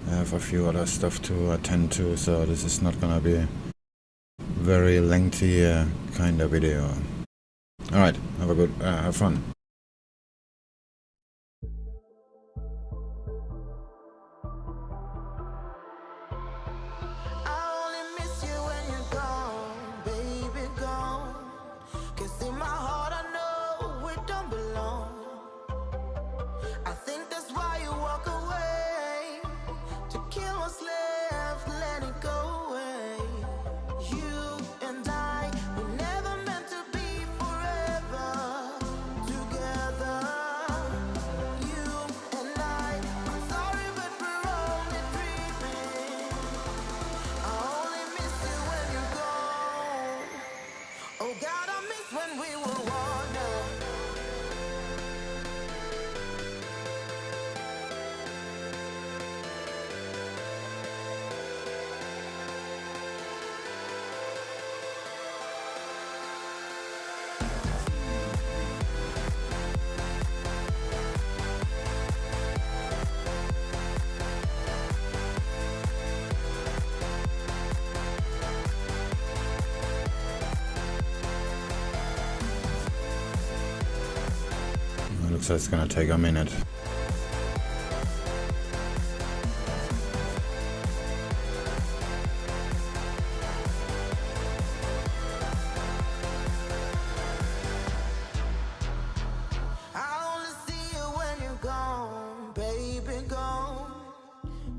I have a few other stuff to attend to, so this is not gonna be very lengthy kind of video. Alright, have fun. Looks like it's gonna take a minute.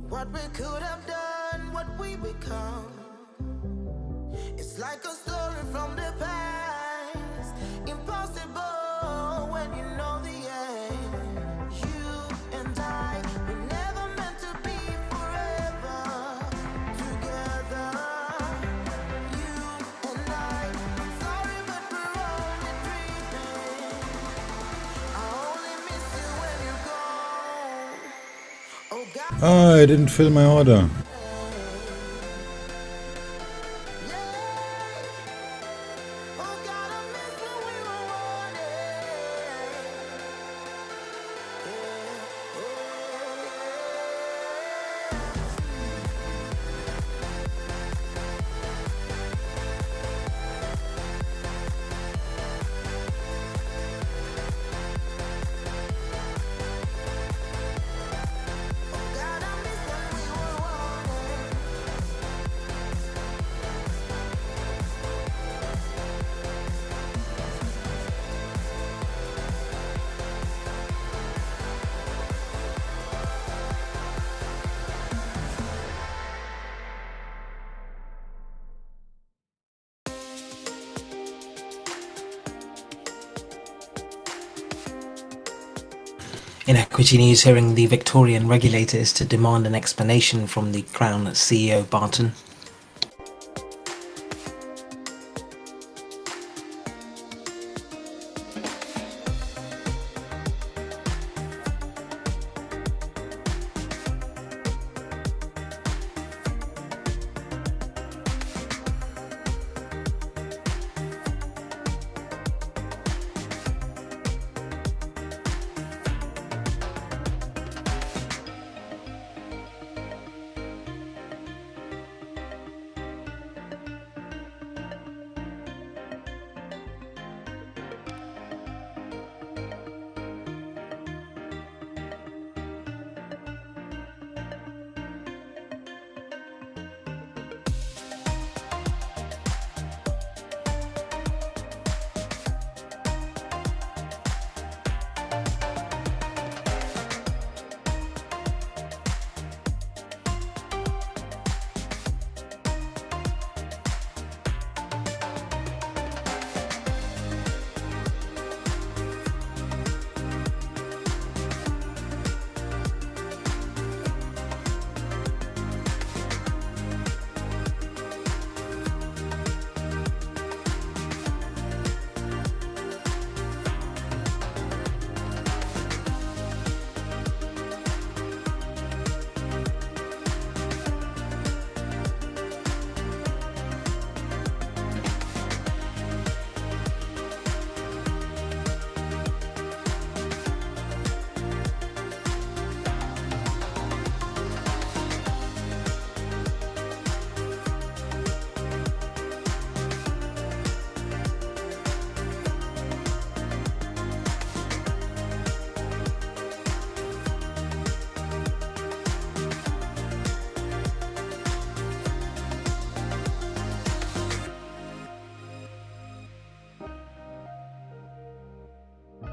What we could have done, what we become. It's like a story from the past. Impossible when you know the end. You and I, we never meant to be forever together. You and I, I'm sorry but we're only dreaming. I only miss you when you're gone. Oh God. Oh, I didn't fill my order. In equity news, hearing the Victorian regulator is to demand an explanation from the Crown CEO Barton.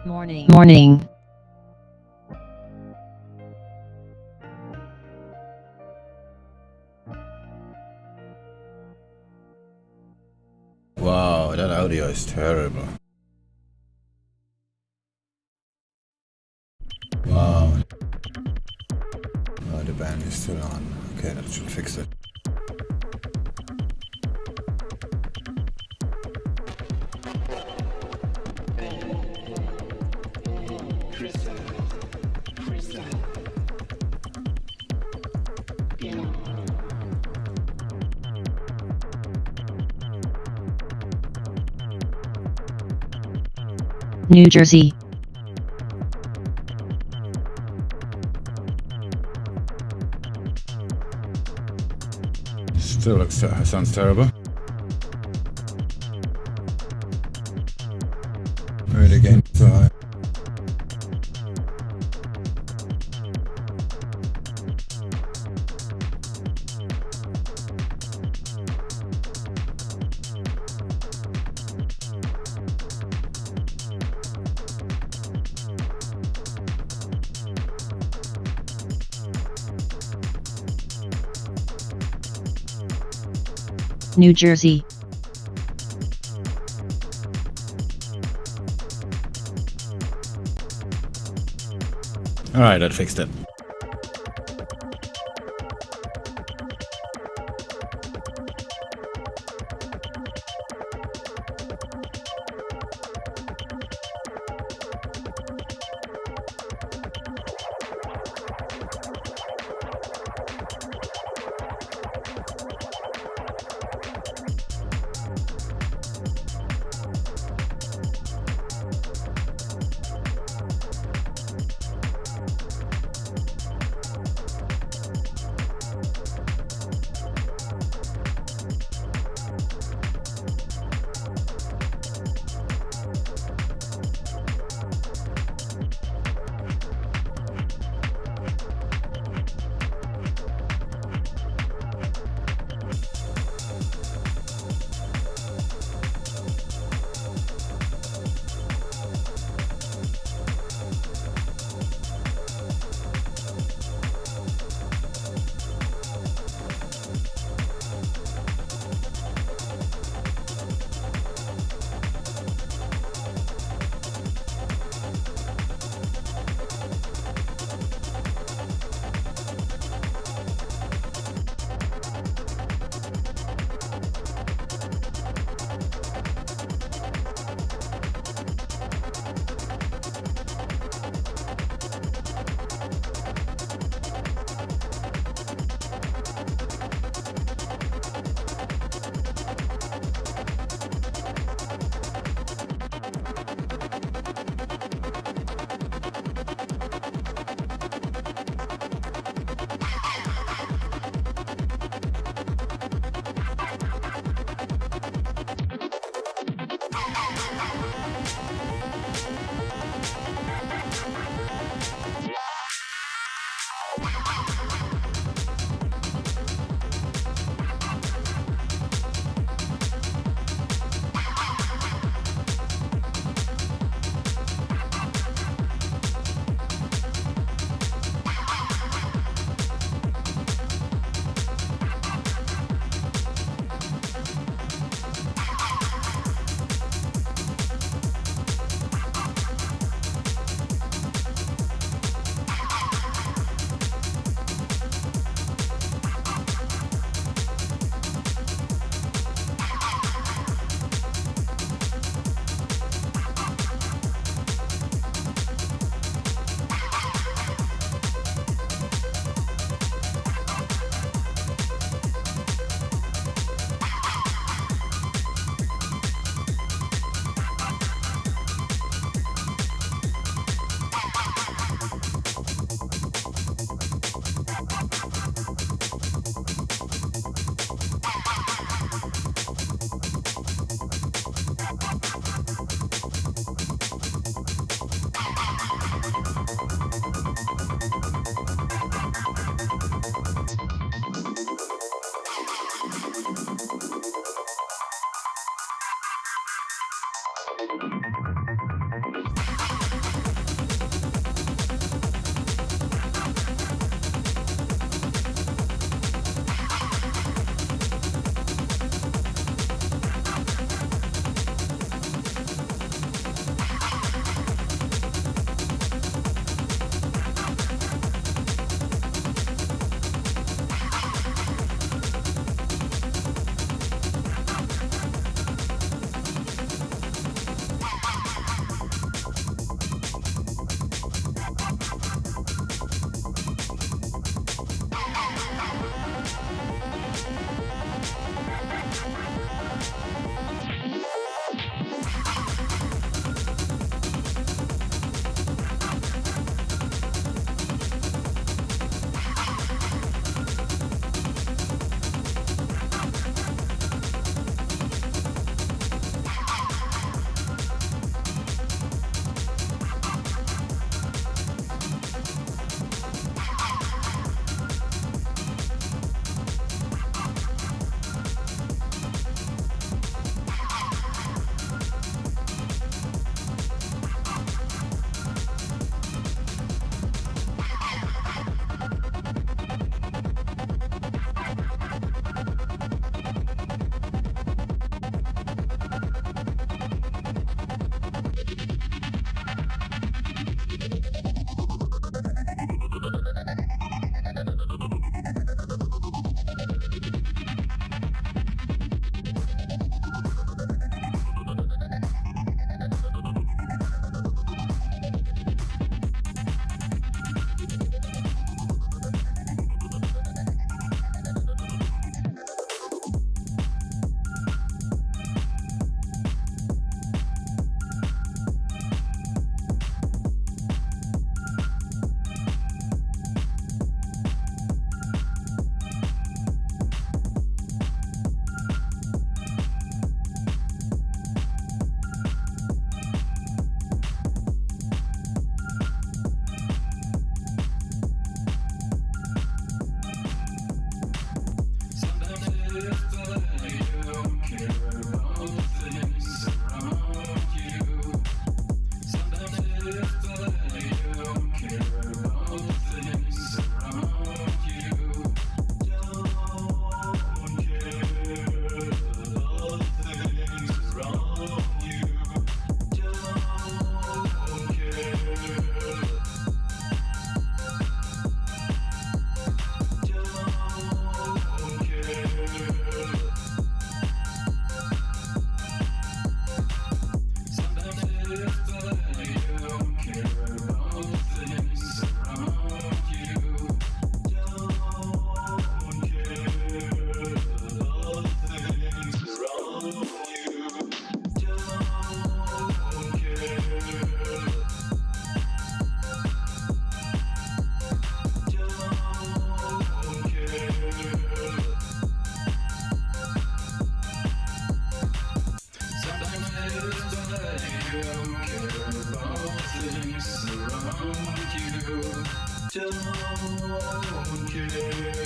morning. Wow, that audio is terrible. Wow. Oh, the band is still on. Okay, that should fix it. New Jersey. Still looks, sounds terrible. Maybe the gain so high. New Jersey. Alright, that fixed it.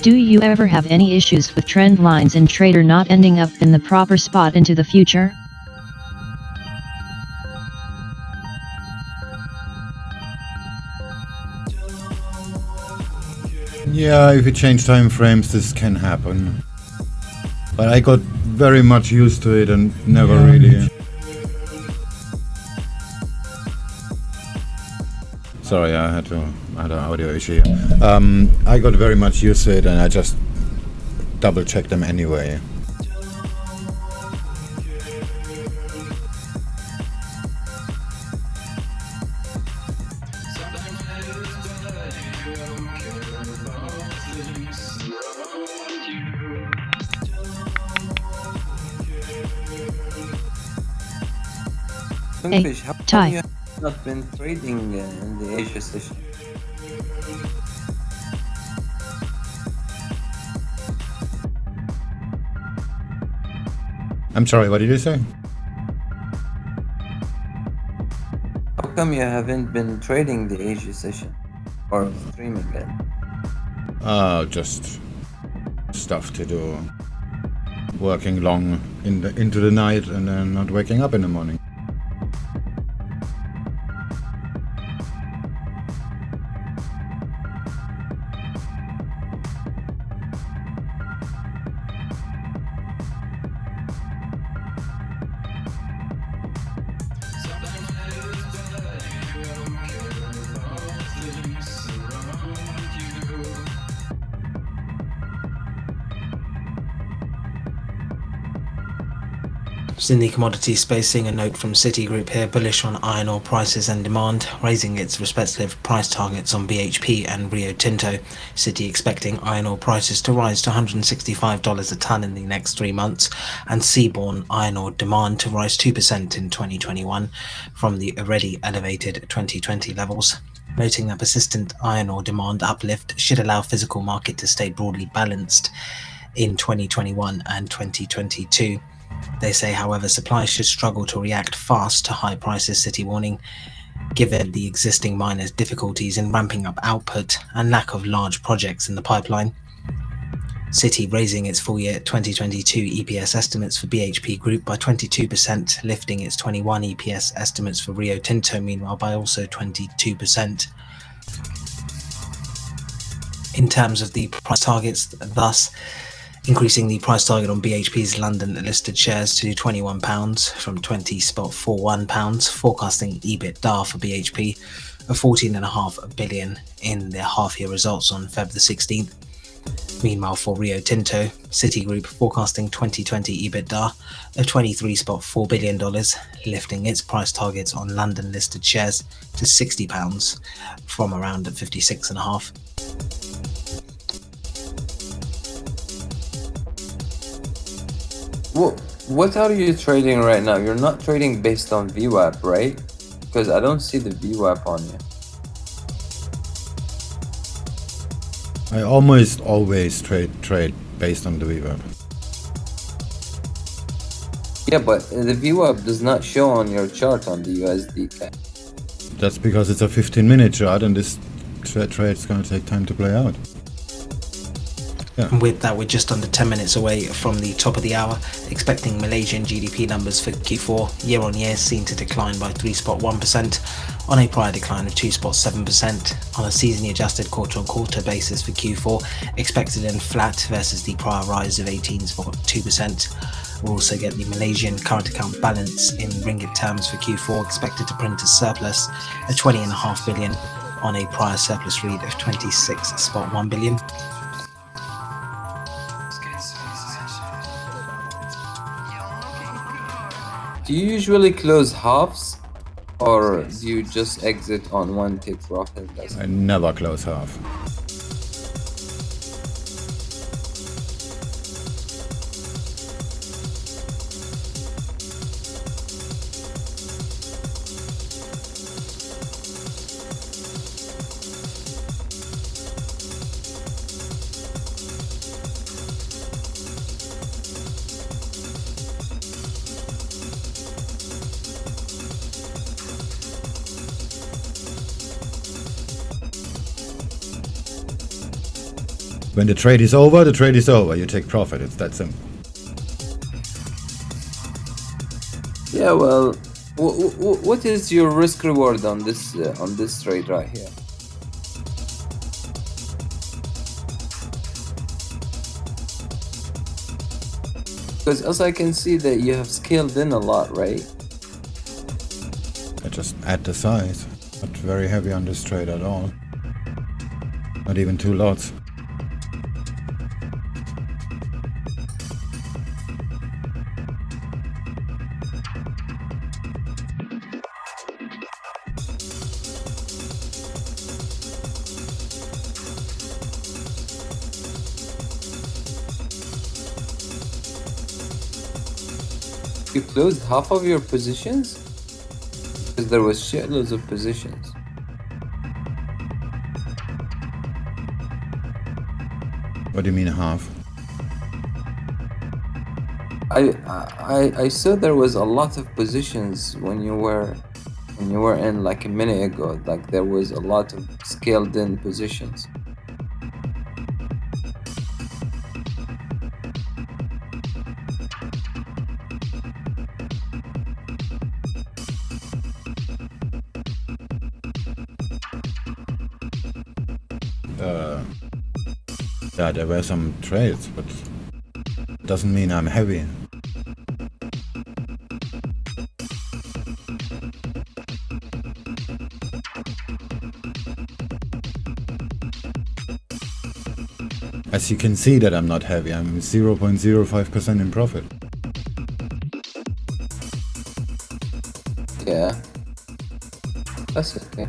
Do you ever have any issues with trend lines in trader not ending up in the proper spot into the future? Yeah, if you change time frames, this can happen. But I got very much used to it and never really. Sorry, I had an audio issue here. I got very much used to it and I just double checked them anyway. SwingFish, how Ty. come you have not been trading in the Asia session? I'm sorry, what did you say? How come you haven't been trading the Asia session or streaming it? Just stuff to do. Working long into the night and then not waking up in the morning. Just in the commodity space, seeing a note from Citigroup here, bullish on iron ore prices and demand, raising its respective price targets on BHP and Rio Tinto. Citi expecting iron ore prices to rise to $165 a tonne in the next 3 months, and seaborne iron ore demand to rise 2% in 2021 from the already elevated 2020 levels. Noting that persistent iron ore demand uplift should allow physical market to stay broadly balanced in 2021 and 2022. They say, however, supply should struggle to react fast to high prices, Citi warning, given the existing miners' difficulties in ramping up output and lack of large projects in the pipeline. Citi raising its full year 2022 EPS estimates for BHP Group by 22%, lifting its 21 EPS estimates for Rio Tinto, meanwhile, by also 22%. In terms of the price targets, thus, increasing the price target on BHP's London-listed shares to £21 from £20.41, forecasting EBITDA for BHP of £14.5 billion in their half-year results on Feb the 16th. Meanwhile, for Rio Tinto, Citigroup forecasting 2020 EBITDA of $23.4 billion, lifting its price targets on London-listed shares to £60 from around $56.5. What are you trading right now? You're not trading based on VWAP, right? Because I don't see the VWAP on you. I almost always trade based on the VWAP. Yeah, but the VWAP does not show on your chart on the USDCAD. That's because it's a 15-minute chart and this trade's gonna take time to play out. Yeah. And with that, we're just under 10 minutes away from the top of the hour, expecting Malaysian GDP numbers for Q4 year on year seen to decline by 3.1% on a prior decline of 2.7%. On a seasonally adjusted quarter on quarter basis for Q4, expected in flat versus the prior rise of 18.2%. We'll also get the Malaysian current account balance in ringgit terms for Q4, expected to print a surplus of 20.5 billion on a prior surplus read of 26.1 billion. Do you usually close halves, or do you just exit on one take profit? I never close half. When the trade is over, the trade is over. You take profit. It's that simple. Yeah, well, what is your risk reward on this trade right here? Because as I can see that you have scaled in a lot, right? I just add the size. Not very heavy on this trade at all. Not even 2 lots. You closed half of your positions? Because there was shitloads of positions. What do you mean half? I saw there was a lot of positions when you were in like a minute ago. Like there was a lot of scaled in positions. Yeah, there were some trades, but it doesn't mean I'm heavy. As you can see that I'm not heavy, I'm 0.05% in profit. Yeah, that's okay.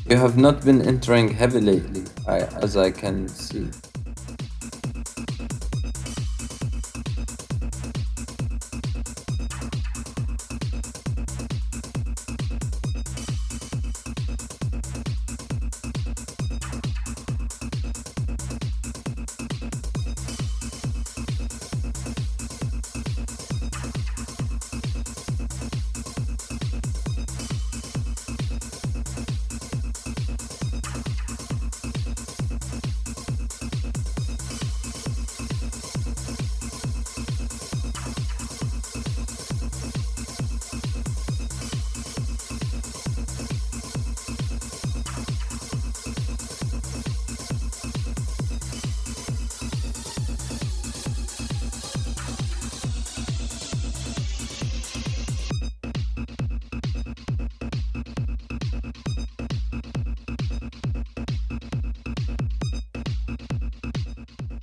You have not been entering heavy lately, as I can see.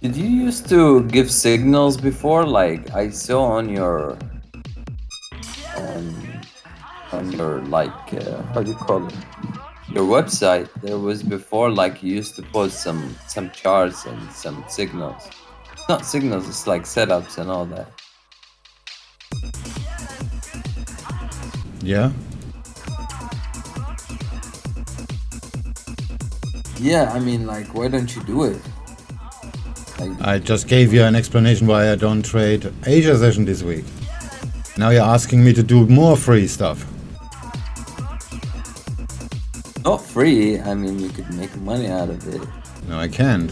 Did you used to give signals before? Like I saw on your like how do you call it? Your website. There was before like you used to post some charts and some signals. It's not signals. It's like setups and all that. Yeah? Yeah, I mean, like, why don't you do it? I just gave you an explanation why I don't trade Asia session this week. Now you're asking me to do more free stuff. Not free. I mean, you could make money out of it. No, I can't.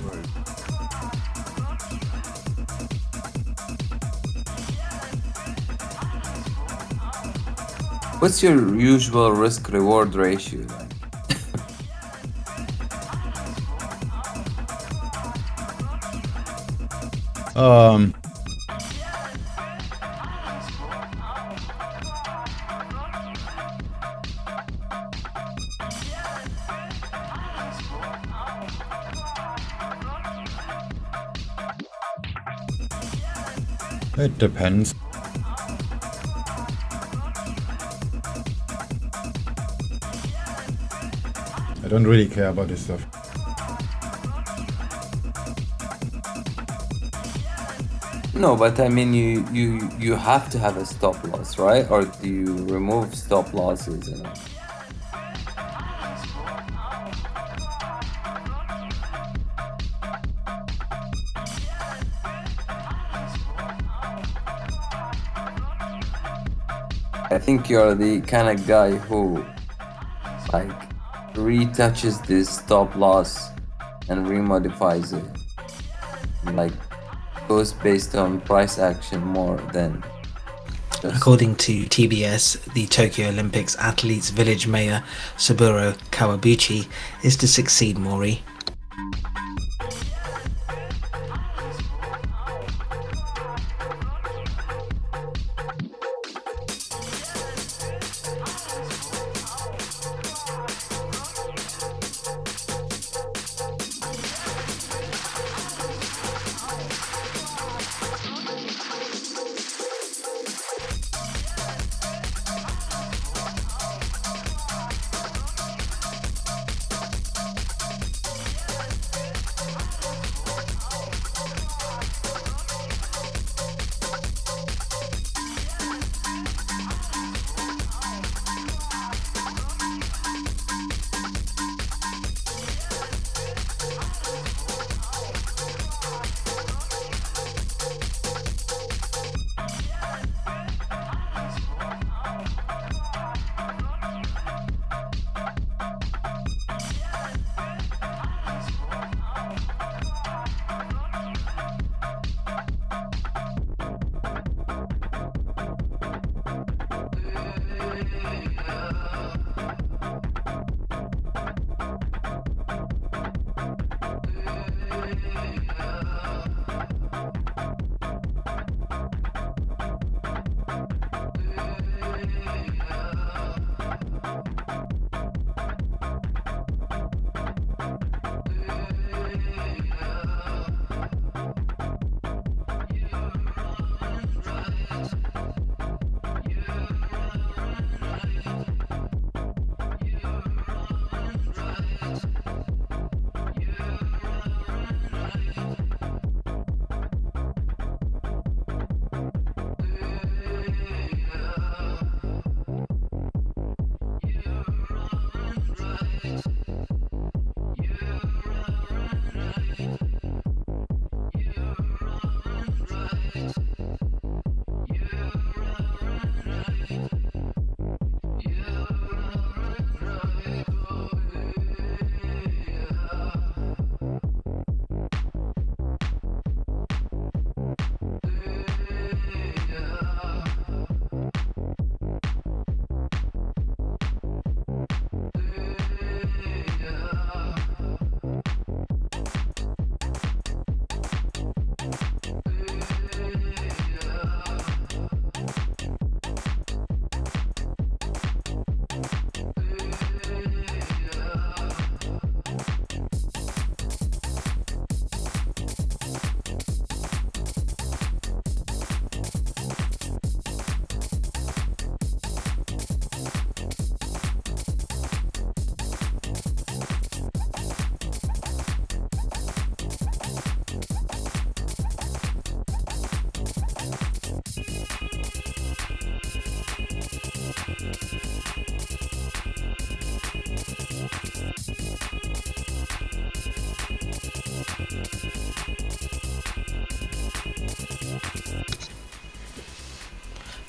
What's your usual risk-reward ratio? Um, it depends. I don't really care about this stuff. No, but I mean, you have to have a stop loss, right? Or do you remove stop losses? You know? I think you're the kind of guy who, like, retouches this stop loss and remodifies it. Like, goes based on price action more than just... According to TBS, the Tokyo Olympics athletes' village mayor Saburo Kawabuchi is to succeed Mori.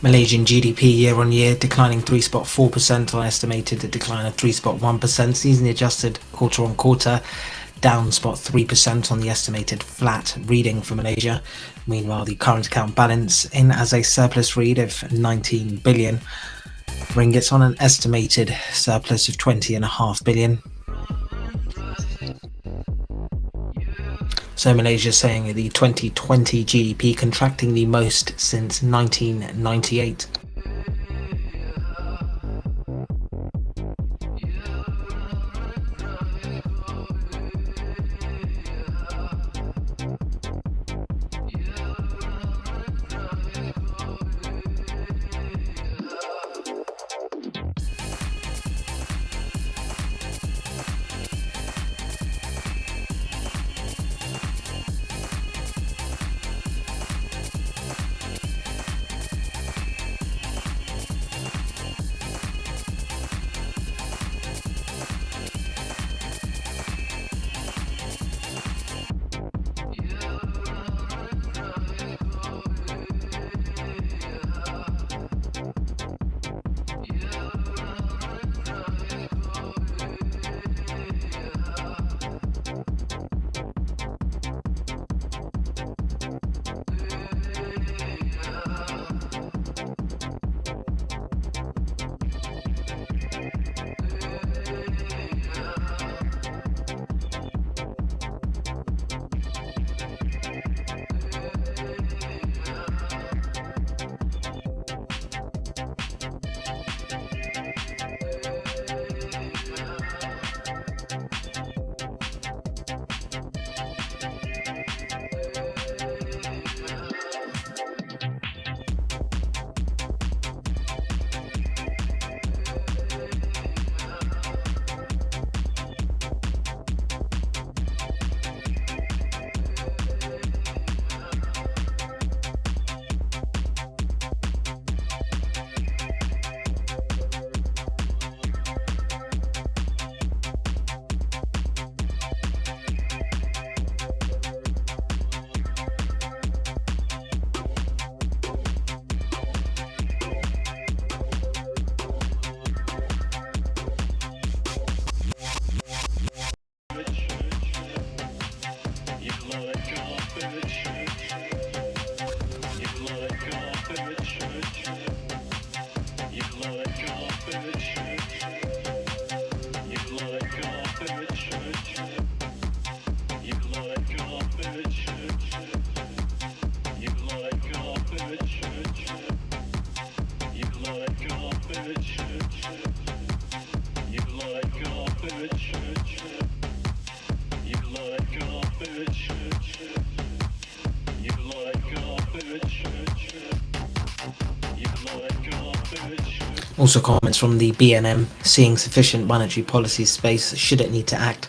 Malaysian GDP year-on-year declining 3.4% on estimated a decline of 3.1%. Seasonally adjusted quarter-on-quarter down 0.3% on the estimated flat reading for Malaysia. Meanwhile, the current account balance in as a surplus read of 19 billion ringgits on an estimated surplus of 20.5 billion. So Malaysia saying the 2020 GDP contracting the most since 1998. Also comments from the BNM seeing sufficient monetary policy space should it need to act.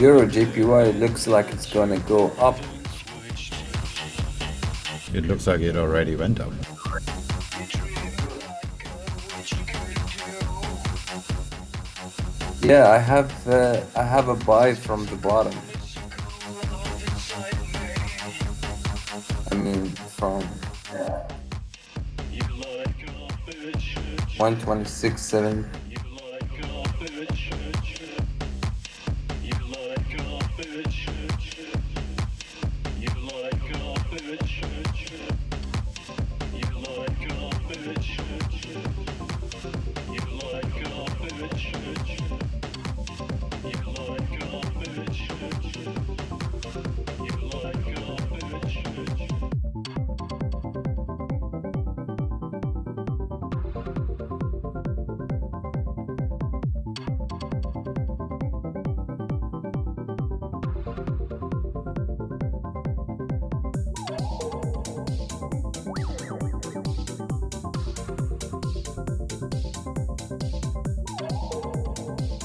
Euro JPY looks like it's gonna go up. It looks like it already went up. Yeah, I have a buy from the bottom. I mean, from 126.7.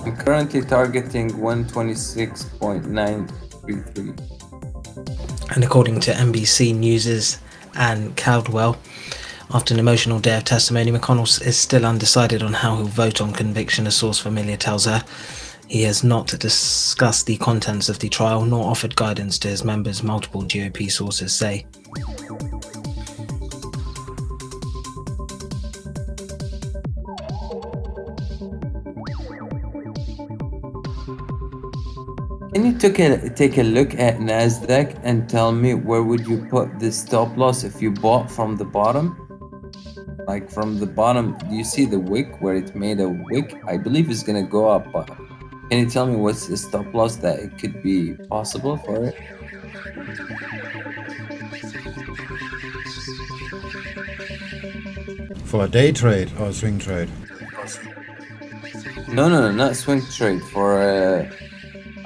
I'm currently targeting 126.933. And according to NBC News' Ann Caldwell, after an emotional day of testimony, McConnell is still undecided on how he'll vote on conviction, a source familiar tells her. He has not discussed the contents of the trial nor offered guidance to his members, multiple GOP sources say. Can you take a look at NASDAQ and tell me where would you put the stop loss if you bought from the bottom? Like from the bottom, do you see the wick where it made a wick? I believe it's gonna go up, but can you tell me what's the stop loss that it could be possible for it? For a day trade or swing trade? No, not swing trade. For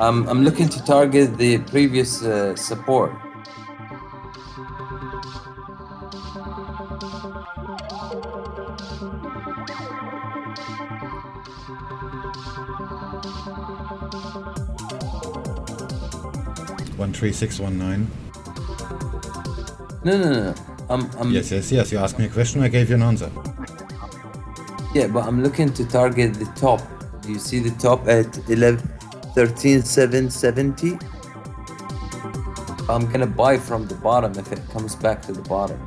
I'm looking to target the previous support. One 3619. No. Yes. You asked me a question, I gave you an answer. Yeah, but I'm looking to target the top. Do you see the top at 13,770? I'm gonna buy from the bottom if it comes back to the bottom.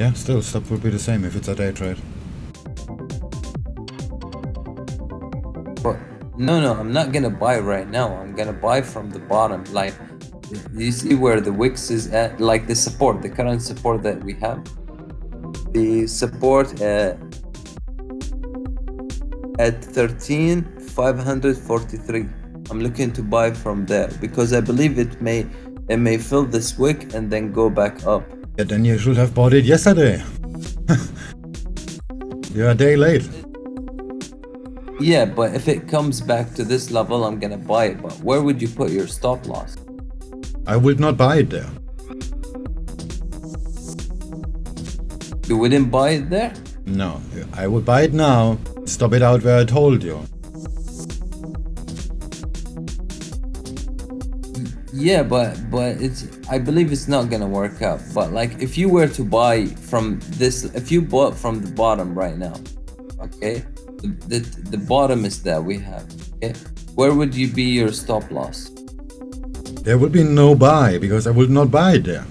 Yeah, still stop will be the same if it's a day trade. But no, I'm not gonna buy right now. I'm gonna buy from the bottom. Like, do you see where the wicks is at? Like the support, the current support that we have. The support at 13,543. I'm looking to buy from there because I believe it may fill this wick and then go back up. Yeah, then you should have bought it yesterday. You're a day late. Yeah, but if it comes back to this level, I'm gonna buy it. But where would you put your stop loss? I would not buy it there. You wouldn't buy it there? No, I would buy it now. Stop it out where I told you. Yeah, but I believe it's not gonna work out. But like, if you were to buy from this, if you bought from the bottom right now, okay, the bottom is that we have. Okay, where would you be your stop loss? There would be no buy because I would not buy it there.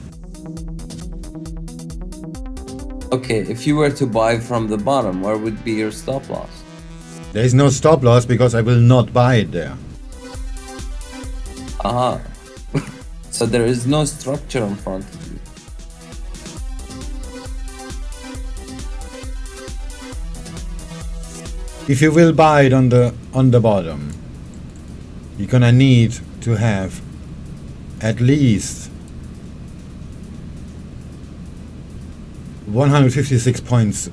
Okay, if you were to buy from the bottom, where would be your stop loss? There is no stop loss because I will not buy it there. Aha. So there is no structure in front of you. If you will buy it on the bottom, you're gonna need to have at least 156 points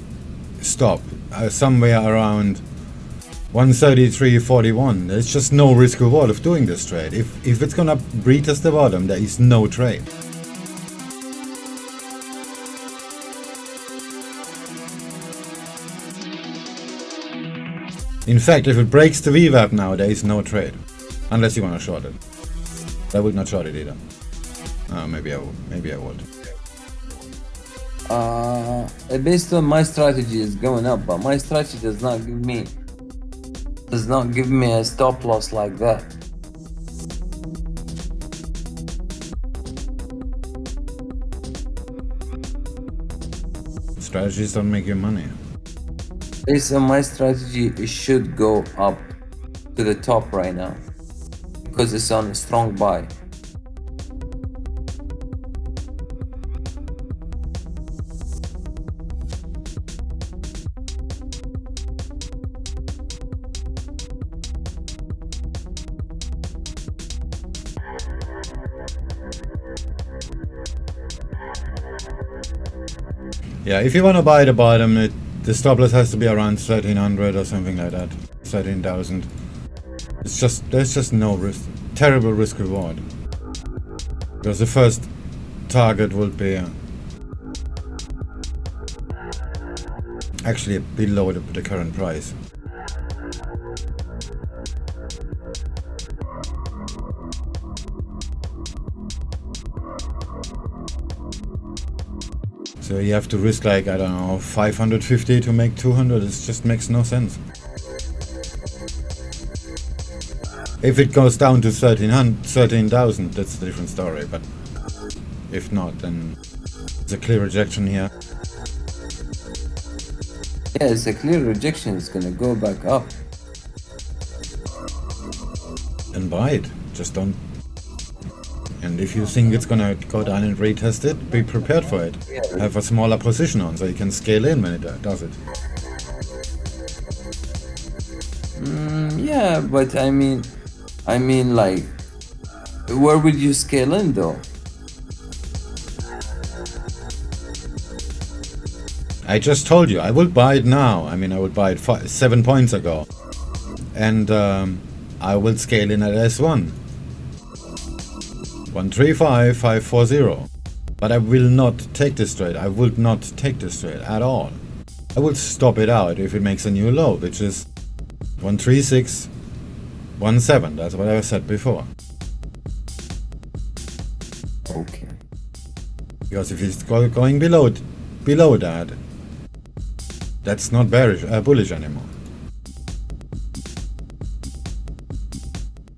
stop, somewhere around 133.41. There's just no risk reward of doing this trade. If it's gonna breach us the bottom, there is no trade. In fact, if it breaks the VWAP now, there is no trade. Unless you wanna short it. I would not short it either. Maybe I would. Based on my strategy is going up, but my strategy does not give me a stop loss like that. Strategies don't make you money. Based on my strategy, it should go up to the top right now because it's on a strong buy. Yeah, if you want to buy the bottom, the stop loss has to be around 1300 or something like that. 13,000. There's just no risk. Terrible risk reward. Because the first target will be actually below the current price. So you have to risk like, I don't know, 550 to make 200. It just makes no sense. If it goes down to 13,000, that's a different story. But if not, then it's a clear rejection here. Yeah, it's a clear rejection. It's gonna go back up. And buy it. Just don't. And if you think it's gonna go down and retest it, be prepared for it. Have a smaller position on so you can scale in when it does it. Yeah, but I mean, like, where would you scale in though? I just told you, I will buy it now. I mean, I would buy it 7 points ago. And I will scale in at S1. 135,540. But I will not take this trade. I would not take this trade at all. I will stop it out if it makes a new low, which is 136,17. That's what I said before. Okay. Because if it's going below that, that's not bullish anymore.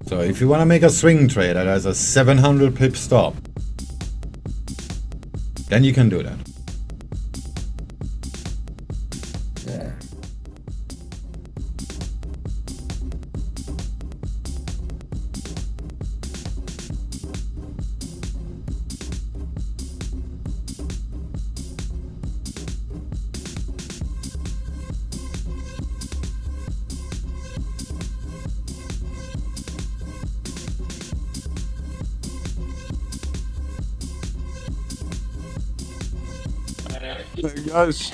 So if you want to make a swing trade that has a 700 pip stop, then you can do that. Yeah. Hey guys,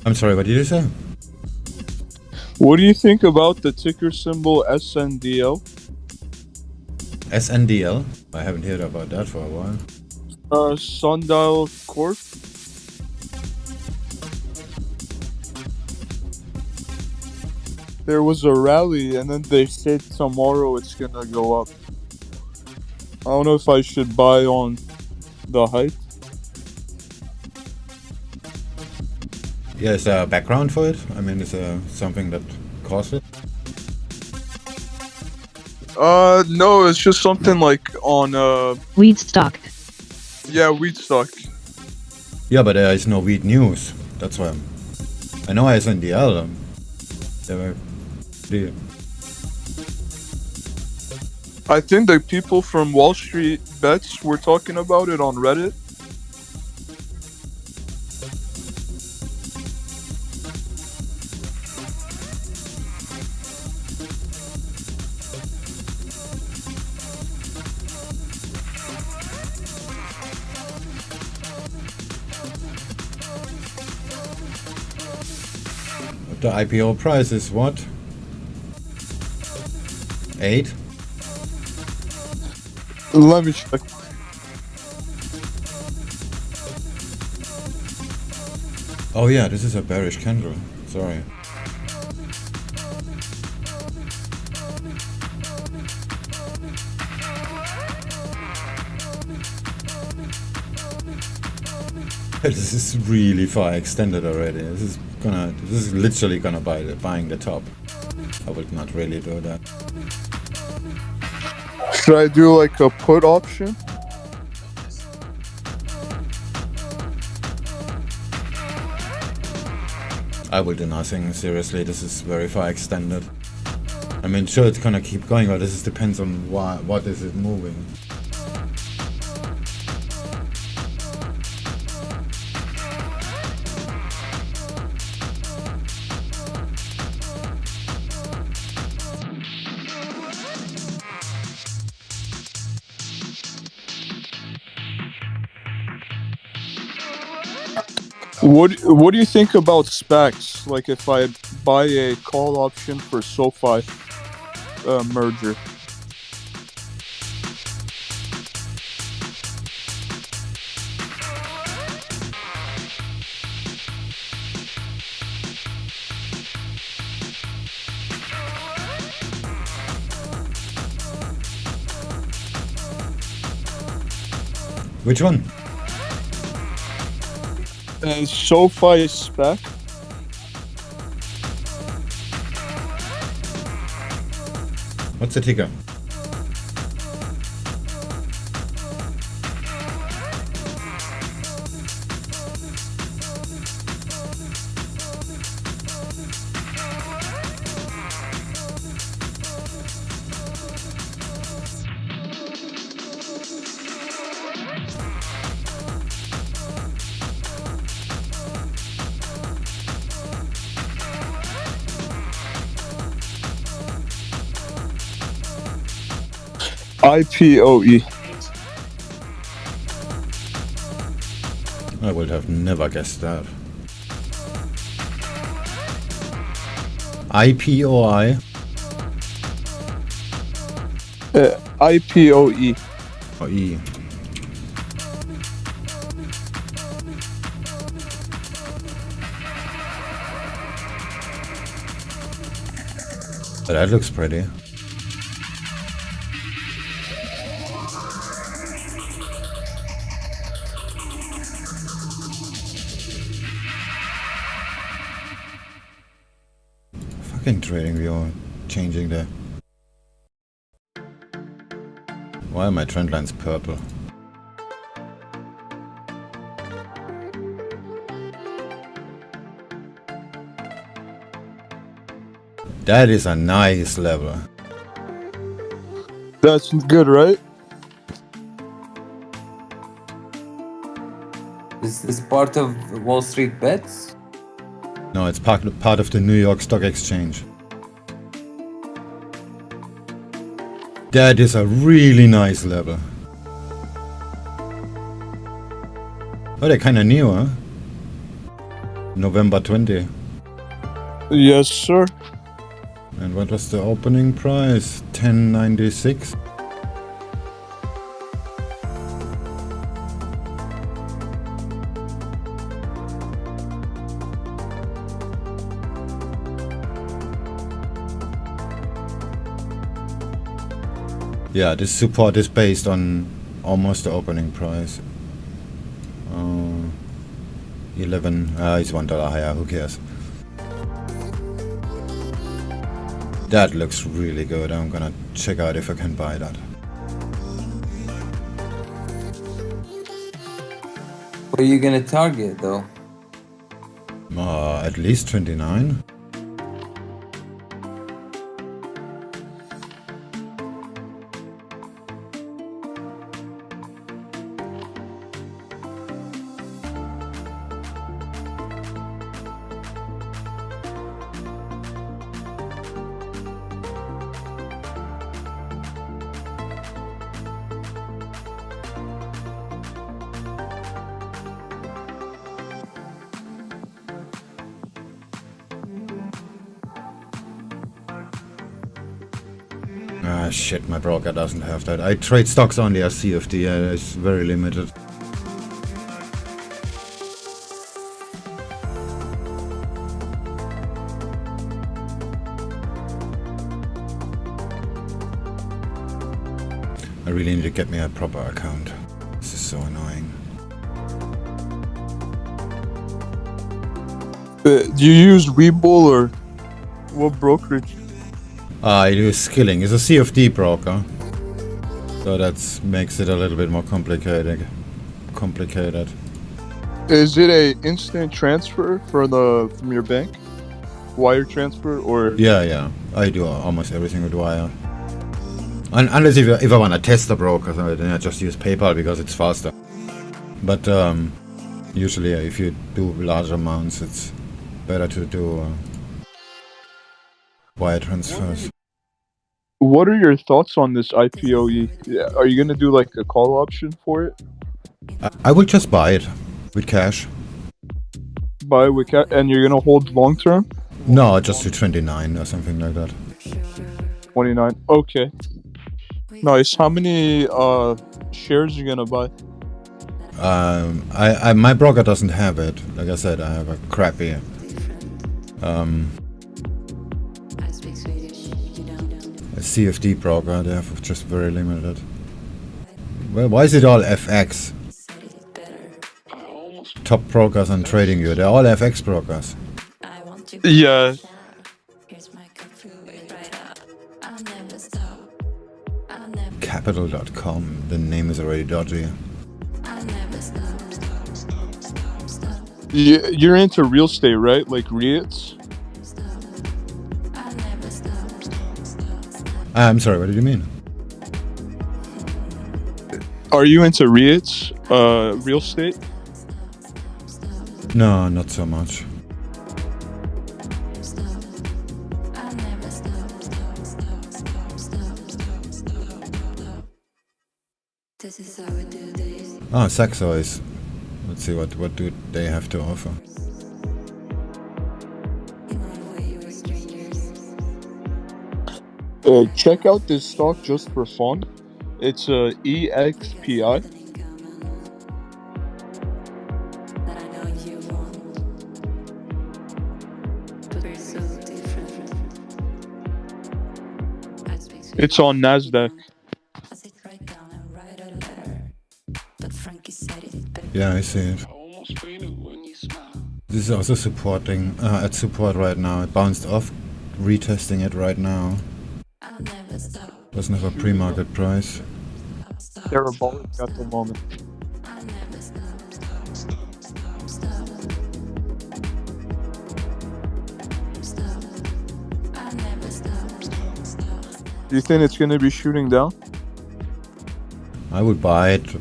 I'm sorry, what did you say? what do you think about the ticker symbol SNDL? SNDL? I haven't heard about that for a while. Sundial Corp? There was a rally and then they said tomorrow it's gonna go up. I don't know if I should buy on the height. Yeah, is there a background for it? I mean, is there something that caused it? No, it's just something like on, Weed stock. yeah, wheat stock. Yeah, but there is no wheat news. That's why I know SNDL. They were I think the people from Wall Street Bets were talking about it on Reddit. The IPO price is what? 8? Let me check. Oh yeah, this is a bearish candle. Sorry. This is really far extended already. This is literally gonna buying the top. I would not really do that. Should I do like a put option? I will do nothing, seriously. This is very far extended. I mean, sure, it's gonna keep going, but this depends on what is it moving. What do you think about SPACs? Like if I buy a call option for SoFi merger. Which one? SoFi SPAC. What's the ticker? IPOE. I would have never guessed that. IPOI? IPOE. Or E? That looks pretty. Fucking trading view changing there. Why are my trend lines purple? That is a nice level. That's good, right? Is this part of Wall Street Bets? No, it's part of the New York Stock Exchange. That is a really nice level. Oh, they're kinda new, huh? November 20. Yes, sir. And what was the opening price? 10.96? Yeah, this support is based on almost the opening price. 11, it's $1 higher, who cares? That looks really good. I'm gonna check out if I can buy that. What are you gonna target though? At least 29. Ah shit, my broker doesn't have that. I trade stocks only as CFD, it's very limited. I really need to get me a proper account. This is so annoying. Do you use Webull or what brokerage? I do Skilling. It's a CFD broker. So that makes it a little bit more complicated. Is it a instant transfer from your bank? Wire transfer or? Yeah. I do almost everything with wire. Unless if I want to test the broker, then I just use PayPal because it's faster. But usually if you do large amounts, it's better to do wire transfers. What are your thoughts on this IPOE? Yeah, are you gonna do like a call option for it? I will just buy it with cash. Buy with and you're gonna hold long term? No, just to 29 or something like that. 29. Okay. Nice. How many shares are you gonna buy? My broker doesn't have it. Like I said, I have a crappy a CFD broker. They have just very limited. Well, why is it all FX? Top brokers on TradingView, they're all FX brokers. Yeah. Capital.com, the name is already dodgy. You're into real estate, right? Like REITs? I'm sorry, what did you mean? Are you into REITs? Real estate? No, not so much. Ah, Saxo is. Let's see what do they have to offer. Check out this stock just for fun. It's EXPI. It's on NASDAQ. Yeah, I see it. This is also supporting at support right now. It bounced off, retesting it right now. Doesn't have a pre-market price. Parabolic at the moment. Do you think it's going to be shooting down? I would buy it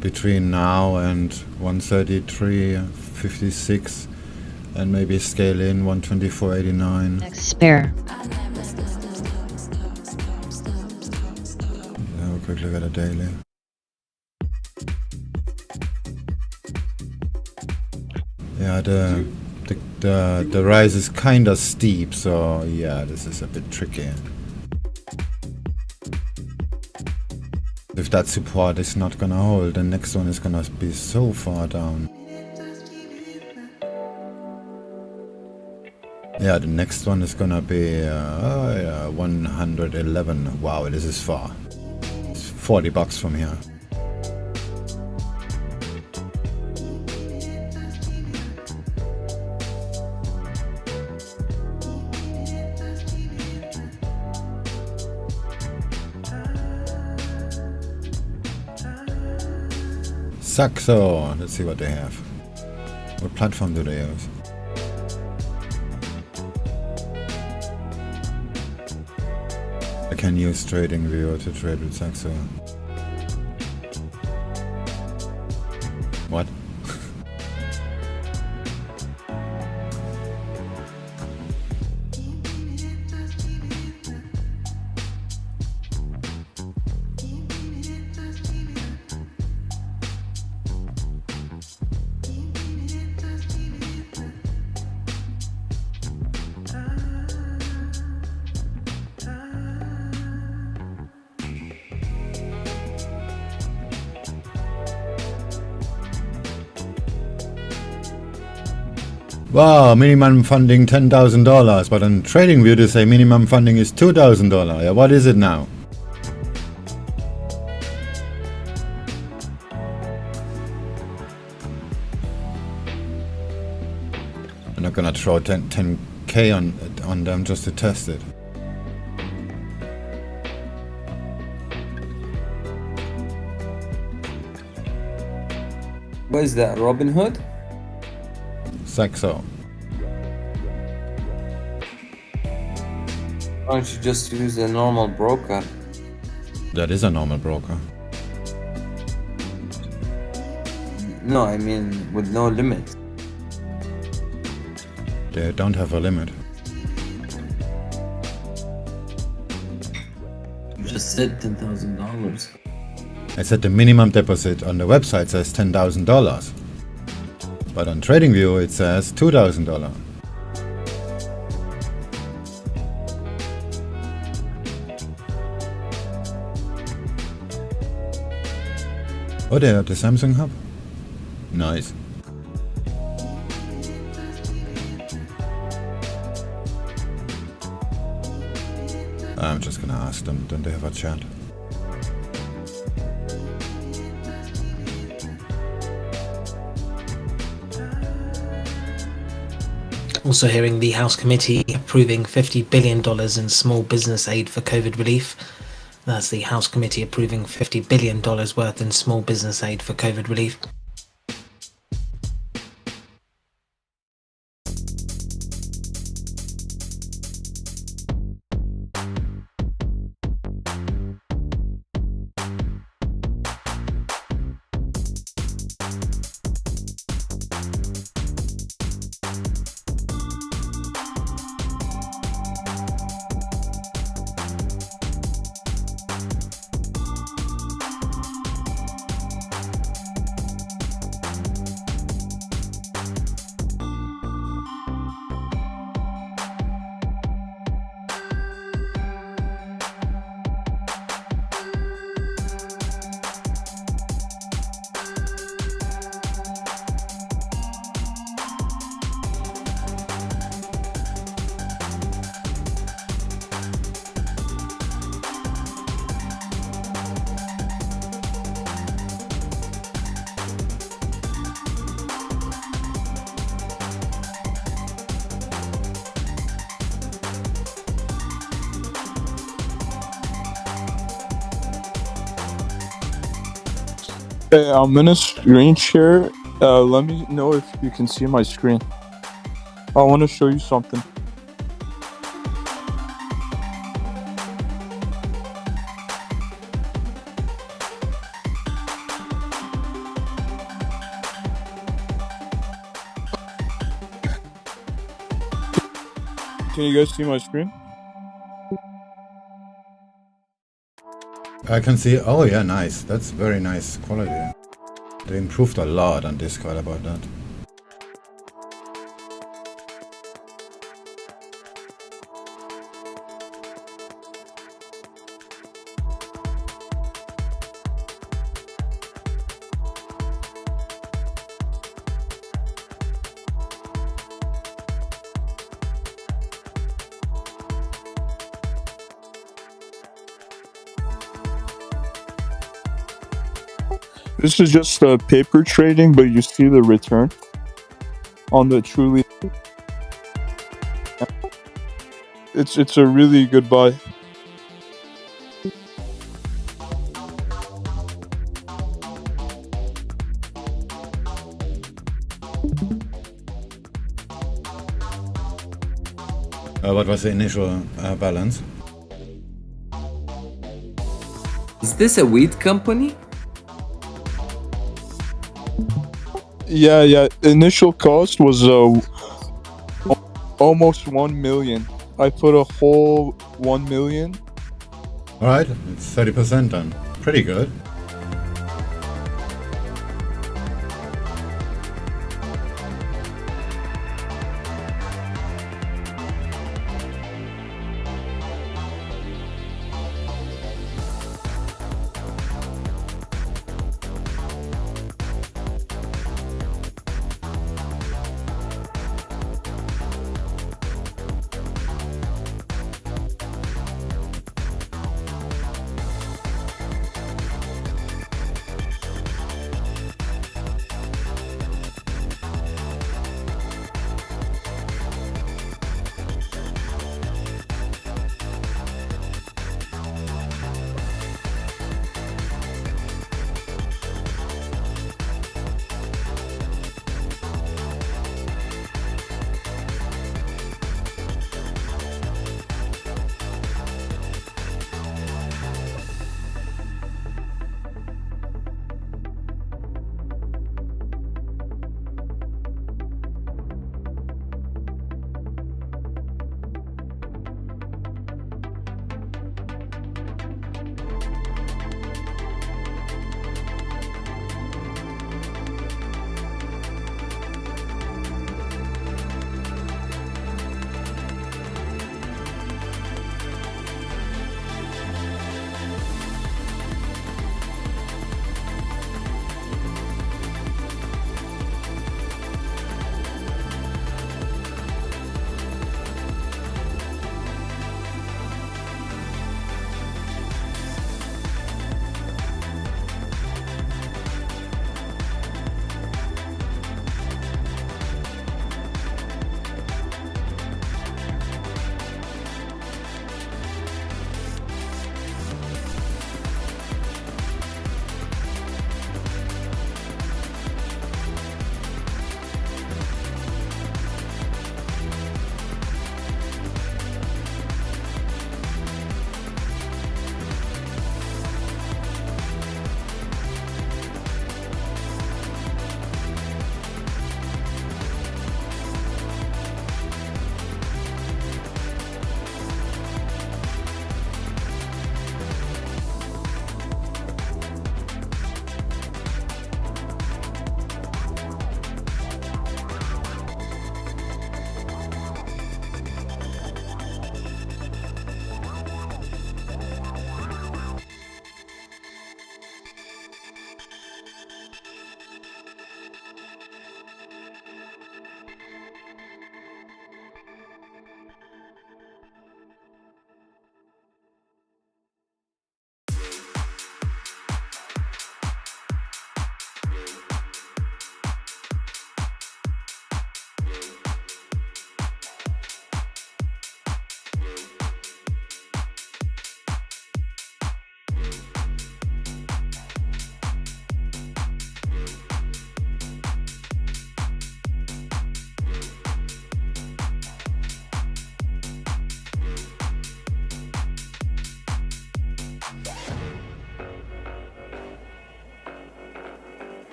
between now and 133.56 and maybe scale in 124.89. Next spare. Have a quick look at the daily. Yeah, the rise is kind of steep, so yeah, this is a bit tricky. If that support is not gonna hold, the next one is gonna be so far down. Yeah, the next one is gonna be 111. Wow, this is far. It's $40 from here. Saxo, let's see what they have. What platform do they use? I can use TradingView to trade with Saxo. What? Wow, minimum funding $10,000, but on TradingView they say minimum funding is $2,000. Yeah, what is it now? not gonna throw 10k on them just to test it. What is that, Robin Hood? Saxo. Why don't you just use a normal broker? That is a normal broker. No, I mean with no limit. They don't have a limit. You just said $10,000. I said the minimum deposit on the website says $10,000. But on TradingView it says $2,000. Oh, they have the Samsung hub? Nice. I'm just gonna ask them, don't they have a chat? Also hearing the House Committee approving $50 billion in small business aid for COVID relief. That's the House Committee approving $50 billion worth in small business aid for COVID relief. Hey, I'm in a screen share. Let me know if you can see my screen. I want to show you something. Can you guys see my screen? I can see, oh yeah, nice. That's very nice quality. They improved a lot on Discord about that. This is just paper trading, but you see the return on the truly. It's a really good buy. What was the initial balance? Is this a weed company? Yeah. Initial cost was almost 1 million. I put a whole 1 million. Alright, it's 30% done. Pretty good.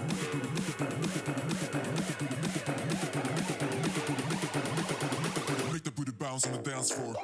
Make the booty bounce on the dance floor.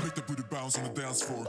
Make the booty bounce on the dance floor.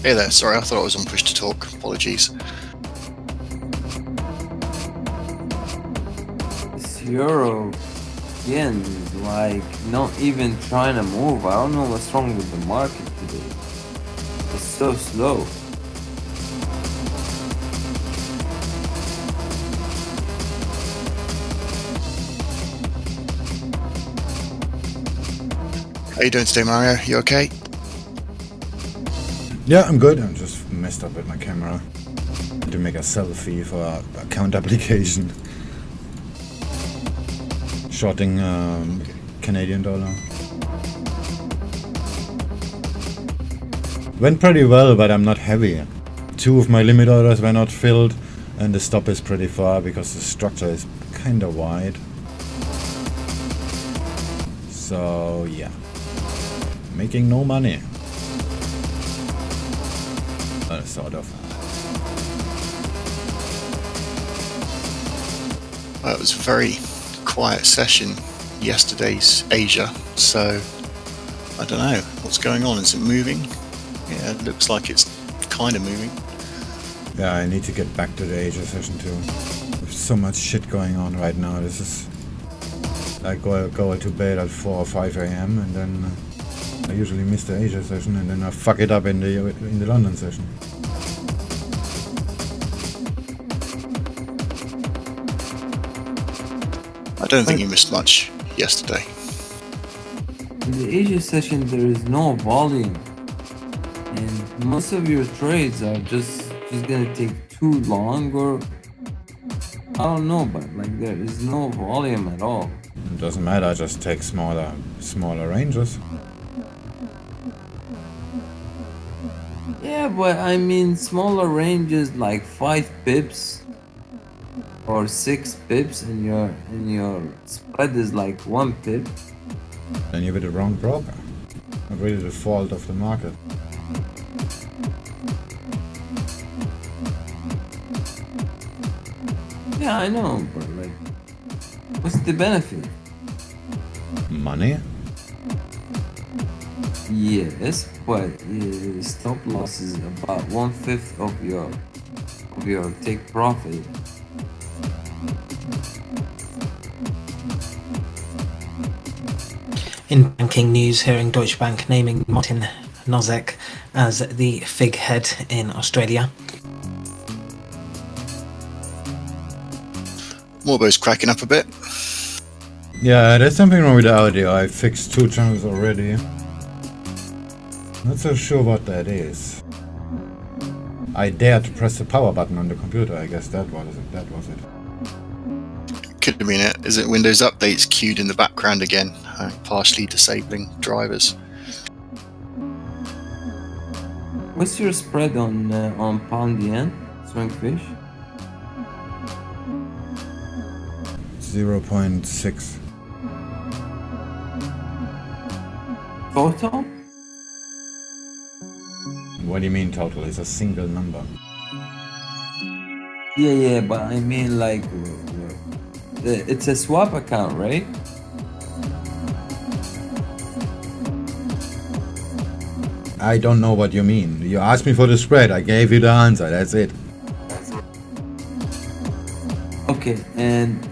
Hey there, sorry, I thought I was on push to talk. Apologies. This euro yen is like not even trying to move. I don't know what's wrong with the market today. It's so slow. How you doing today, Mario? You okay? Yeah, I'm good. I'm just messed up with my camera. To make a selfie for our account application. Shorting Canadian dollar. Went pretty well, but I'm not heavy. 2 of my limit orders were not filled, and the stop is pretty far because the structure is kinda wide. So yeah, making no money. Sort of. Well, it was a very quiet session yesterday's Asia, so I don't know what's going on. Is it moving? Yeah, it looks like it's kind of moving. Yeah, I need to get back to the Asia session too. There's so much shit going on right now. This is I go to bed at 4 or 5 a.m. and then I usually miss the Asia session, and then I fuck it up in the London session. I don't think you missed much yesterday. In the Asia session, there is no volume, and most of your trades are just gonna take too long, or I don't know, but like there is no volume at all. It doesn't matter. I just take smaller ranges. Yeah, but I mean smaller ranges like 5 pips or 6 pips, and your spread is like 1 pip. Then you're with the wrong broker. Not really the fault of the market. Yeah, I know, but like, what's the benefit? Money? Yes, but stop loss is about 1/5 of your take profit. In banking news, hearing Deutsche Bank naming Martin Nozek as the figurehead in Australia. Morbo's cracking up a bit. Yeah, there's something wrong with the audio. I fixed 2 channels already. Not so sure what that is. I dared to press the power button on the computer. I guess that was it. Could have been it. Is it Windows updates queued in the background again, partially disabling drivers? What's your spread on pound yen, SwingFish? 0.6. Total? What do you mean total? It's a single number. Yeah, but I mean like, it's a swap account, right? I don't know what you mean. You asked me for the spread. I gave you the answer. That's it. Okay, and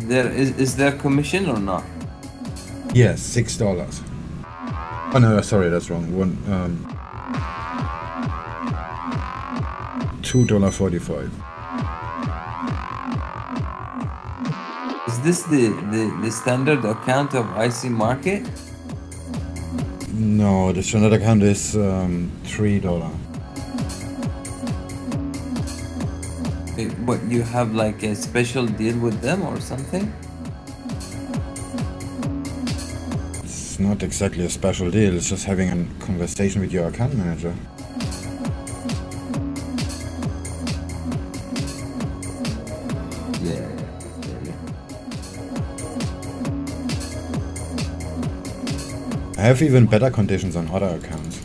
there is there commission or not? Yes, $6. Oh no, sorry, that's wrong. $2.45. Is this the standard account of IC Market? No, the standard account is $3. What, you have like a special deal with them or something? It's not exactly a special deal. It's just having a conversation with your account manager. Yeah. I have even better conditions on other accounts.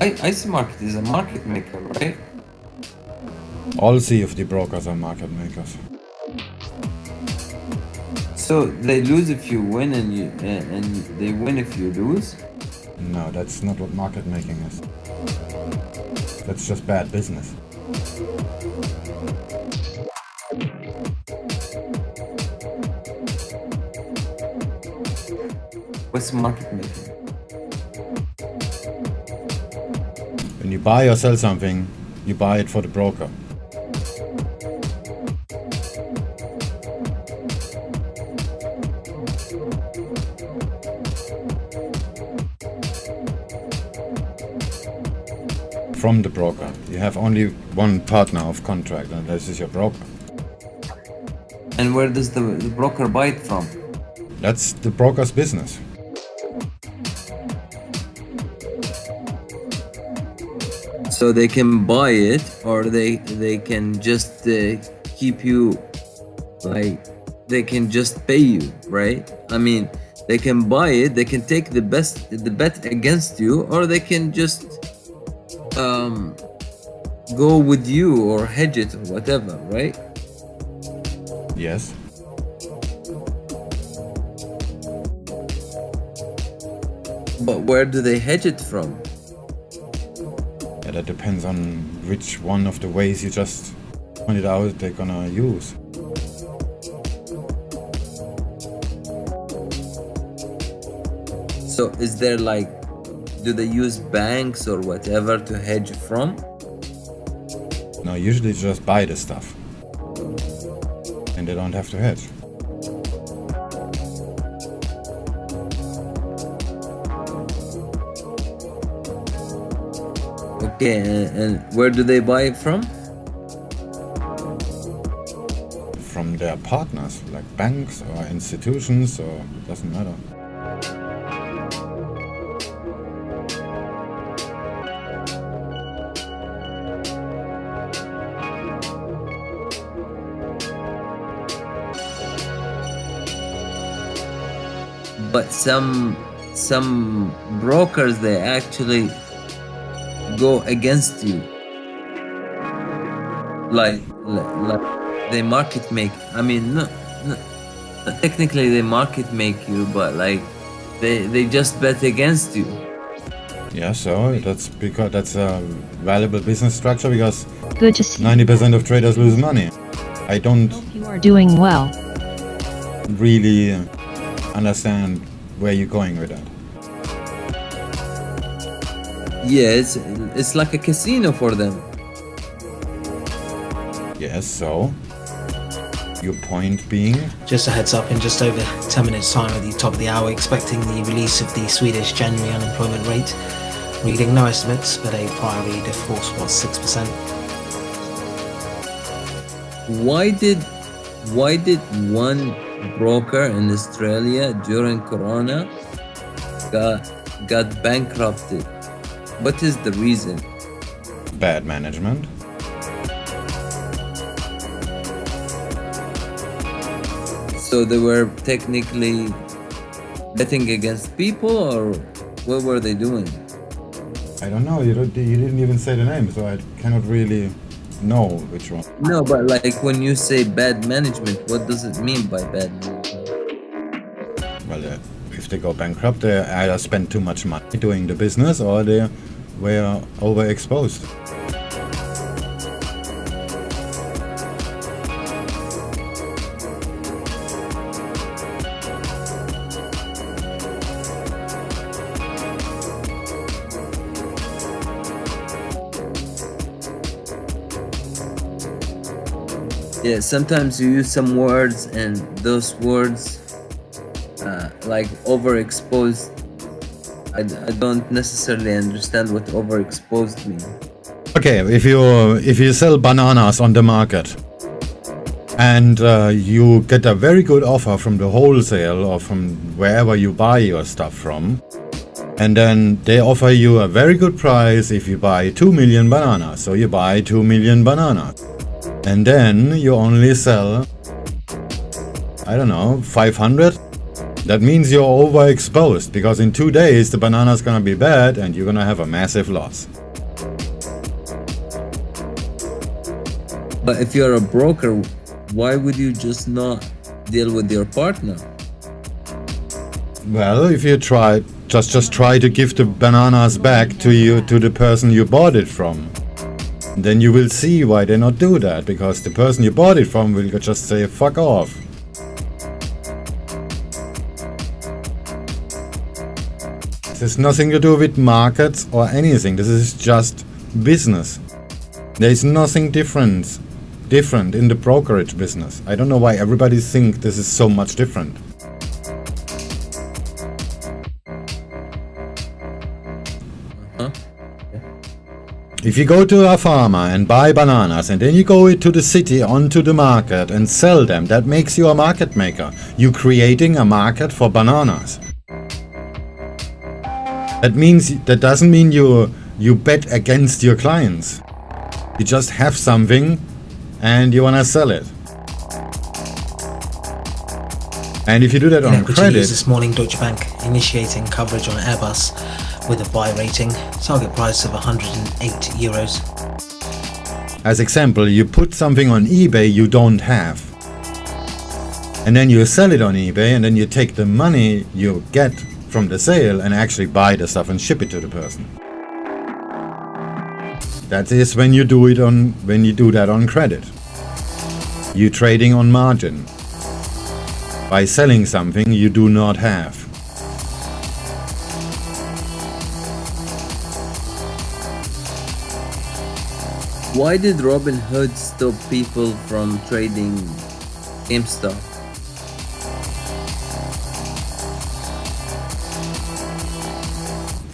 IC Market is a market maker, right? All CFD brokers are market makers. So they lose if you win, and they win if you lose. No, that's not what market making is. That's just bad business. What's market making? When you buy or sell something, you buy it for the broker. From the broker. You have only one partner of contract, and this is your broker. And where does the broker buy it from? That's the broker's business. So they can buy it, or they can just keep you, like, they can just pay you, right? I mean, they can buy it, they can take the bet against you, or they can just go with you or hedge it or whatever, right? Yes. But where do they hedge it from? Yeah, that depends on which one of the ways you just pointed out they're gonna use. So is there, like, do they use banks or whatever to hedge from? No, usually you just buy the stuff. And they don't have to hedge. Okay, and where do they buy it from? From their partners, like banks or institutions, or it doesn't matter. But some brokers, they actually go against you, like they market make. I mean, not technically they market make you, but like they just bet against you. Yeah, so that's because that's a valuable business structure, because Good to see. 90% of traders lose money. I don't Hope you are doing well. really understand where you're going with that. Yeah, it's like a casino for them. Yes, so your point being, Just a heads up, in just over 10 minutes time at the top of the hour, expecting the release of the Swedish January unemployment rate. Reading no estimates, but a prior read of course was 6%. Why did one broker in Australia during Corona got bankrupted? What is the reason? bad management. So they were technically betting against people, or what were they doing? I don't know, you didn't even say the name, so I cannot really know which one. No, but like when you say bad management, what does it mean by bad management? Well, if they go bankrupt, they either spend too much money doing the business, or they were overexposed. Yeah, sometimes you use some words and those words like overexposed. I don't necessarily understand what overexposed means. Okay, if you sell bananas on the market and you get a very good offer from the wholesale or from wherever you buy your stuff from, and then they offer you a very good price if you buy 2 million bananas, so you buy 2 million bananas, and then you only sell, I don't know, 500. That means you're overexposed, because in 2 days the banana's gonna be bad and you're gonna have a massive loss. But if you're a broker, why would you just not deal with your partner? Well, if you try, just try to give the bananas back to you, to the person you bought it from. Then you will see why they not do that, because the person you bought it from will just say fuck off. This has nothing to do with markets or anything. This is just business. There is nothing different in the brokerage business. I don't know why everybody thinks this is so much different. If you go to a farmer and buy bananas and then you go to the city onto the market and sell them, that makes you a market maker. You're creating a market for bananas. That doesn't mean you bet against your clients. You just have something and you want to sell it. And if you do that on Equity credit, news this morning, Deutsche Bank initiating coverage on Airbus with a buy rating, target price of €108. as example, you put something on eBay you don't have. And then you sell it on eBay and then you take the money you get from the sale and actually buy the stuff and ship it to the person. That is when you do that on credit. You're trading on margin by selling something you do not have. Why did Robinhood stop people from trading GameStop?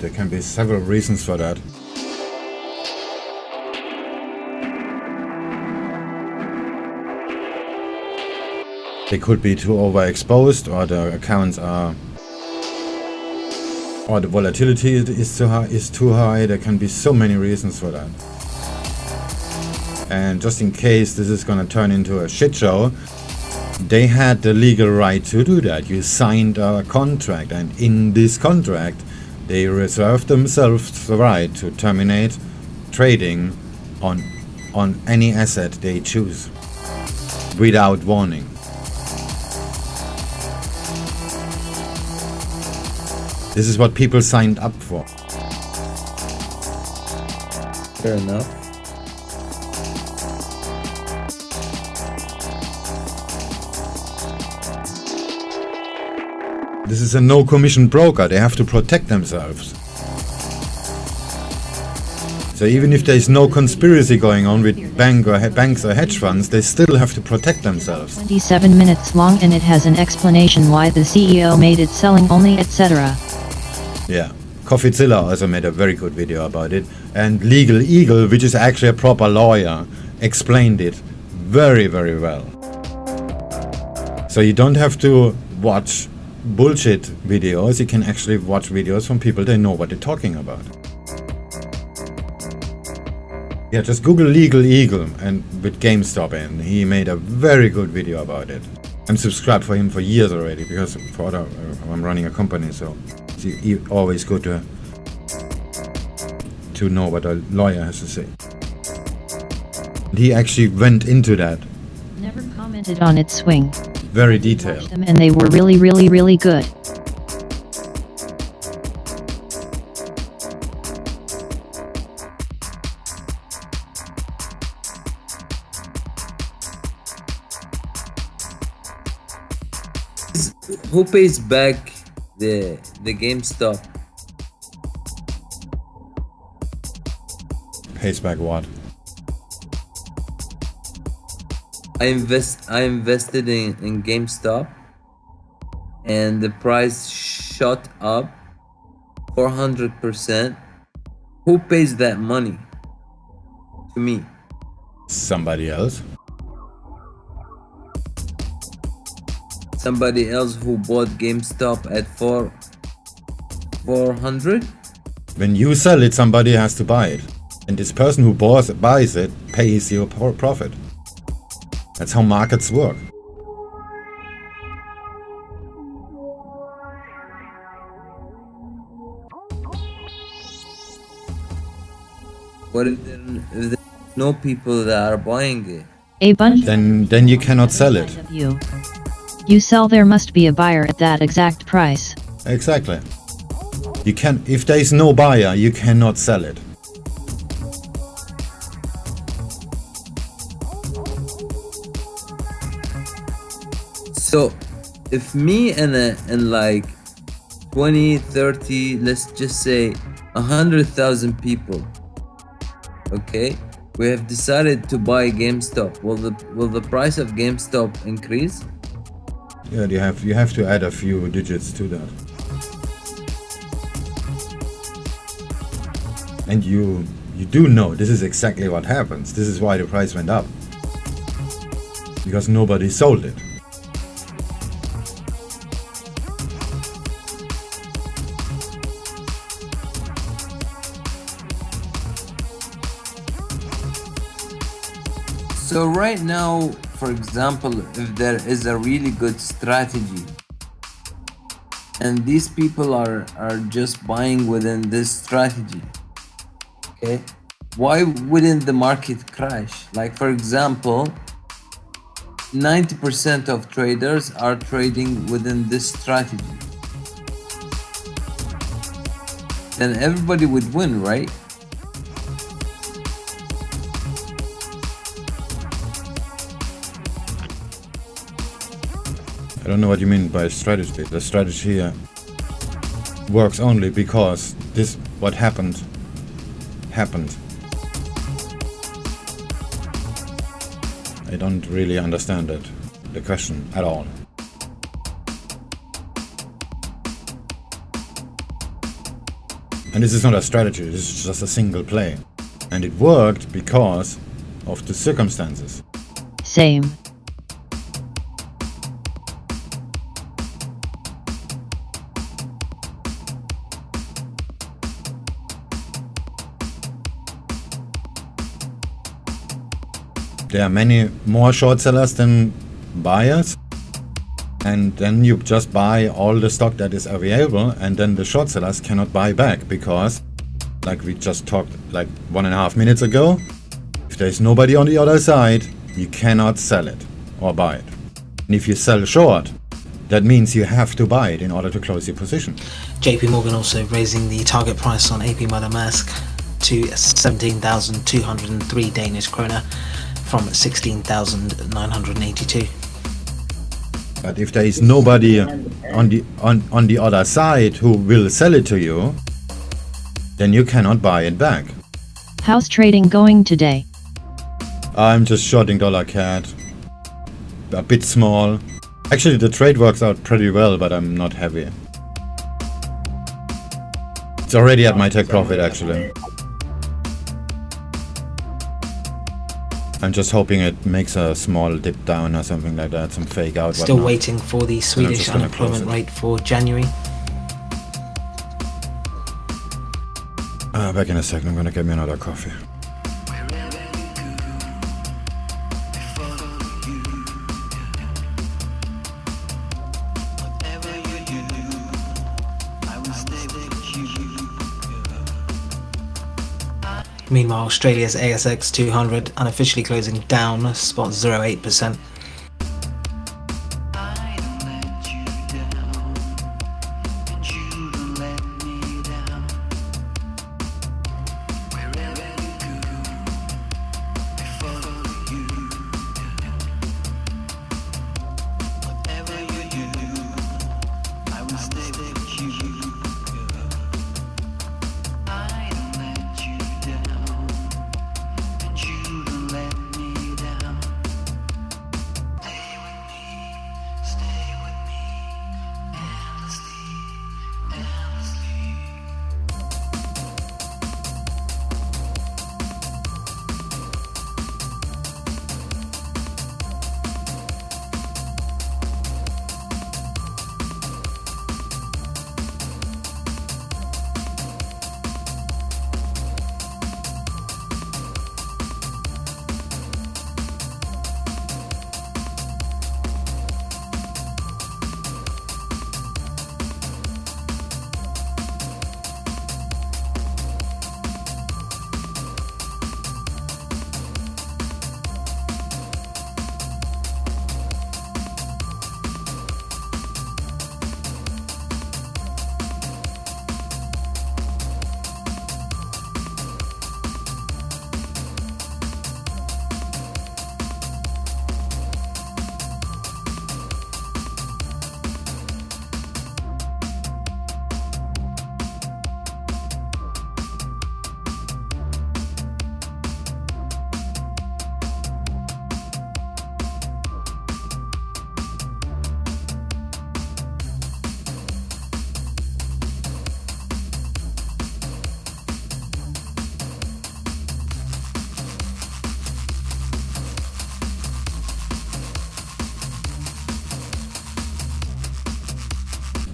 There can be several reasons for that. They could be too overexposed, or the accounts are, or the volatility is too high. There can be so many reasons for that. And just in case this is gonna turn into a shit show, they had the legal right to do that. You signed a contract, and in this contract, they reserved themselves the right to terminate trading on any asset they choose without warning. This is what people signed up for. Fair enough. This is a no-commission broker. They have to protect themselves. So even if there is no conspiracy going on with banks or hedge funds, they still have to protect themselves. 27 minutes long, and it has an explanation why the CEO made it selling only, etc. Yeah. CoffeeZilla also made a very good video about it. And Legal Eagle, which is actually a proper lawyer, explained it very, very well. So you don't have to watch bullshit videos. You can actually watch videos from people that know what they're talking about. Yeah, just Google Legal Eagle and with GameStop, and he made a very good video about it. I'm subscribed for him for years already, because I'm running a company, so it's always good to know what a lawyer has to say. He actually went into that. Never commented on its swing. Very detailed. And they were really, really, really good. Who pays back the GameStop? Pays back what? I invested in GameStop, and the price shot up 400%. Who pays that money to me? Somebody else. Somebody else who bought GameStop at 400? When you sell it, somebody has to buy it. And this person who buys it pays you a profit. That's how markets work. What if there's no people that are buying it? A bunch. Then you cannot sell it. You sell, there must be a buyer at that exact price. Exactly. You can, if there is no buyer, you cannot sell it. So if me and like 20, 30, let's just say 100,000 people, okay, we have decided to buy GameStop, will the price of GameStop increase? Yeah, you have to add a few digits to that. And you do know this is exactly what happens. This is why the price went up. Because nobody sold it. So right now, for example, if there is a really good strategy and these people are just buying within this strategy, okay, why wouldn't the market crash? Like, for example, 90% of traders are trading within this strategy. Then everybody would win, right? I don't know what you mean by strategy. The strategy works only because this, what happened. I don't really understand it, the question at all. And this is not a strategy, this is just a single play. And it worked because of the circumstances. Same. There are many more short sellers than buyers, and then you just buy all the stock that is available, and then the short sellers cannot buy back because, like we just talked like 1.5 minutes ago, if there's nobody on the other side, you cannot sell it or buy it. And if you sell short, that means you have to buy it in order to close your position. JP Morgan also raising the target price on AP Metamask to 17,203 Danish kroner from 16,982. But if there is nobody on the other side who will sell it to you, then you cannot buy it back. How's trading going today? I'm just shorting $CAD. A bit small. Actually, the trade works out pretty well, but I'm not heavy. It's already at my take profit, actually. I'm just hoping it makes a small dip down or something like that, some fake out. Still whatnot. waiting for the Swedish just gonna close unemployment it. rate for January. Back in a second, I'm gonna get me another coffee. Meanwhile, Australia's ASX 200 unofficially closing down, spot 0.08%.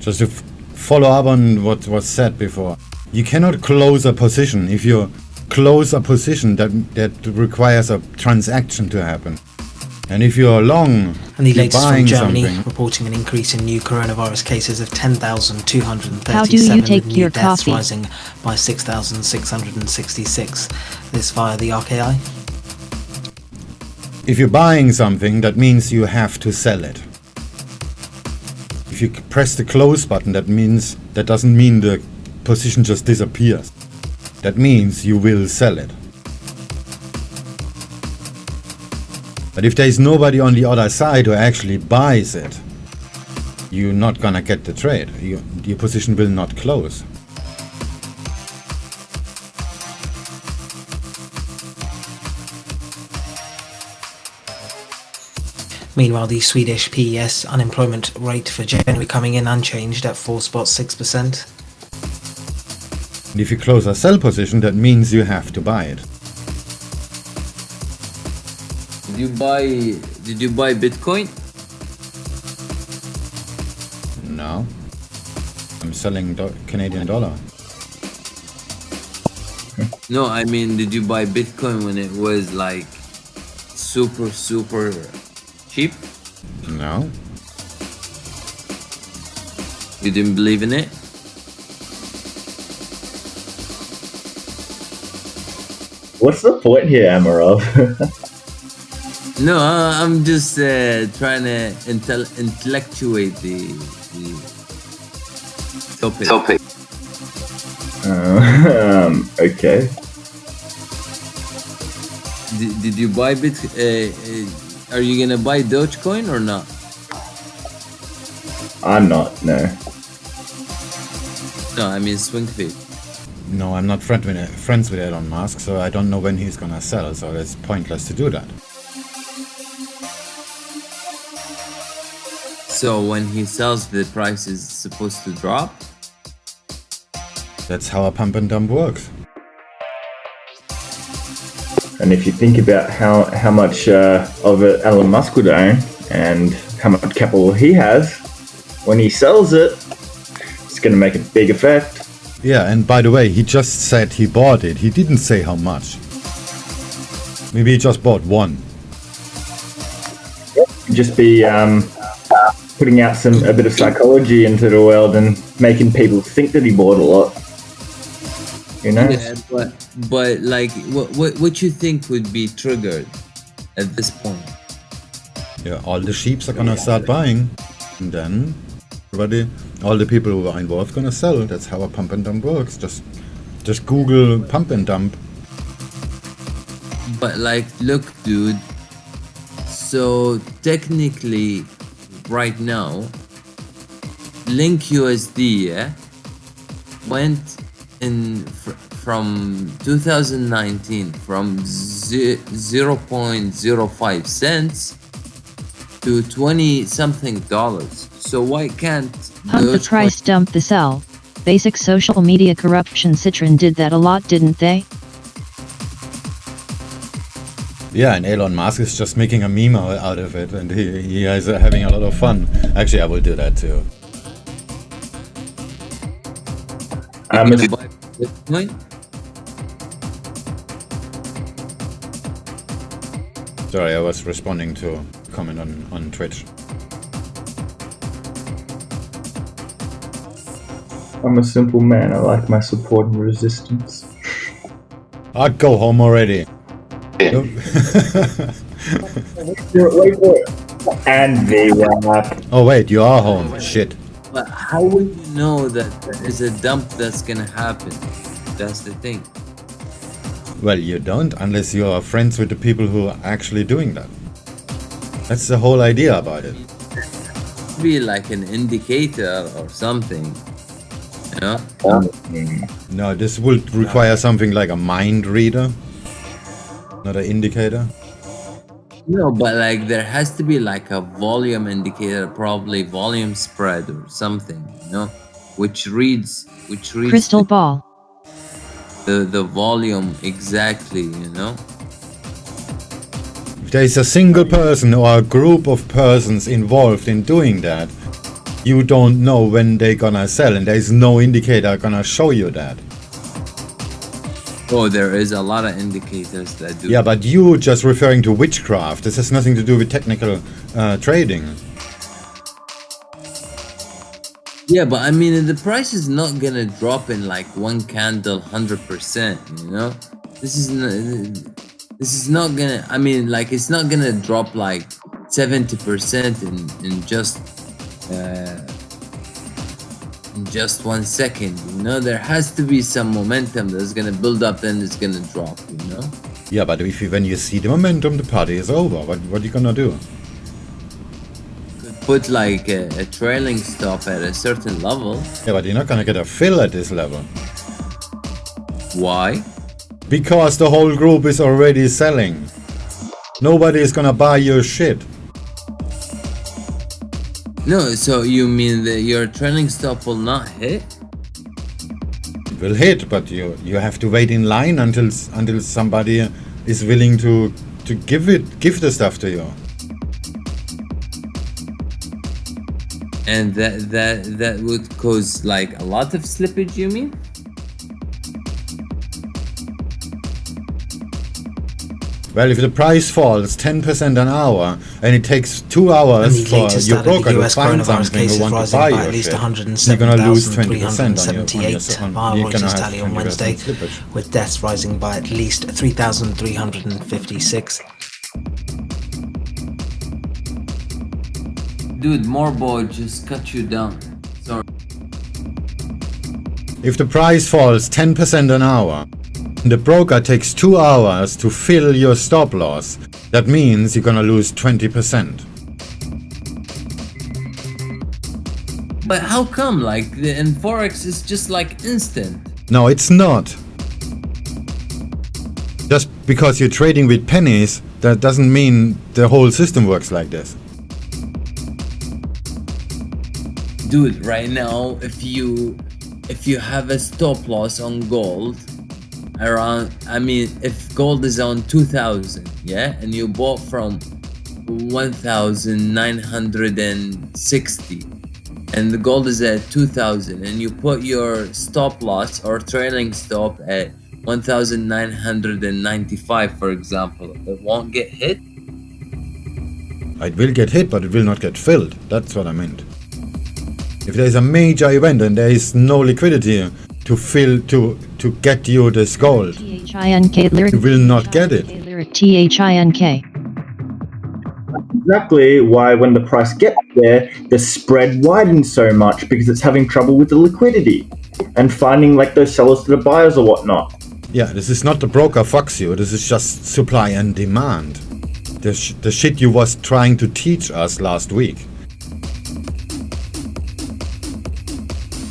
Just to follow up on what was said before. You cannot close a position. If you close a position, that requires a transaction to happen. And if you're long, And the you're latest from buying Germany, something. reporting an increase in new coronavirus cases of 10,237, How do you with take new your deaths coffee? rising by 6,666. This via the RKI. If you're buying something, that means you have to sell it. If you press the close button, that doesn't mean the position just disappears. That means you will sell it. But if there is nobody on the other side who actually buys it, you're not gonna get the trade. Your position will not close. Meanwhile, the Swedish PES unemployment rate for January coming in unchanged at 4.6%. And if you close a sell position, that means you have to buy it. Did you buy Bitcoin? No. I'm selling Canadian dollar. No, I mean, did you buy Bitcoin when it was like super cheap? No. You didn't believe in it? What's the point here, Amarov? No, I'm just trying to intellectuate the topic. Okay. Did you buy are you gonna buy Dogecoin or not? I'm not, no. No, I mean SwingFish. No, I'm not friends with Elon Musk, so I don't know when he's gonna sell, so it's pointless to do that. So when he sells, the price is supposed to drop? That's how a pump and dump works. And if you think about how much of it Elon Musk would own and how much capital he has, when he sells it, it's going to make a big effect. Yeah, and by the way, he just said he bought it. He didn't say how much. Maybe he just bought one. Just be putting out a bit of psychology into the world and making people think that he bought a lot. You know? Yeah, but like, what you think would be triggered at this point? Yeah, all the sheeps are gonna start buying, and then all the people who are involved gonna sell. That's how a pump and dump works. Just Google pump and dump. But like, look, dude. So technically, right now, Link USD went in from 2019 from 0.05 cents to 20 something dollars. So why can't Pump the price, dump the sell. Basic social media corruption. Citron did that a lot, didn't they? Yeah, and Elon Musk is just making a meme out of it, and he is having a lot of fun. Actually, I will do that too. Bitcoin? Sorry, I was responding to a comment on Twitch. I'm a simple man. I like my support and resistance. I'd go home already. Wait for it. And the wrap. Oh wait, you are home. Shit. But how would you know that there is a dump that's gonna happen? That's the thing. Well, you don't unless you are friends with the people who are actually doing that. That's the whole idea about it. Be like an indicator or something. You know? No, this would require something like a mind reader, not an indicator. No, but like there has to be like a volume indicator, probably volume spread or something, you know, which reads Crystal ball. the volume exactly, you know. If there is a single person or a group of persons involved in doing that, You don't know when they're gonna sell, and there's no indicator gonna show you that. Oh, there is a lot of indicators that do. Yeah, but you just referring to witchcraft. This has nothing to do with technical trading. Yeah, but I mean, the price is not gonna drop in like one candle 100%. You know, this is not gonna. I mean, like it's not gonna drop like 70% in just 1 second. You know, there has to be some momentum that's gonna build up, then it's gonna drop. You know. Yeah, but when you see the momentum, the party is over. What are you gonna do? Put like a trailing stop at a certain level. Yeah, but you're not gonna get a fill at this level. Why? Because the whole group is already selling. Nobody is gonna buy your shit. No, so you mean that your trailing stop will not hit? It will hit, but you have to wait in line until somebody is willing to give the stuff to you. And that would cause like a lot of slippage, you mean? Well, if the price falls 10% an hour and it takes 2 hours And the for latest your out of the broker to US find coronavirus something who cases want to rising buy by your at least shit, you're gonna lose 20% on your 107,378 on Reuters have tally on 20% Wednesday, slippage. with deaths rising by at least 3,356. Dude, Morbo just cut you down. Sorry. If the price falls 10% an hour, and the broker takes 2 hours to fill your stop loss, that means you're gonna lose 20%. But how come? Like, in Forex is just like instant. No, it's not. Just because you're trading with pennies, that doesn't mean the whole system works like this. Dude, right now, if you have a stop loss on gold, around, I mean, if gold is on 2,000, yeah, and you bought from 1,960, and the gold is at 2,000, and you put your stop loss or trailing stop at 1,995, for example, it won't get hit. It will get hit, but it will not get filled. That's what I meant. If there is a major event and there is no liquidity to fill to get you this gold, you will not get it. THINK. Exactly why when the price gets there, the spread widens so much because it's having trouble with the liquidity and finding like those sellers to the buyers or whatnot. Yeah, this is not the broker fucks you. This is just supply and demand. The shit you was trying to teach us last week.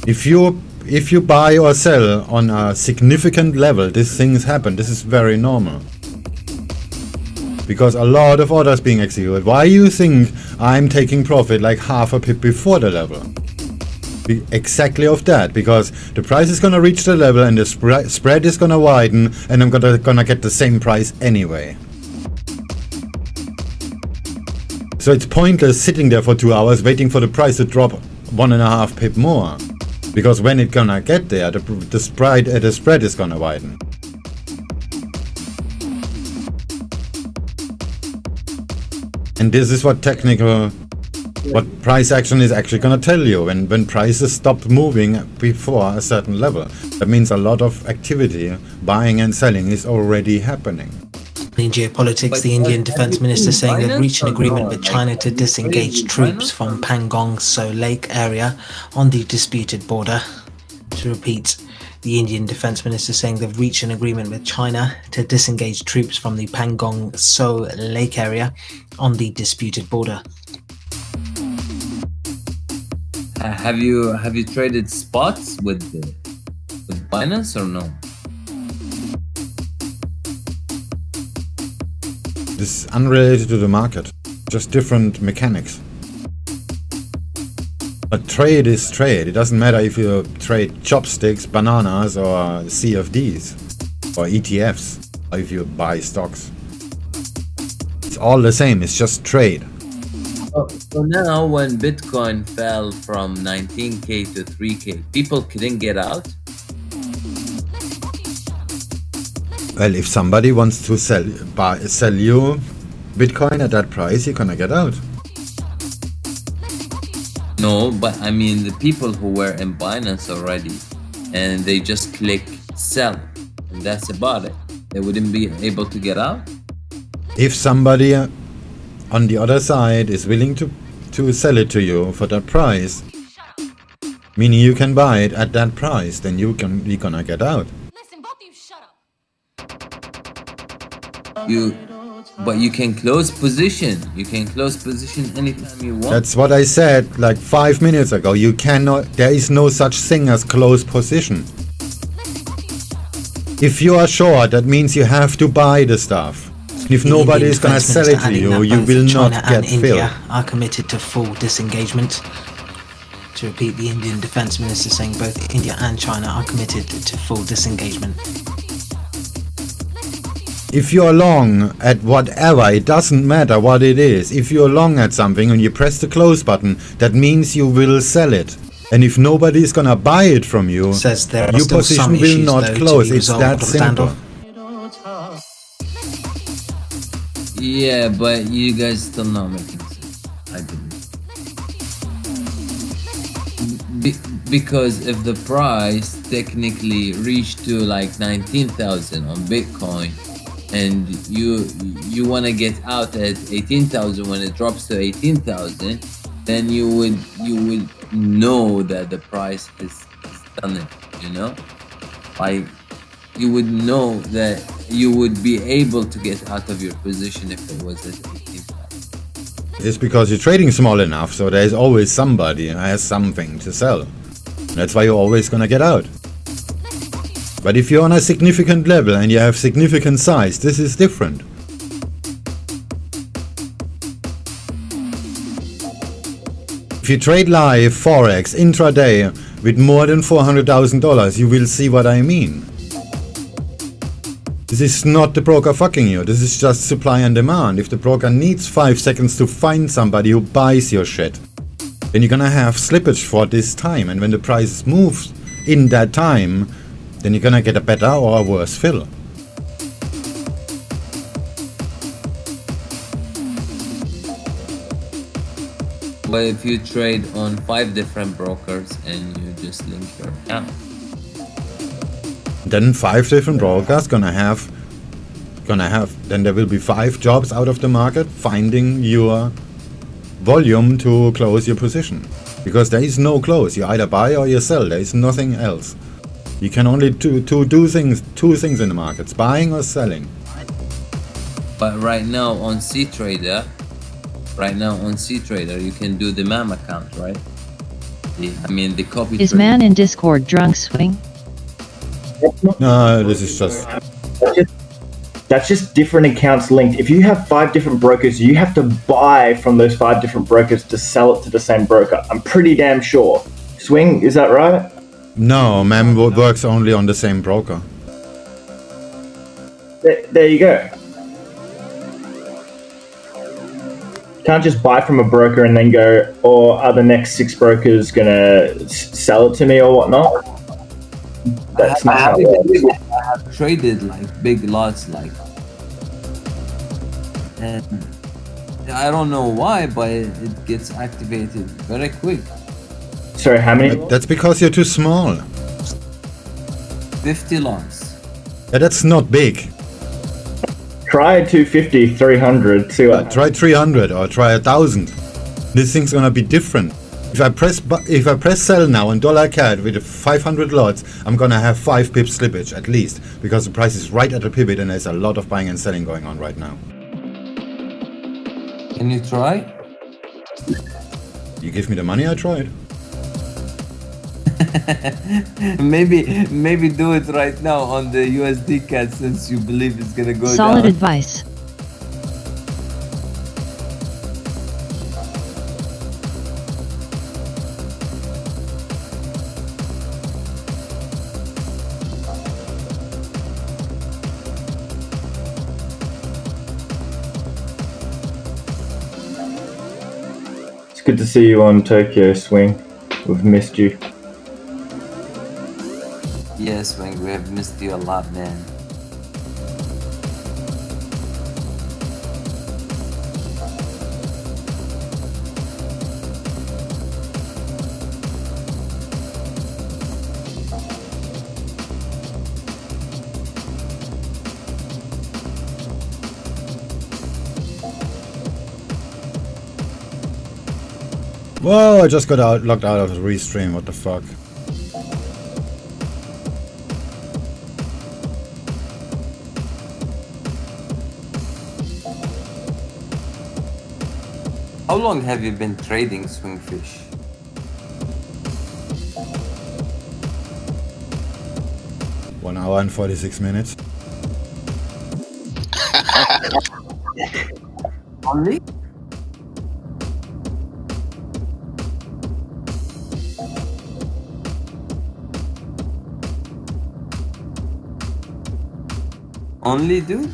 If you buy or sell on a significant level, these things happen. This is very normal. Because a lot of orders being executed. Why you think I'm taking profit like half a pip before the level? Exactly of that. Because the price is gonna reach the level and the spread is gonna widen, and I'm gonna get the same price anyway. So it's pointless sitting there for 2 hours waiting for the price to drop 1.5 pip more. Because when it's gonna get there, the spread is gonna widen. And this is what price action is actually gonna tell you. When prices stop moving before a certain level, that means a lot of activity, buying and selling, is already happening. In geopolitics, the Indian defense minister saying they've reached an agreement with China to disengage troops from Pangong Tso Lake area on the disputed border. To repeat, the Indian defense minister saying they've reached an agreement with China to disengage troops from the Pangong Tso Lake area on the disputed border. Have you traded spots with Binance or no? This is unrelated to the market, just different mechanics. But trade is trade. It doesn't matter if you trade chopsticks, bananas, or CFDs, or ETFs, or if you buy stocks. It's all the same, it's just trade. So now when Bitcoin fell from 19K to 3K, people couldn't get out? Well, if somebody wants to sell you Bitcoin at that price, you're gonna get out. No, but I mean the people who were in Binance already and they just click sell and that's about it. They wouldn't be able to get out? If somebody on the other side is willing to sell it to you for that price, meaning you can buy it at that price, then you're gonna get out. But you can close position. You can close position anytime you want. That's what I said like 5 minutes ago. You cannot, there is no such thing as close position. If you are short, that means you have to buy the stuff. If nobody is going to sell it to you, you will not get filled. India are committed to full disengagement. To repeat, the Indian Defence Minister saying both India and China are committed to full disengagement. If you're long at whatever, it doesn't matter what it is. If you're long at something and you press the close button, that means you will sell it. And if nobody is gonna buy it from you, says there are your still position some will issues, not though, close. to be It's resolved that on the simple. Yeah, but you guys still not making sense, I believe. Because if the price technically reached to like 19,000 on Bitcoin and you want to get out at 18,000 when it drops to 18,000, then you would know that the price is done it, you know? Like you would know that you would be able to get out of your position if it was at 18,000. It's because you're trading small enough, so there's always somebody who has something to sell. That's why you're always gonna get out. But if you're on a significant level and you have significant size, this is different. If you trade live Forex intraday with more than $400,000, you will see what I mean. This is not the broker fucking you, this is just supply and demand. If the broker needs 5 seconds to find somebody who buys your shit, then you're gonna have slippage for this time, and when the price moves in that time, then you're gonna get a better or a worse fill. But if you trade on 5 different brokers and you just link your account, then 5 different brokers then there will be 5 jobs out of the market finding your volume to close your position, because there is no close. You either buy or you sell. There is nothing else. You can only do two things in the markets: buying or selling. but right now on CTrader, you can do the MAM account, right? The copy. Is man in Discord drunk, Swing? No, this is just. That's just different accounts linked. If you have 5 different brokers, you have to buy from those 5 different brokers to sell it to the same broker. I'm pretty damn sure. Swing, is that right? No, MAM works only on the same broker. There you go. Can't just buy from a broker and then go, or are the next 6 brokers gonna sell it to me or whatnot? That's not how it works. I have traded like big lots, and I don't know why, but it gets activated very quick. Sorry, how many? That's because you're too small. 50 lots. Yeah, that's not big. Try 250, 300, see what. Try 300 or try 1,000. This thing's gonna be different. If I press sell now on $CAD with 500 lots, I'm gonna have 5 pips slippage at least, because the price is right at the pivot and there's a lot of buying and selling going on right now. Can you try? You give me the money, I tried. maybe do it right now on the USDCAD, since you believe it's gonna go Solid down. advice. good to see you on Tokyo Swing. We've missed you. Yes, Swing, we have missed you a lot, man. Whoa, I just got locked out of the restream, what the fuck? How long have you been trading SwingFish? One hour and 46 minutes. Only? Only, dude?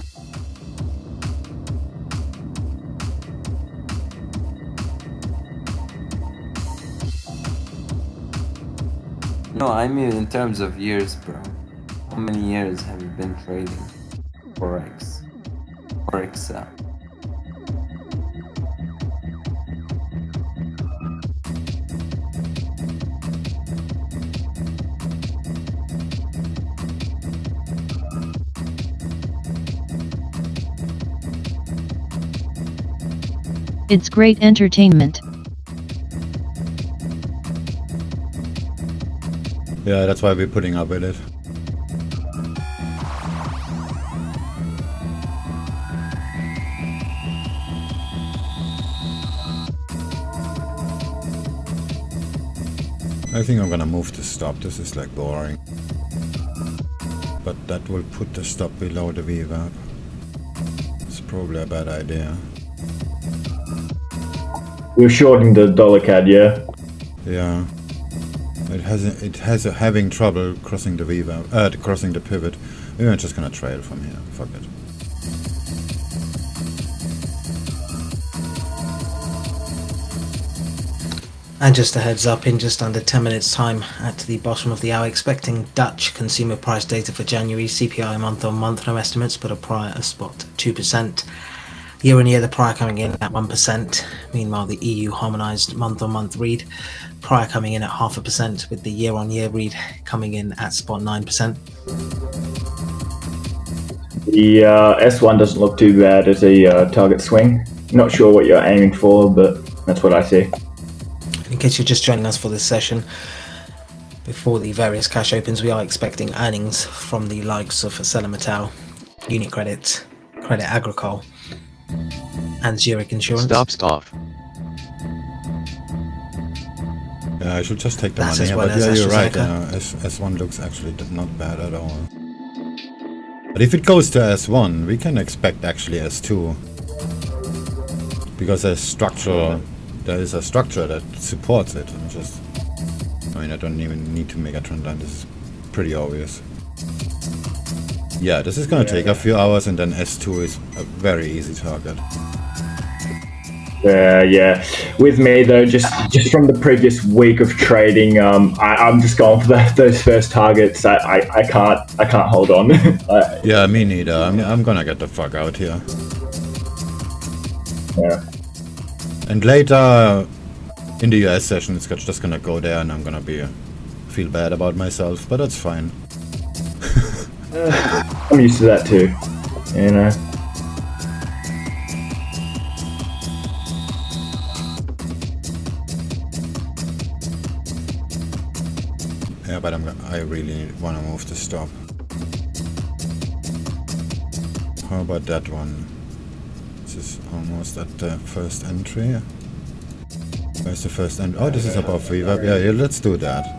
No, I mean in terms of years, bro. How many years have you been trading Forex? Forex. It's great entertainment. Yeah, that's why we're putting up with it. I think I'm gonna move the stop. This is like boring. But that will put the stop below the VWAP. It's probably a bad idea. We're shorting the dollar CAD, yeah? Yeah. It has having trouble crossing the VWAP, crossing the pivot. Maybe I'm just gonna trail from here. Fuck it. And just a heads up, in just under 10 minutes time at the bottom of the hour, expecting Dutch consumer price data for January, CPI month on month, no estimates, but a prior spot 2%. Year on year, the prior coming in at 1%. Meanwhile, the EU harmonised month on month read, prior coming in at 0.5%, with the year on year read coming in at spot 9%. The S1 doesn't look too bad as a target swing. Not sure what you're aiming for, but that's what I see. In case you're just joining us for this session, before the various cash opens, we are expecting earnings from the likes of Acela-Metal, UniCredit, Credit Agricole, and Zurich Insurance. Stop. Yeah, I should just take the That's money as here, well but as yeah, you're right. AstraZeneca. S1 looks actually not bad at all. But if it goes to S1, we can expect actually S2. Because there is a structure that supports it. I mean, I don't even need to make a trend line. This is pretty obvious. Yeah, this is gonna take a few hours, and then S2 is a very easy target. Yeah. With me though, just from the previous week of trading, I'm just going for those first targets. I can't hold on. Yeah, me neither. I'm gonna get the fuck out here. Yeah. And later in the US session, it's just gonna go there, and I'm gonna feel bad about myself, but that's fine. I'm used to that too, you know. Yeah, but I really want to move the stop. How about that one? This is almost at the first entry. Where's the first entry? Oh, this is above VWAP. Yeah, let's do that.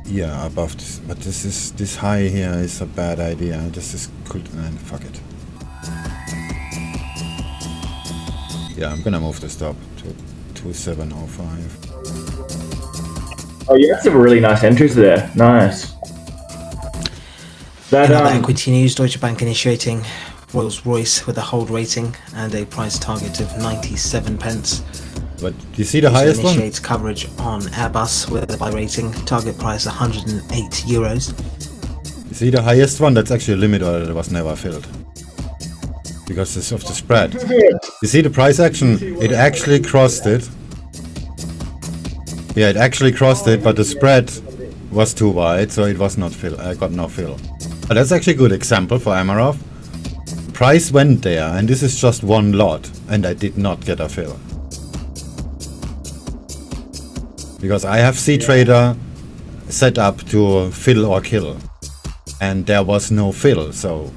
Yeah, above this, but this high here is a bad idea. This is cool. Man, fuck it. Yeah, I'm gonna move the stop to 2705. Oh, you have some really nice entries there. Nice. That In other equity news, Deutsche Bank initiating Rolls-Royce with a hold rating and a price target of 97 pence. But you see the Also highest one? initiates coverage on Airbus with a buy rating, target price 108 euros. You see the highest one? That's actually a limit order that was never filled. Because of the spread. You see the price action? It actually crossed it. Yeah, it actually crossed it, but the spread was too wide, so it was not fill. I got no fill. But that's actually a good example for Amarov. Price went there, and this is just one lot, and I did not get a fill. Because I have C-Trader set up to fill or kill, and there was no fill, so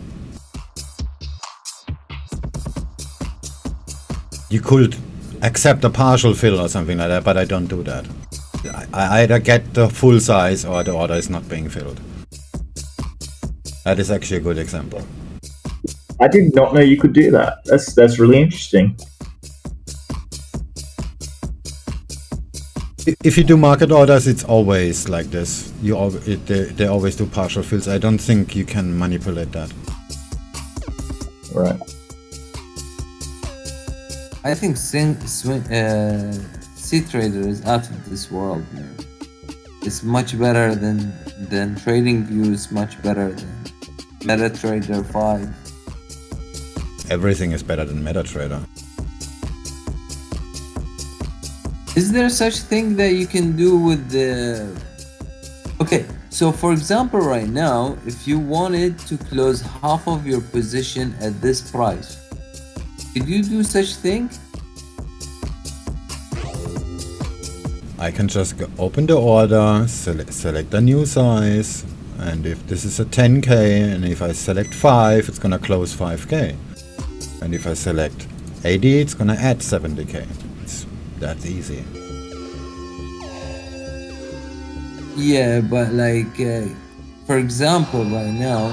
you could accept a partial fill or something like that, but I don't do that. I either get the full size or the order is not being filled. That is actually a good example. I did not know you could do that. That's really interesting. If you do market orders, it's always like this. They always do partial fills. I don't think you can manipulate that. Right. I think C-Trader is out of this world, man. It's much better than TradingView, is much better than MetaTrader 5. Everything is better than MetaTrader. Is there such thing that you can do with the... Okay, so for example right now, if you wanted to close half of your position at this price, could you do such thing? I can just open the order, select a new size, and if this is a 10k, and if I select 5, it's gonna close 5k. And if I select 80, it's gonna add 70k. That's easy. Yeah, but like, for example, right now,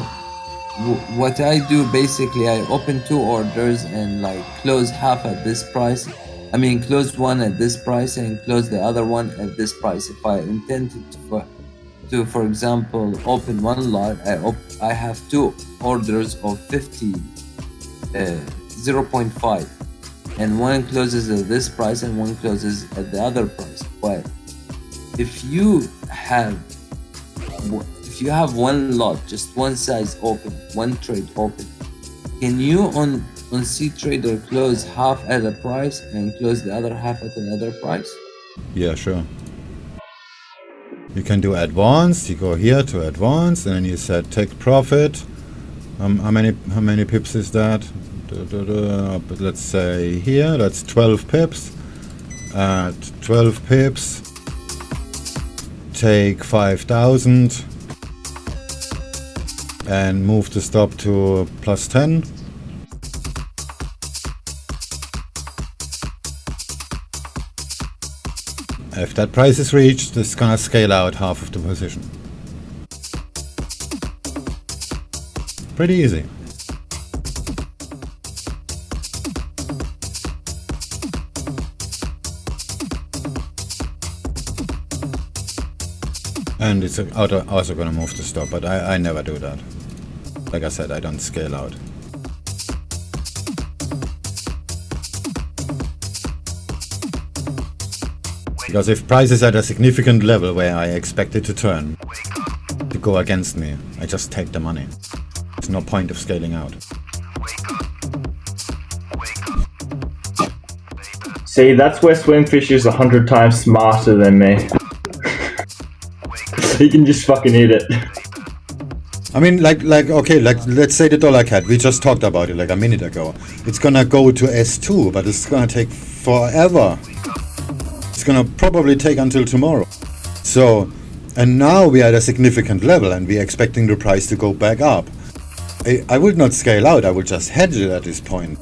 what I do basically, I open 2 orders and like close half at this price. I mean, close one at this price and close the other one at this price. If I intended to for example, open one lot, I have 2 orders of 50, 0.5. And one closes at this price and one closes at the other price. But if you have one lot, just one size open, one trade open, can you on C-Trader close half at a price and close the other half at another price? Yeah, sure. You can do advanced. You go here to advanced, and then you set take profit. How many pips is that? But let's say here that's 12 pips. At 12 pips, take 5,000 and move the stop to plus 10. If that price is reached, it's gonna scale out half of the position. Pretty easy. And it's also gonna move the stop, but I never do that. Like I said, I don't scale out. Because if price is at a significant level where I expect it to turn, to go against me, I just take the money. There's no point of scaling out. See, that's where SwingFish is 100 times smarter than me. He can just fucking hit it. I mean, okay, let's say the dollar CAD. We just talked about it like a minute ago. It's gonna go to S2, but it's gonna take forever. It's gonna probably take until tomorrow. So, and now we are at a significant level and we're expecting the price to go back up. I would not scale out, I would just hedge it at this point.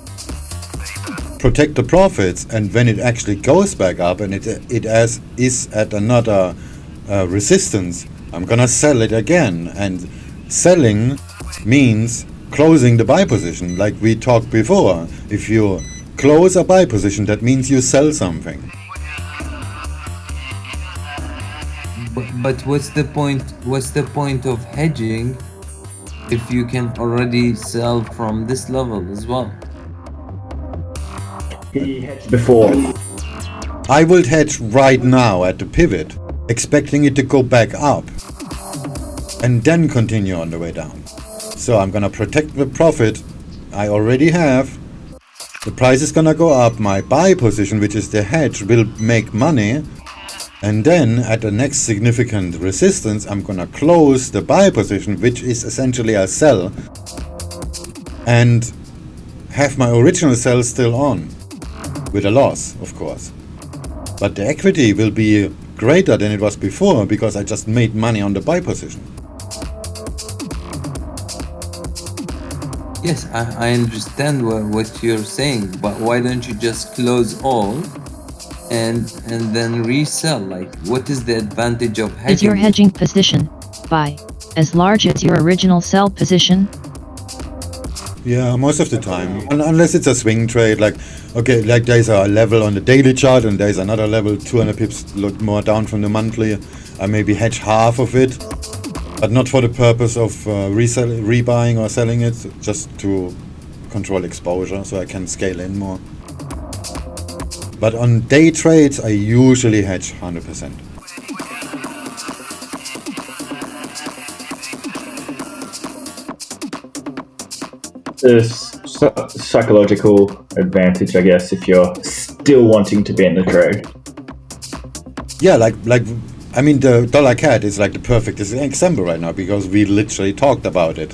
Protect the profits, and when it actually goes back up and it is at another resistance, I'm gonna sell it again. And selling means closing the buy position, like we talked before. If you close a buy position, that means you sell something. But what's the point? What's the point of hedging if you can already sell from this level as well. He hedged before. I will hedge right now at the pivot, expecting it to go back up and then continue on the way down. So I'm gonna protect the profit I already have. The price is gonna go up, my buy position, which is the hedge, will make money, and then at the next significant resistance I'm gonna close the buy position, which is essentially a sell, and have my original sell still on, with a loss of course. But the equity will be greater than it was before because I just made money on the buy position. Yes, I understand what you're saying, but why don't you just close all and then resell? Like, what is the advantage of hedging? Is your hedging position buy as large as your original sell position? Yeah, most of the time. Unless it's a swing trade, like, okay, like there's a level on the daily chart and there's another level 200 pips look more down from the monthly. I maybe hedge half of it, but not for the purpose of rebuying or selling it, just to control exposure so I can scale in more. But on day trades, I usually hedge 100%. This psychological advantage, I guess, if you're still wanting to be in the trade. Yeah, like I mean, the dollar CAD is like the perfect example right now because we literally talked about it,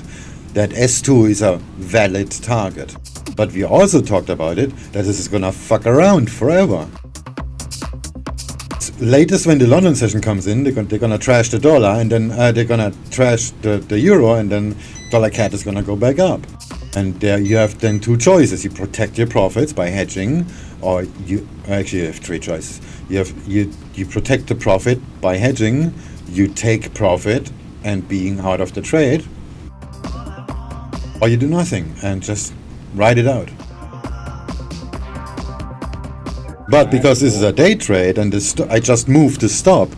that S2 is a valid target. But we also talked about it, that this is gonna fuck around forever. Latest when the London session comes in, they're gonna trash the dollar, and then they're gonna trash the euro, and then dollar CAD is gonna go back up. And there you have then two choices. You protect your profits by hedging, or you actually have three choices. You protect the profit by hedging, you take profit and being out of the trade, or you do nothing and just ride it out. But because this is a day trade and I just moved the stop,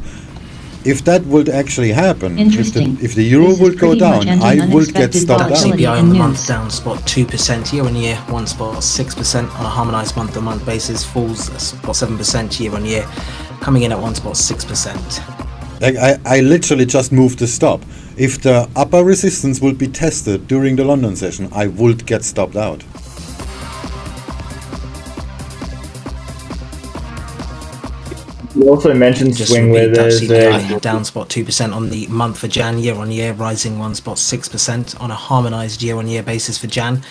if that would actually happen, if the euro would go down, I would get stopped out. CPI on the month down spot 2% year on year, 1.6% on a harmonized month on month basis, falls spot 7% year on year, coming in at 1.6%. Like I literally just moved the stop. If the upper resistance would be tested during the London session, I would get stopped out. You also mentioned Just swing where there's CPI down spot 2% on the month for Jan year on year, rising 1.6% on a harmonized year on year basis for Jan,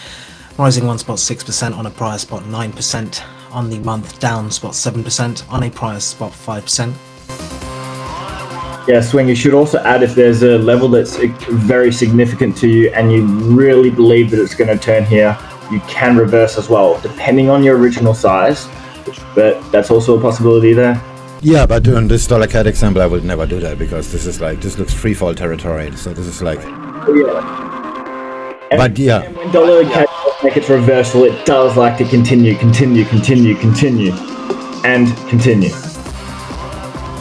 rising 1.6% on a prior spot 9% on the month, down spot 7% on a prior spot 5%. Yeah, swing. You should also add if there's a level that's very significant to you and you really believe that it's going to turn here, you can reverse as well, depending on your original size. But that's also a possibility there. Yeah, but on this dollar CAD example, I would never do that because this looks free fall territory. So this is like. Yeah. But yeah. And when dollar CAD make its reversal, it does like to continue.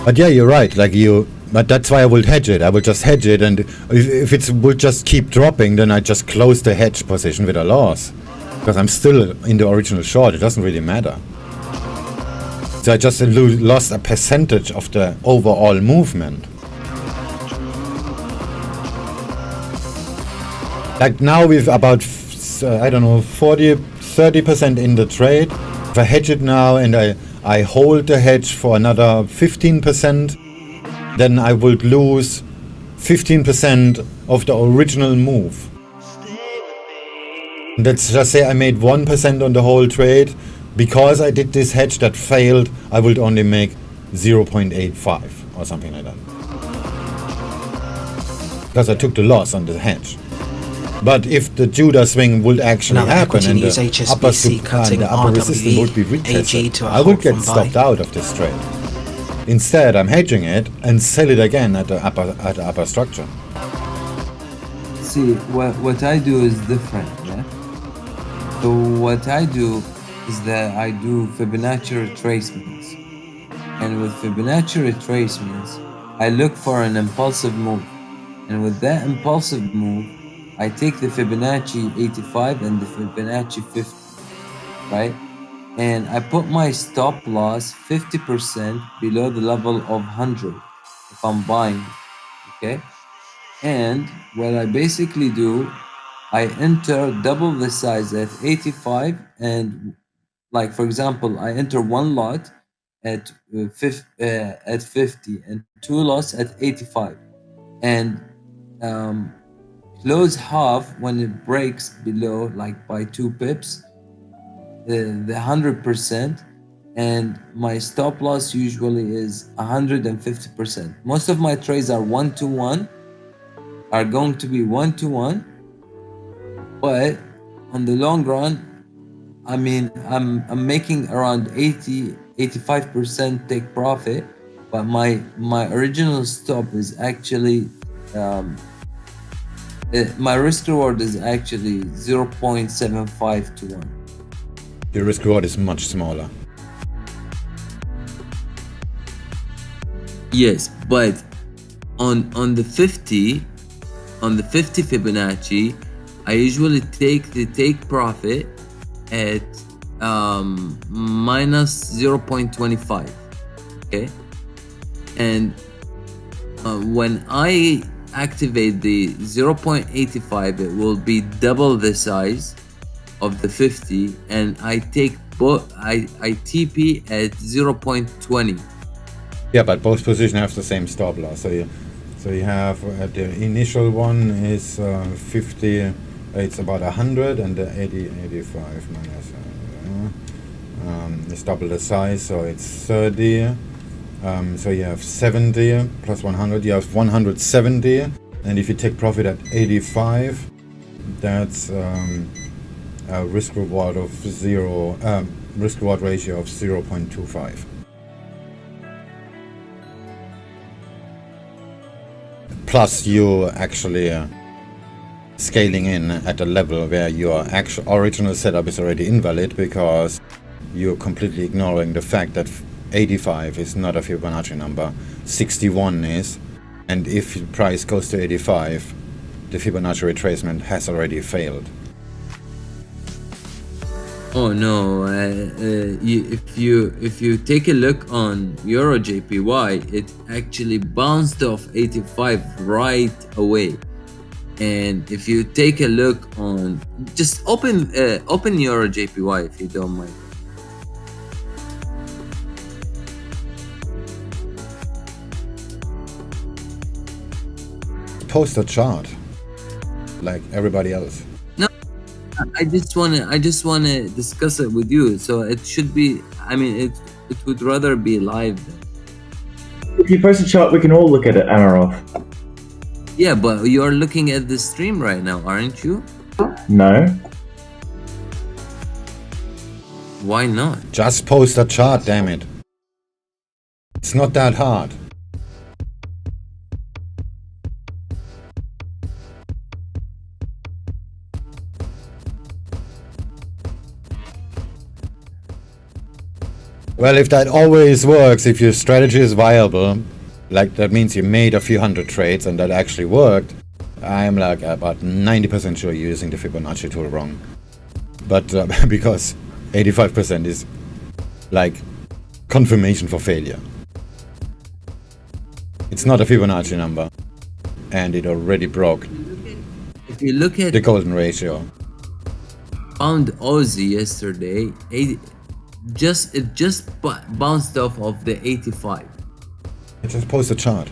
But yeah, you're right. But that's why I would hedge it. I would just hedge it, and if it would just keep dropping, then I just close the hedge position with a loss, because I'm still in the original short. It doesn't really matter. So I just lost a percentage of the overall movement. Like now we've about 30% in the trade. If I hedge it now and I hold the hedge for another 15%, then I would lose 15% of the original move. Let's just say I made 1% on the whole trade. Because I did this hedge that failed, I would only make 0.85 or something like that. Because I took the loss on the hedge. But if the Judah swing would actually happen and the upper resistance would be retested, I would get stopped out of this trade. Instead, I'm hedging it and sell it again at the upper structure. See, what I do is different, yeah? So what I do is that I do Fibonacci retracements. And with Fibonacci retracements, I look for an impulsive move. And with that impulsive move, I take the Fibonacci 85 and the Fibonacci 50, right? And I put my stop loss 50% below the level of 100 if I'm buying, okay? And what I basically do, I enter double the size at 85, and like for example, I enter one lot at at 50 and two lots at 85, and um, close half when it breaks below, like by 2 pips, the 100%, and my stop loss usually is 150%. Most of my trades are 1-to-1, are going to be 1-to-1, but on the long run, I mean, I'm making around 85% take profit, but my original stop is actually my risk reward is actually 0.75 to 1. Your risk reward is much smaller. Yes, but on the 50 Fibonacci, I usually take the take profit at minus 0.25. Okay, and when I activate the 0.85, it will be double the size of the 50, and I take I TP at 0.20. Yeah, but both positions have the same stop loss. So you have the initial one is 50. It's about 100, and the 85 minus it's double the size, so it's 30. So you have 70 plus 100. You have 170, and if you take profit at 85, that's a risk reward of risk reward ratio of 0.25. Plus, you actually scaling in at a level where your actual original setup is already invalid, because you're completely ignoring the fact that 85 is not a Fibonacci number, 61 is, and if the price goes to 85, the Fibonacci retracement has already failed. Oh no! If you take a look on Euro JPY, it actually bounced off 85 right away. And if you take a look on, just open Euro JPY if you don't mind. Post a chart like everybody else. No, I just wanna discuss it with you. So it should be. I mean, it would rather be live then. If you post a chart, we can all look at it, Amarov. Yeah, but you are looking at the stream right now, aren't you? No. Why not? Just post a chart, damn it. It's not that hard. Well, if that always works, if your strategy is viable, like that means you made a few hundred trades and that actually worked, I'm like about 90% sure you're using the Fibonacci tool wrong. But because 85% is like confirmation for failure. It's not a Fibonacci number, and it already broke If you look at the golden ratio. Pound Aussie yesterday, it just bounced off of the 85. Just post a chart.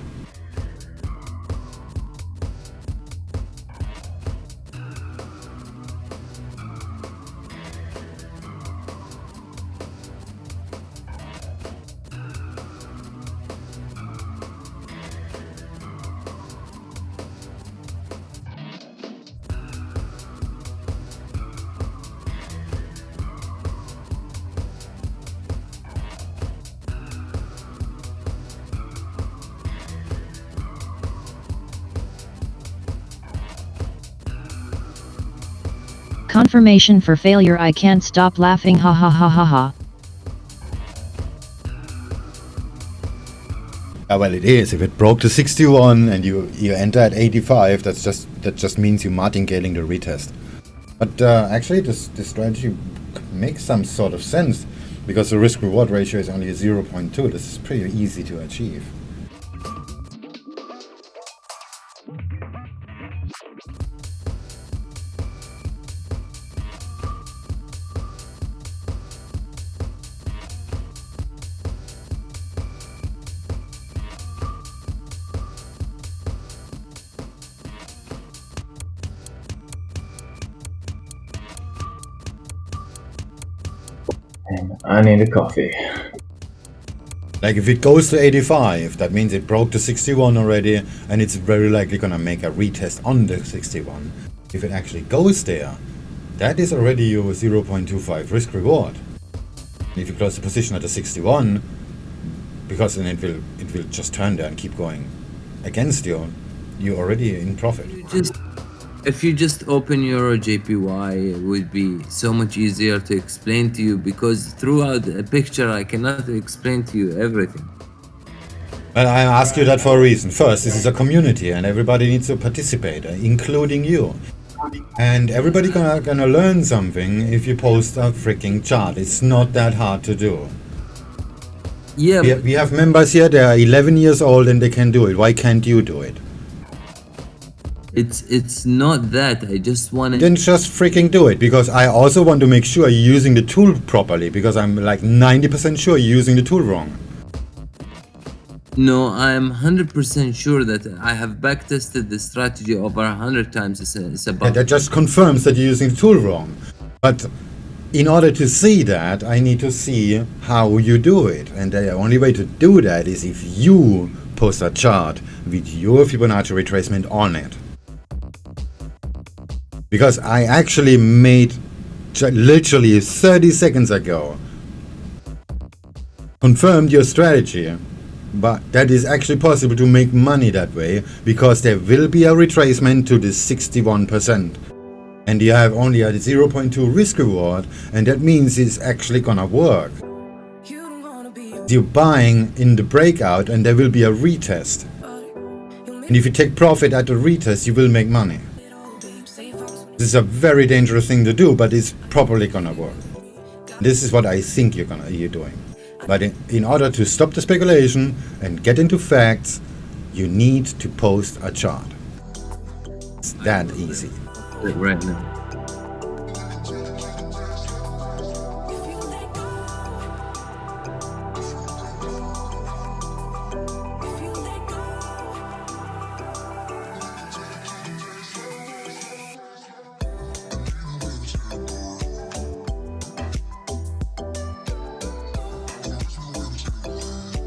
Confirmation for failure. I can't stop laughing. Ha ha ha ha ha. Well, it is. If it broke to 61 and you enter at 85, that just means you're martingale the retest. But actually, this strategy makes some sort of sense because the risk-reward ratio is only 0.2. This is pretty easy to achieve. I need a coffee. Like if it goes to 85, that means it broke to 61 already, and it's very likely gonna make a retest on the 61. If it actually goes there, that is already your 0.25 risk reward. If you close the position at the 61, because then it will just turn there and keep going against you, you're already in profit. If you just open your JPY, it would be so much easier to explain to you, because throughout a picture I cannot explain to you everything. Well, I ask you that for a reason. First, this is a community and everybody needs to participate, including you. And everybody gonna learn something if you post a freaking chart. It's not that hard to do. Yeah, We have members here, they are 11 years old and they can do it. Why can't you do it? it's not that. I just want to... Then just freaking do it, because I also want to make sure you're using the tool properly, because I'm like 90% sure you're using the tool wrong. No, I'm 100% sure that I have backtested the strategy over 100 times. It's about... And that just confirms that you're using the tool wrong. But in order to see that, I need to see how you do it. And the only way to do that is if you post a chart with your Fibonacci retracement on it. Because I actually made, literally 30 seconds ago, confirmed your strategy, but that is actually possible to make money that way, because there will be a retracement to the 61%. And you have only a 0.2 risk reward, and that means it's actually gonna work. You're buying in the breakout and there will be a retest. And if you take profit at the retest, you will make money. This is a very dangerous thing to do, but it's probably gonna work. This is what I think you're doing. But in order to stop the speculation and get into facts, you need to post a chart. It's that easy. Right now.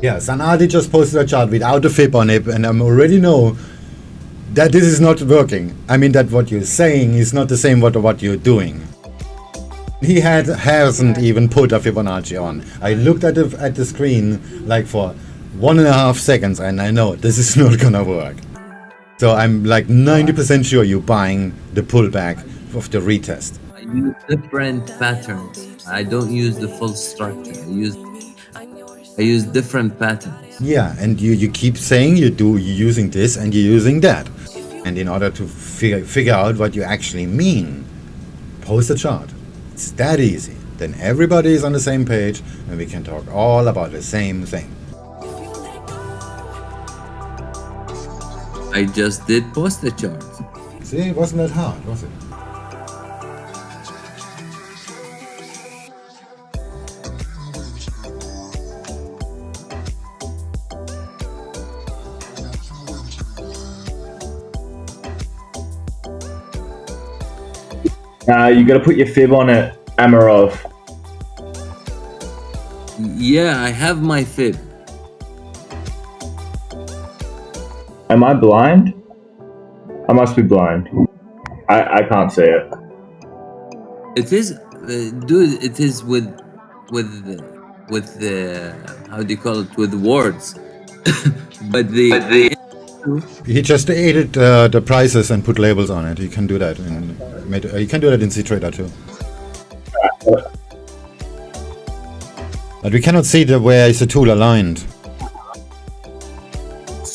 Yeah, Sanadi just posted a chart without a fib on it, and I already know that this is not working. I mean that what you're saying is not the same what you're doing. He hasn't even put a Fibonacci on. I looked at the screen like for 1.5 seconds, and I know this is not gonna work. So I'm like 90% sure you're buying the pullback of the retest. I use different patterns. I don't use the full structure. I use different patterns. Yeah, and you keep saying you're using this and you're using that. And in order to figure out what you actually mean, post a chart. It's that easy. Then everybody is on the same page and we can talk all about the same thing. I just did post a chart. See, it wasn't that hard, was it? You gotta put your fib on it, Amarov. Yeah, I have my fib. Am I blind? I must be blind. I can't see it. It is, dude. It is with the how do you call it, with words. but the He just added the prices and put labels on it. You can do that. You can do that in C-Trader too. But we cannot see where is the tool aligned.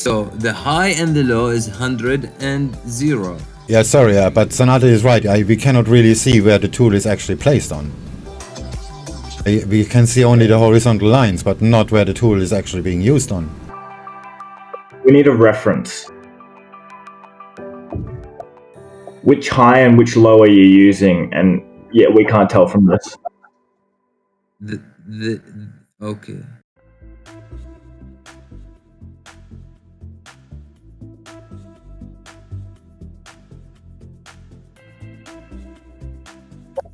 So the high and the low is 100 and 0. Yeah, sorry, but Sonata is right. We cannot really see where the tool is actually placed on. We can see only the horizontal lines, but not where the tool is actually being used on. We need a reference. Which high and which low are you using? And yeah, we can't tell from this. Okay.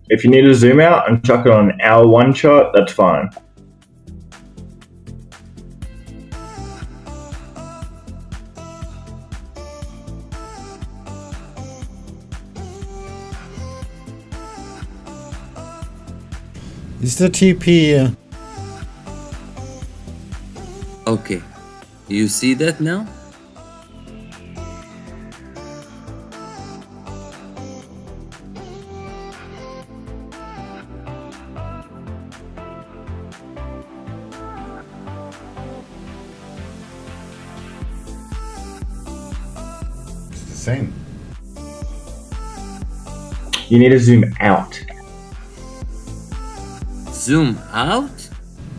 If you need to zoom out and chuck it on an hour one chart, that's fine. Is the TP... Okay. You see that now? Same. You need to zoom out. Zoom out?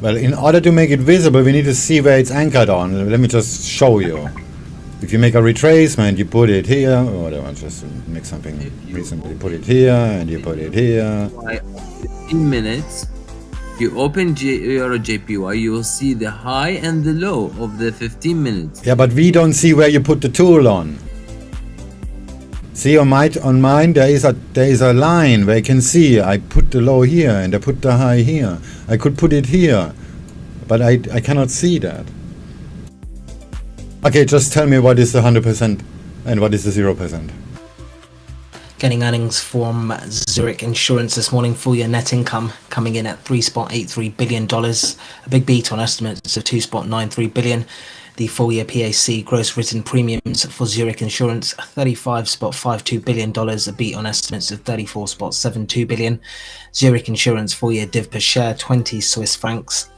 Well, in order to make it visible, we need to see where it's anchored on. Let me just show you. If you make a retracement, you put it here, or whatever, just to make something reasonable. You put it here, and you put it here. 15 minutes. If you open your JPY, you will see the high and the low of the 15 minutes. Yeah, but we don't see where you put the tool on. See, on mine there is a line where you can see I put the low here and I put the high here. I could put it here, but I cannot see that. Okay, just tell me what is the 100% and what is the 0%. Getting earnings from Zurich Insurance this morning. Full year net income coming in at $3.83 billion. A big beat on estimates of $2.93 billion. The full year PAC gross written premiums for Zurich Insurance, $35.52 billion, a beat on estimates of $34.72 billion. Zurich Insurance full year div per share, 20 Swiss francs.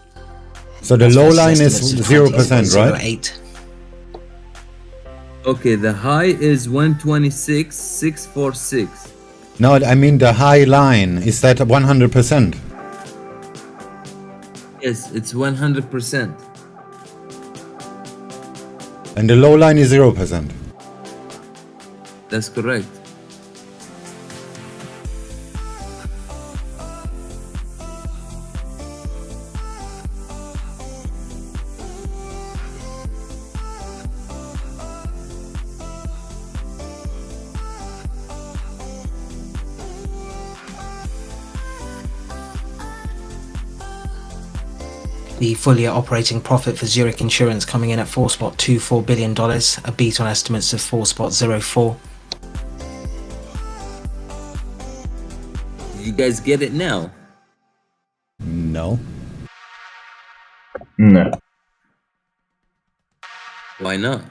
So the low line is 0%, right? 8. Okay, the high is 126,646. No, I mean the high line. Is that 100%? Yes, it's 100%. And the low line is 0%. That's correct. The full year operating profit for Zurich Insurance coming in at $4.24 billion, a beat on estimates of $4.04. You guys get it now? No. No. Why not?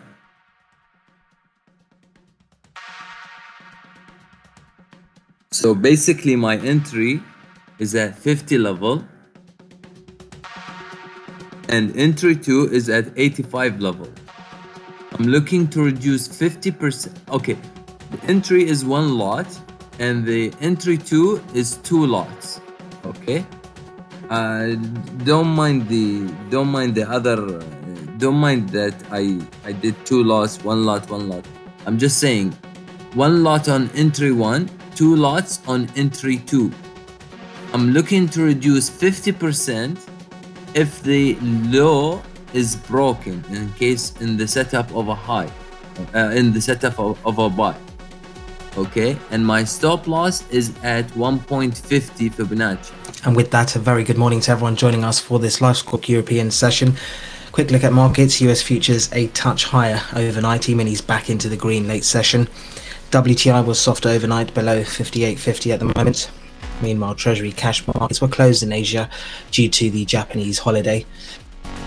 So basically my entry is at 50 level and entry 2 is at 85 level. I'm looking to reduce 50%. Okay, the entry is 1 lot and the entry 2 is 2 lots. Okay, don't mind that I did 2 lots, 1 lot, 1 lot. I'm just saying 1 lot on entry 1, 2 lots on entry 2. I'm looking to reduce 50% if the low is broken in the setup of a high, in the setup of a buy. Okay, and my stop loss is at 1.50 Fibonacci. And with that, a very good morning to everyone joining us for this LifeScore European session. Quick look at markets. US futures a touch higher overnight. E-minis back into the green late session. WTI was soft overnight, below 58.50 at the moment. Meanwhile, Treasury cash markets were closed in Asia due to the Japanese holiday.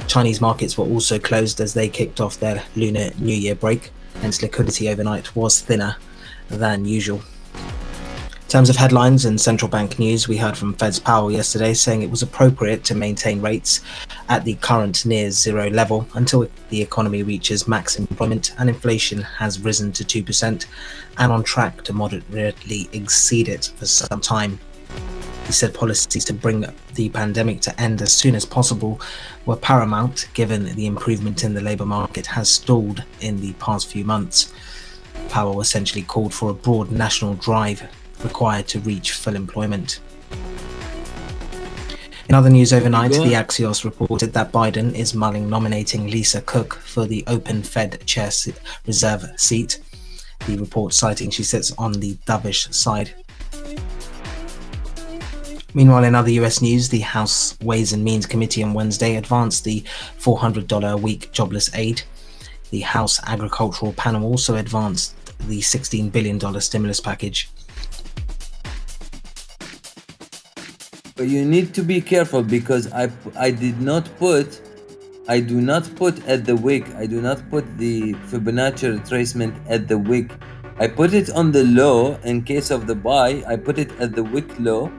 Chinese markets were also closed as they kicked off their Lunar New Year break, hence liquidity overnight was thinner than usual. In terms of headlines and central bank news, we heard from Fed's Powell yesterday saying it was appropriate to maintain rates at the current near zero level until the economy reaches max employment and inflation has risen to 2% and on track to moderately exceed it for some time. He said policies to bring the pandemic to end as soon as possible were paramount, given the improvement in the labour market has stalled in the past few months. Powell essentially called for a broad national drive required to reach full employment. In other news overnight, the Axios reported that Biden is mulling nominating Lisa Cook for the open Fed chair reserve seat. The report citing she sits on the dovish side. Meanwhile, in other US news, the House Ways and Means Committee on Wednesday advanced the $400 a week jobless aid. The House Agricultural Panel also advanced the $16 billion stimulus package. But you need to be careful because I do not put at the wick. I do not put the Fibonacci retracement at the wick. I put it on the low in case of the buy. I put it at the wick low,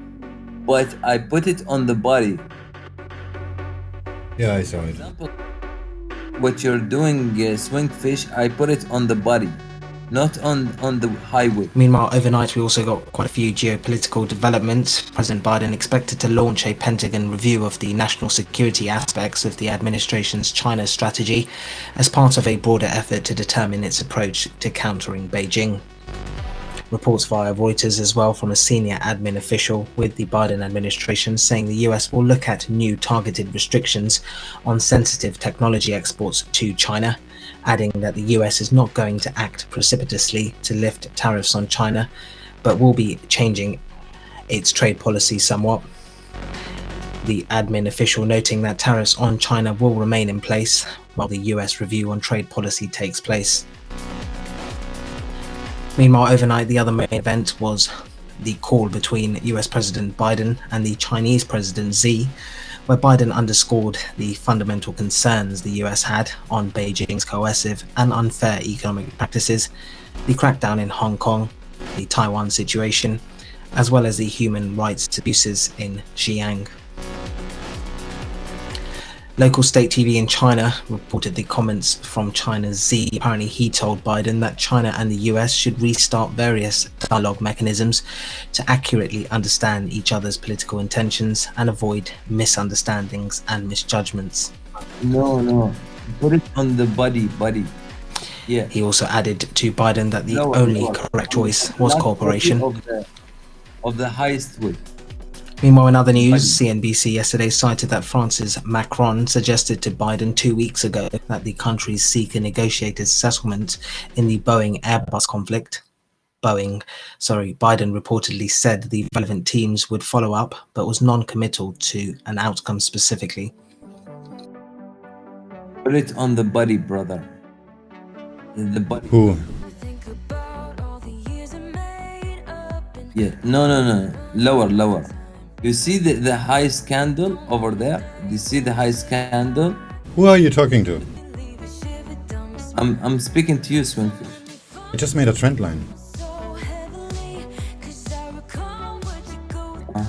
but I put it on the body. Yeah, I saw it. Example, what you're doing, SwingFish, I put it on the body, not on the high wick. Meanwhile, overnight we also got quite a few geopolitical developments. President Biden expected to launch a Pentagon review of the national security aspects of the administration's China strategy as part of a broader effort to determine its approach to countering Beijing. Reports via Reuters as well from a senior admin official with the Biden administration saying the US will look at new targeted restrictions on sensitive technology exports to China, adding that the US is not going to act precipitously to lift tariffs on China, but will be changing its trade policy somewhat. The admin official noting that tariffs on China will remain in place while the US review on trade policy takes place. Meanwhile, overnight, the other main event was the call between US President Biden and the Chinese President Xi, where Biden underscored the fundamental concerns the US had on Beijing's coercive and unfair economic practices, the crackdown in Hong Kong, the Taiwan situation, as well as the human rights abuses in Xinjiang. Local state TV in China reported the comments from China's Xi. Apparently he told Biden that China and the US should restart various dialogue mechanisms to accurately understand each other's political intentions and avoid misunderstandings and misjudgments. No. Put it on the body. Yeah. He also added to Biden that the only correct choice was cooperation. Of the highest wick. Meanwhile, in other news, CNBC yesterday cited that France's Macron suggested to Biden 2 weeks ago that the countries seek a negotiated settlement in the Boeing-Airbus conflict. Biden reportedly said the relevant teams would follow up, but was non-committal to an outcome specifically. Put it on the body, brother. In the body. Who? Yeah, no. Lower. You see the highest candle over there? Do you see the highest candle? Who are you talking to? I'm speaking to you, SwingFish. I just made a trend line.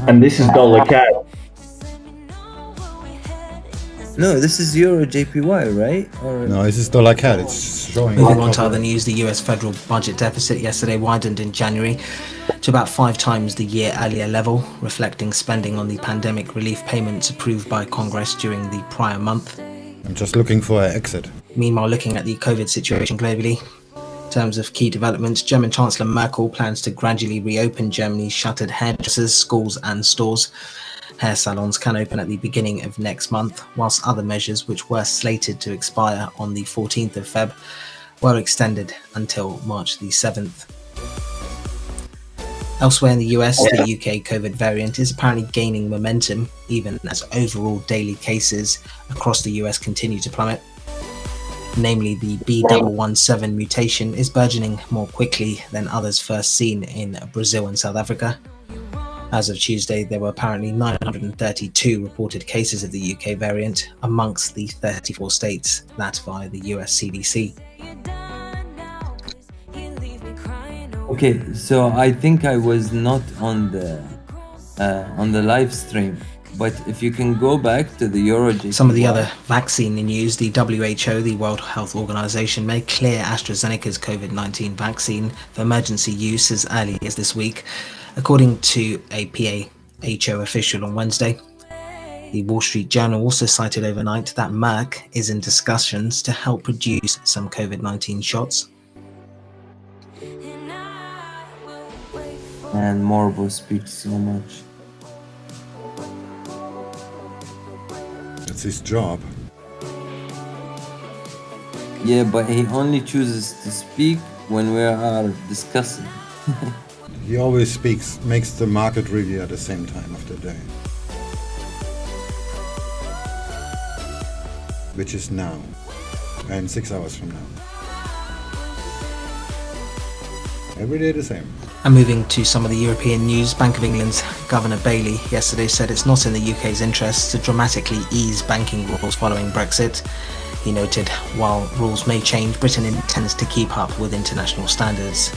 And this is dollar CAD. No, this is Euro JPY, right? Or No, this is dollar CAD. It's showing. Moving on to other news, the US federal budget deficit yesterday widened in January to about 5 times the year earlier level, reflecting spending on the pandemic relief payments approved by Congress during the prior month. I'm just looking for an exit. Meanwhile, looking at the COVID situation globally, in terms of key developments, German Chancellor Merkel plans to gradually reopen Germany's shuttered hairdressers, schools and stores. Hair salons can open at the beginning of next month, whilst other measures which were slated to expire on the 14th of Feb were extended until March the 7th. Elsewhere in the US, the UK COVID variant is apparently gaining momentum, even as overall daily cases across the US continue to plummet. Namely, the B117 mutation is burgeoning more quickly than others first seen in Brazil and South Africa. As of Tuesday, there were apparently 932 reported cases of the UK variant amongst the 34 states, that via the US CDC. Okay, so I think I was not on the live stream, but if you can go back to the EuroJPY. Some of the other vaccine news, the WHO, the World Health Organization, made clear AstraZeneca's COVID-19 vaccine for emergency use as early as this week, according to a WHO official on Wednesday. The Wall Street Journal also cited overnight that Merck is in discussions to help produce some COVID-19 shots. And Morbo speaks so much. That's his job. Yeah, but he only chooses to speak when we are discussing. He always makes the market review at the same time of the day. Which is now, and 6 hours from now. Every day the same. And moving to some of the European news, Bank of England's Governor Bailey yesterday said it's not in the UK's interest to dramatically ease banking rules following Brexit. He noted while rules may change, Britain intends to keep up with international standards.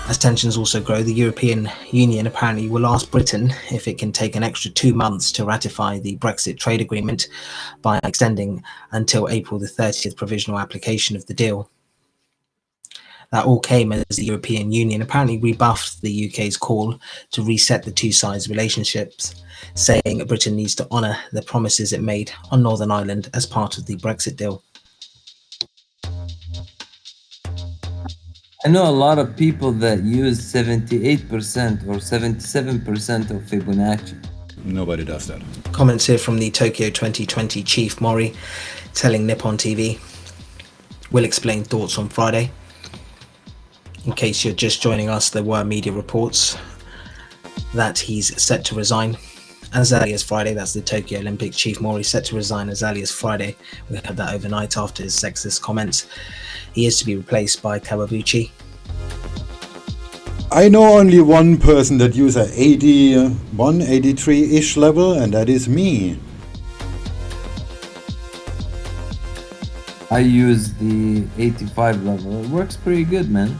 As tensions also grow, the European Union apparently will ask Britain if it can take an extra 2 months to ratify the Brexit trade agreement by extending until April the 30th provisional application of the deal. That all came as the European Union apparently rebuffed the UK's call to reset the two sides' relationships, saying Britain needs to honour the promises it made on Northern Ireland as part of the Brexit deal. I know a lot of people that use 78% or 77% of Fibonacci. Nobody does that. Comments here from the Tokyo 2020 chief Mori, telling Nippon TV, "We'll explain thoughts on Friday." In case you're just joining us, there were media reports that he's set to resign as early as Friday. That's the Tokyo Olympic chief Mori, set to resign as early as Friday. We had that overnight after his sexist comments. He is to be replaced by Kawabuchi. I know only one person that uses a 81, 83-ish level, and that is me. I use the 85 level. It works pretty good, man.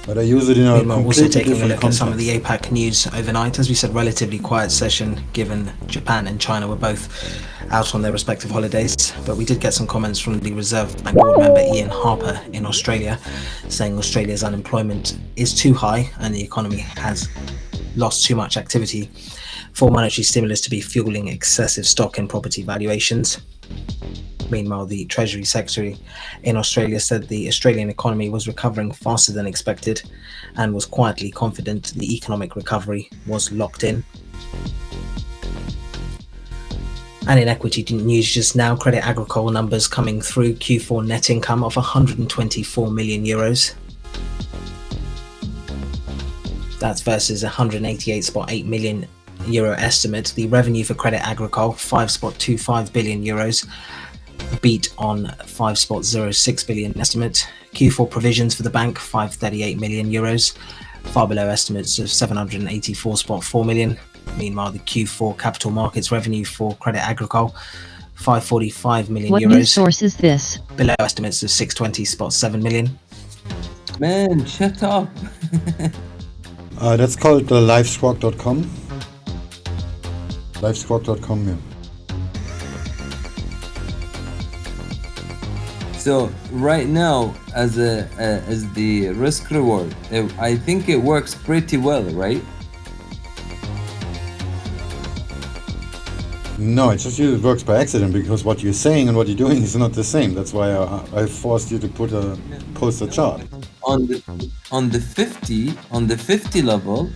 But I use it in a Meanwhile, also completely taking a different look at some of context. the APAC news overnight. As we said, relatively quiet session given Japan and China were both out on their respective holidays. But we did get some comments from the Reserve Bank board member Ian Harper in Australia, saying Australia's unemployment is too high and the economy has lost too much activity for monetary stimulus to be fueling excessive stock and property valuations. Meanwhile, the Treasury Secretary in Australia said the Australian economy was recovering faster than expected and was quietly confident the economic recovery was locked in. And in equity news just now, Crédit Agricole numbers coming through. Q4 net income of 124 million euros. That's versus 188.8 million euro estimate. The revenue for Crédit Agricole, 5.25 billion euros. Beat on 5.06 billion estimate. Q4 provisions for the bank, 538 million euros, far below estimates of 784.4 million. Meanwhile, the Q4 capital markets revenue for Crédit Agricole, 545 million What euros. news source is this? Below estimates of 620.7 million. Man, shut up. That's called livesquawk.com. Livesquawk.com, yeah. So right now, as the risk reward, I think it works pretty well, right? No, it just works by accident because what you're saying and what you're doing is not the same. That's why I forced you to post a chart. On the 50 level,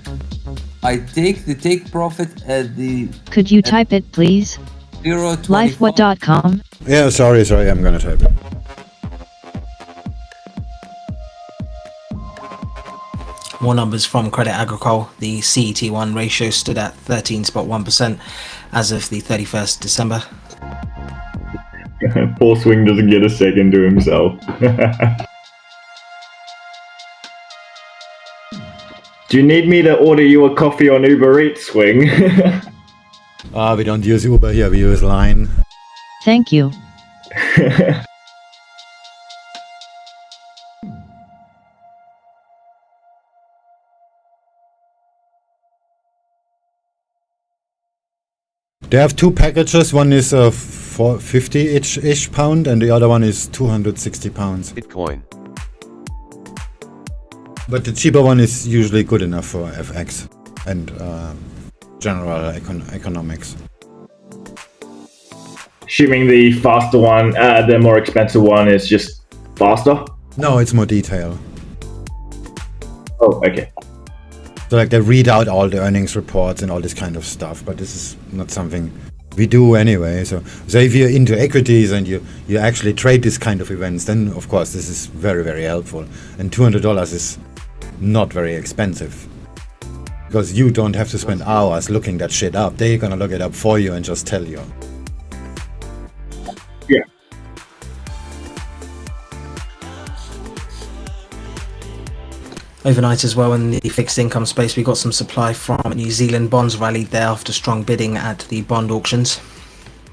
I take the take profit at the. Could you type it, please? 0.25. Lifewhat.com. Yeah, sorry, I'm gonna type it. More numbers from Crédit Agricole. The CET1 ratio stood at 13.1% as of the 31st December. Poor Swing doesn't get a second to himself. Do you need me to order you a coffee on Uber Eats, Swing? We don't use Uber here, we use Line. Thank you. They have two packages. One is 50-ish pound, and the other one is 260 pounds. Bitcoin. But the cheaper one is usually good enough for FX and general economics. Assuming the faster one, the more expensive one is just faster? No, it's more detail. Oh, okay. So like they read out all the earnings reports and all this kind of stuff, but this is not something we do anyway. So if you're into equities and you actually trade this kind of events, then of course this is very, very helpful. And $200 is not very expensive because you don't have to spend hours looking that shit up. They're gonna look it up for you and just tell you. Yeah. Overnight as well in the fixed income space, we got some supply from New Zealand. Bonds rallied there after strong bidding at the bond auctions.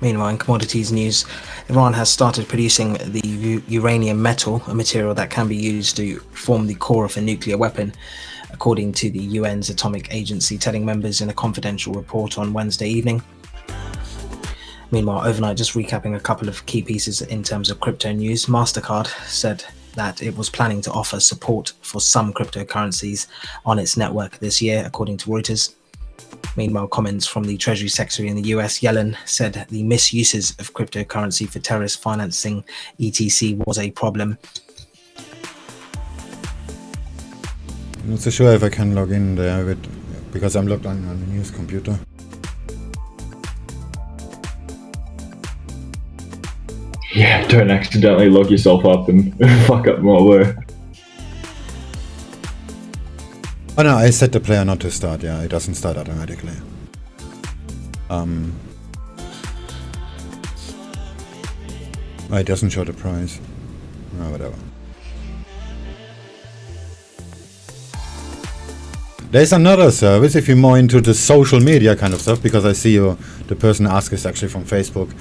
Meanwhile, in commodities news, Iran has started producing the uranium metal, a material that can be used to form the core of a nuclear weapon, according to the UN's Atomic Agency, telling members in a confidential report on Wednesday evening. Meanwhile, overnight, just recapping a couple of key pieces in terms of crypto news, MasterCard said that it was planning to offer support for some cryptocurrencies on its network this year, according to Reuters. Meanwhile, comments from the Treasury Secretary in the US, Yellen, said the misuses of cryptocurrency for terrorist financing, etc., was a problem. I'm not so sure if I can log in there because I'm logged on the news computer. Yeah, don't accidentally log yourself up and fuck up more work. Oh no, I set the player not to start. Yeah, it doesn't start automatically. It doesn't show the price. Oh, whatever. There's another service if you're more into the social media kind of stuff, because I see the person asked is actually from Facebook.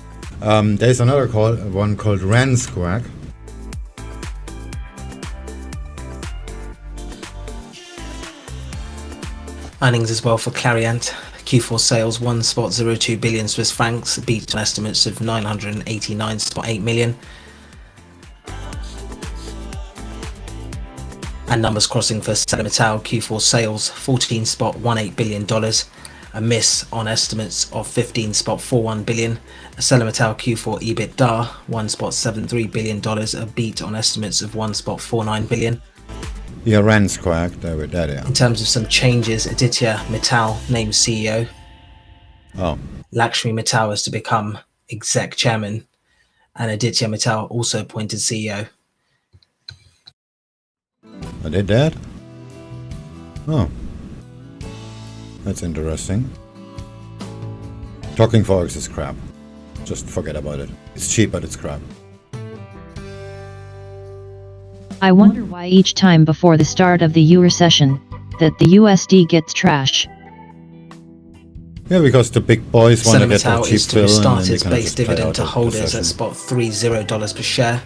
There's another one called RandSquawk. Earnings as well for Clariant. Q4 sales 1.02 billion Swiss francs, beat on estimates of 989.8 million. And numbers crossing for Metal. Q4 sales $14.18 billion, a miss on estimates of 15.41 billion. Metal Q4 EBITDA $1.73 billion, a beat on estimates of 1.49 billion. Yeah, RandSquawk, there with that, yeah. In terms of some changes, Aditya Mittal named CEO. Oh. Lakshmi Mittal is to become exec chairman, and Aditya Mittal also appointed CEO. I did that? Oh. That's interesting. Talking Forex is crap. Just forget about it. It's cheap, but it's crap. I wonder why each time before the start of the Euro session, that the USD gets trash. Yeah, because the big boys want to get their cheap is to fill, and restart then its they kind of base just play dividend out to the holders at session. $$30 per share.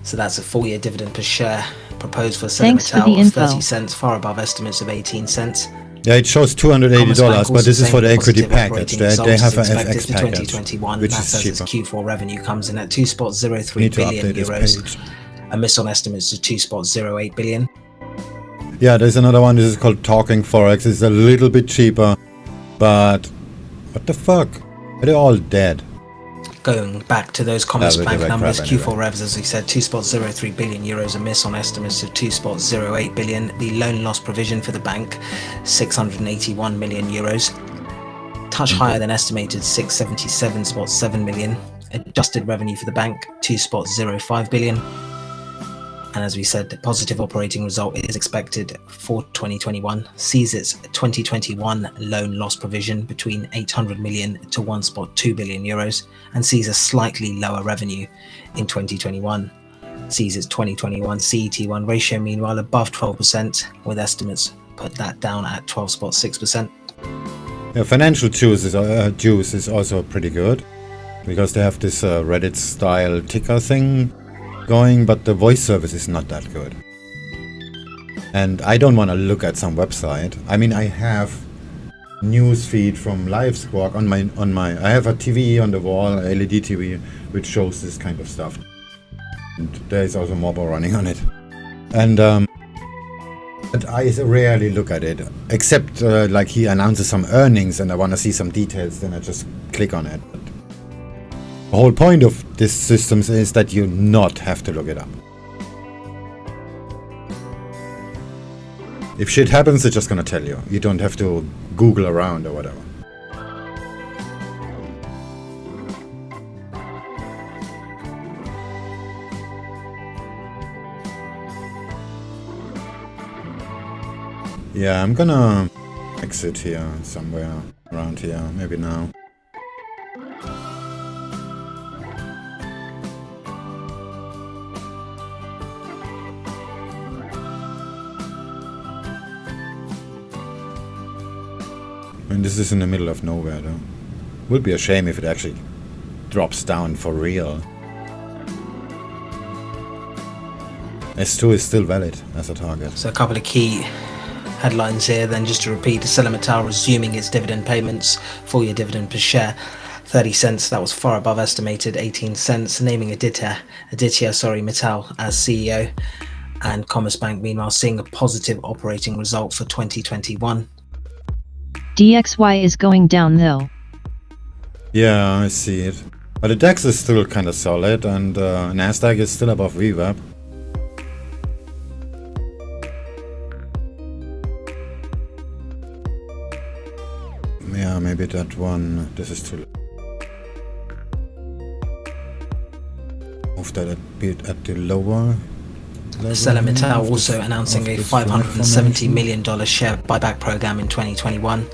So that's a full-year dividend per share proposed for Thanks for Metal the of info. 30 cents, far above estimates of 18 cents. Yeah, it shows $280, but this is for the equity package. They have an FX package, 2021. which That is says its cheaper. Q4 revenue comes in at 2.03 Need to billion update this euros. page. A miss on estimates of 2.08 billion. Yeah, there's another one. This is called Talking Forex. It's a little bit cheaper, but what the fuck? Are they all dead? Going back to those Commerce they're Bank like numbers, crap Q4 anyway. revs, as we said, 2.03 billion euros, a miss on estimates of 2.08 billion. The loan loss provision for the bank, 681 million euros. Touch higher than estimated, 677.7 million. Adjusted revenue for the bank, 2.05 billion. And as we said, the positive operating result is expected for 2021, sees its 2021 loan loss provision between 800 million to 1.2 billion euros, and sees a slightly lower revenue in 2021. Sees its 2021 CET1 ratio meanwhile above 12%, with estimates put that down at 12.6%. Yeah, financial juice is also pretty good. because they have this Reddit style ticker thing going, but the voice service is not that good. And I don't want to look at some website. I mean, I have news feed from Live Squawk on my I have a TV on the wall, a LED TV, which shows this kind of stuff. And there is also mobile running on it. And but I rarely look at it, except like he announces some earnings and I want to see some details, then I just click on it. But the whole point of these systems is that you not have to look it up. If shit happens, it's just gonna tell you. You don't have to Google around or whatever. Yeah, I'm gonna exit here somewhere around here, maybe now. I mean, this is in the middle of nowhere, though. Would be a shame if it actually drops down for real. S2 is still valid as a target. So a couple of key headlines here then, just to repeat: ArcelorMittal resuming its dividend payments, full year dividend per share 30 cents, that was far above estimated 18 cents, naming Aditya Mittal as CEO, and Commerzbank meanwhile seeing a positive operating result for 2021. DXY is going down though. Yeah, I see it. But the DAX is still kind of solid, and Nasdaq is still above VWAP. Yeah, maybe that one. This is too low. Move that a bit at the lower. ArcelorMittal also announcing a $570 million share buyback program in 2021,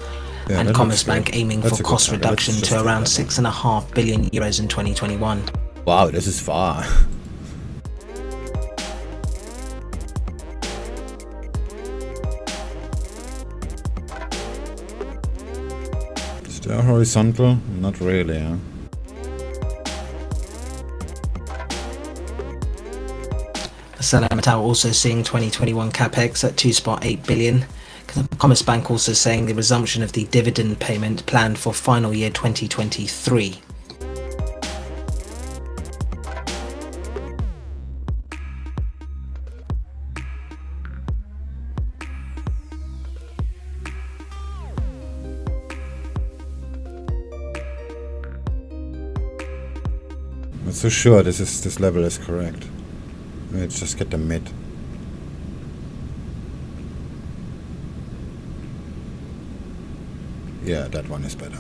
and Commerzbank aiming for cost reduction to around 6.5 billion euros in 2021. Wow, this is far. Is there horizontal? Not really, huh? ArcelorMittal also seeing 2021 capex at 2.8 billion. Commerzbank also saying the resumption of the dividend payment planned for final year 2023. I'm not so sure this level is correct. Let's just get the mid. Yeah, that one is better.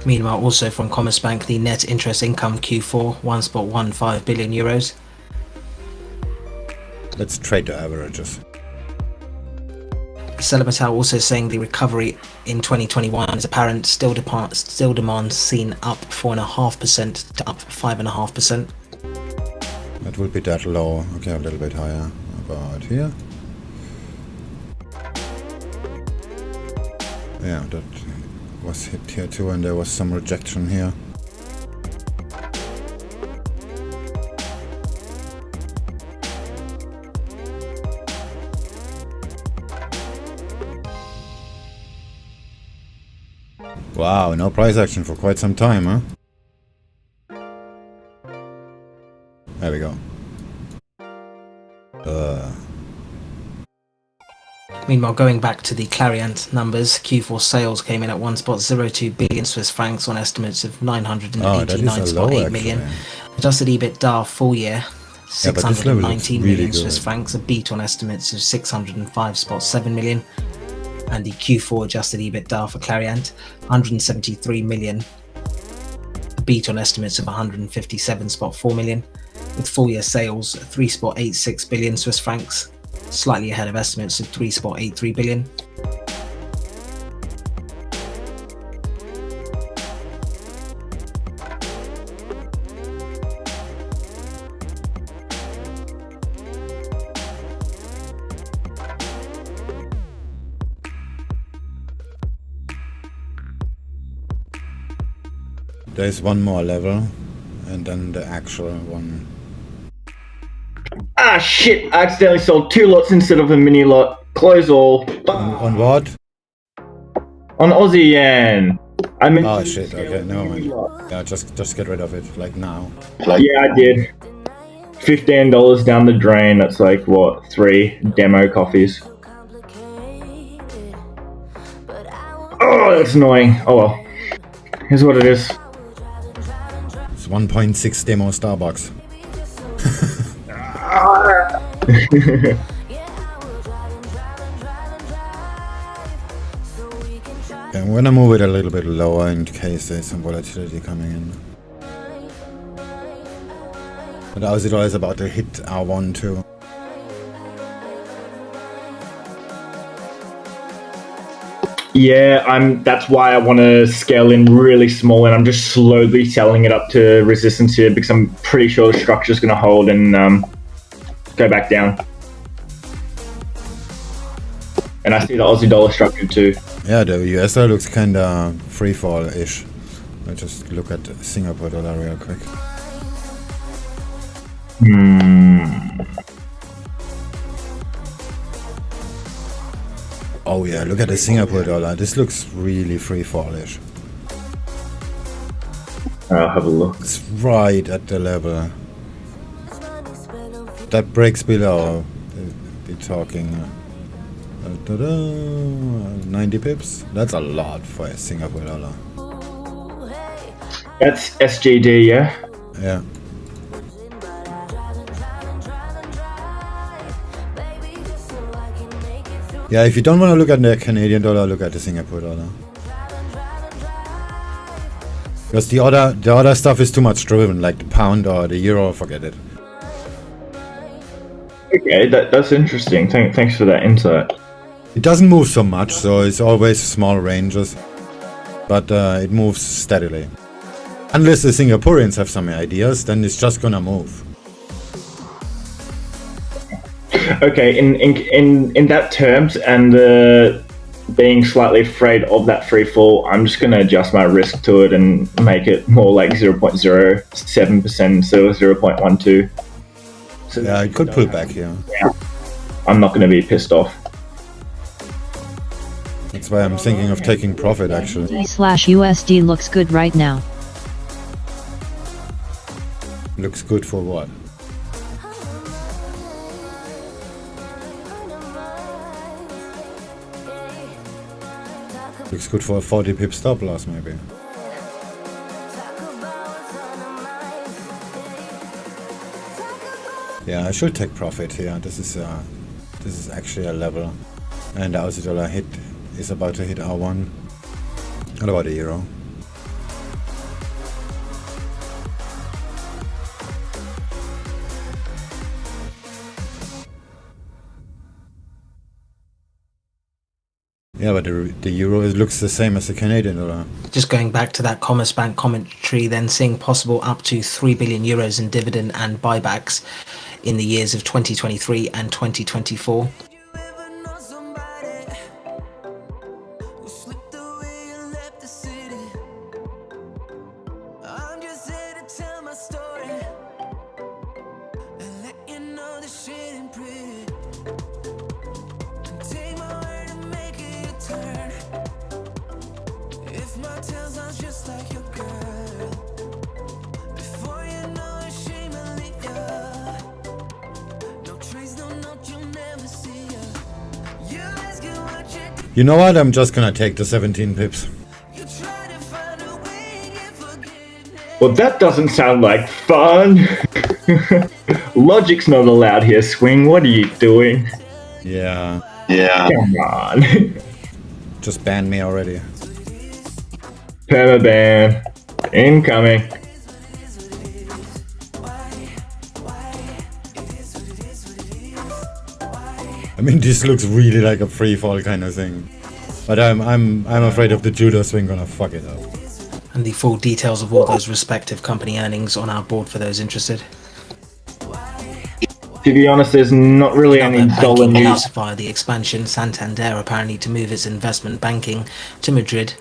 Meanwhile, also from Commerzbank, the net interest income Q4 1.15 billion euros. Let's trade the averages. ArcelorMittal also saying the recovery in 2021 is apparent. Still demand seen up 4.5% to up 5.5%. That would be that low. Okay, a little bit higher. About here. Yeah, that was hit here too, and there was some rejection here. Wow, no price action for quite some time, huh? There we go. Meanwhile, going back to the Clariant numbers, Q4 sales came in at 1.02 billion Swiss francs on estimates of 989.8 million. Adjusted EBITDA full year 619 million Swiss francs, a beat on estimates of 605.7 million. And the Q4 adjusted EBITDA for Clariant 173 million, a beat on estimates of 157.4 million. With full year sales 3.86 billion Swiss francs, slightly ahead of estimates of 3.83 billion. there's one more level, and then the actual one. Ah, shit! I accidentally sold 2 lots instead of a mini lot. Close all. On what? On Aussie yen. I meant Oh to shit, scale okay, a never mini mind. lot. Yeah, just get rid of it, like now. Yeah, I did. $15 down the drain. That's like, what, 3 demo coffees. Oh, that's annoying. Oh well. Here's what it is. It's 1.6 demo Starbucks. Okay, I'm gonna move it a little bit lower in case there's some volatility coming in. But Aussie dollar is about to hit R1 too. Yeah, that's why I want to scale in really small, and I'm just slowly selling it up to resistance here because I'm pretty sure the structure is going to hold and go back down. And I see the Aussie dollar structure too. Yeah, the US dollar looks kinda free fall-ish. I'll just look at Singapore dollar real quick. Oh yeah, look at the Singapore dollar. This looks really free fall-ish. I'll have a look. It's right at the level. That breaks below. Be talking 90 pips. That's a lot for a Singapore dollar. That's SGD, yeah? Yeah. Yeah, if you don't want to look at the Canadian dollar, look at the Singapore dollar. Because the other stuff is too much driven, like the pound or the euro, forget it. Okay, that's interesting. Thanks for that insight. It doesn't move so much, so it's always small ranges. But it moves steadily. Unless the Singaporeans have some ideas, then it's just gonna move. Okay, in that terms, and being slightly afraid of that free fall, I'm just going to adjust my risk to it and make it more like 0.07% instead of 0.12. So Yeah, it could pull back here. Yeah, I'm not going to be pissed off. That's why I'm thinking of taking profit, actually. D/USD looks good right now. Looks good for what? Looks good for a 40 pip stop loss, maybe. Yeah, I should take profit here. This is actually a level, and the Aussie dollar hit is about to hit R1. What about the euro? Yeah, but the euro looks the same as the Canadian dollar. Just going back to that Commerzbank commentary, then seeing possible up to 3 billion euros in dividend and buybacks in the years of 2023 and 2024. You know what? I'm just gonna take the 17 pips. Well, that doesn't sound like fun. Logic's not allowed here, Swing. What are you doing? Yeah. Come on. Just banned me already. Permaban. Incoming. I mean, this looks really like a free fall kind of thing. But I'm afraid of the judo swing gonna fuck it up. And the full details of all those respective company earnings on our board for those interested. To be honest, there's not really any dollar Banking news. house via the expansion, Santander apparently to move its investment banking to Madrid.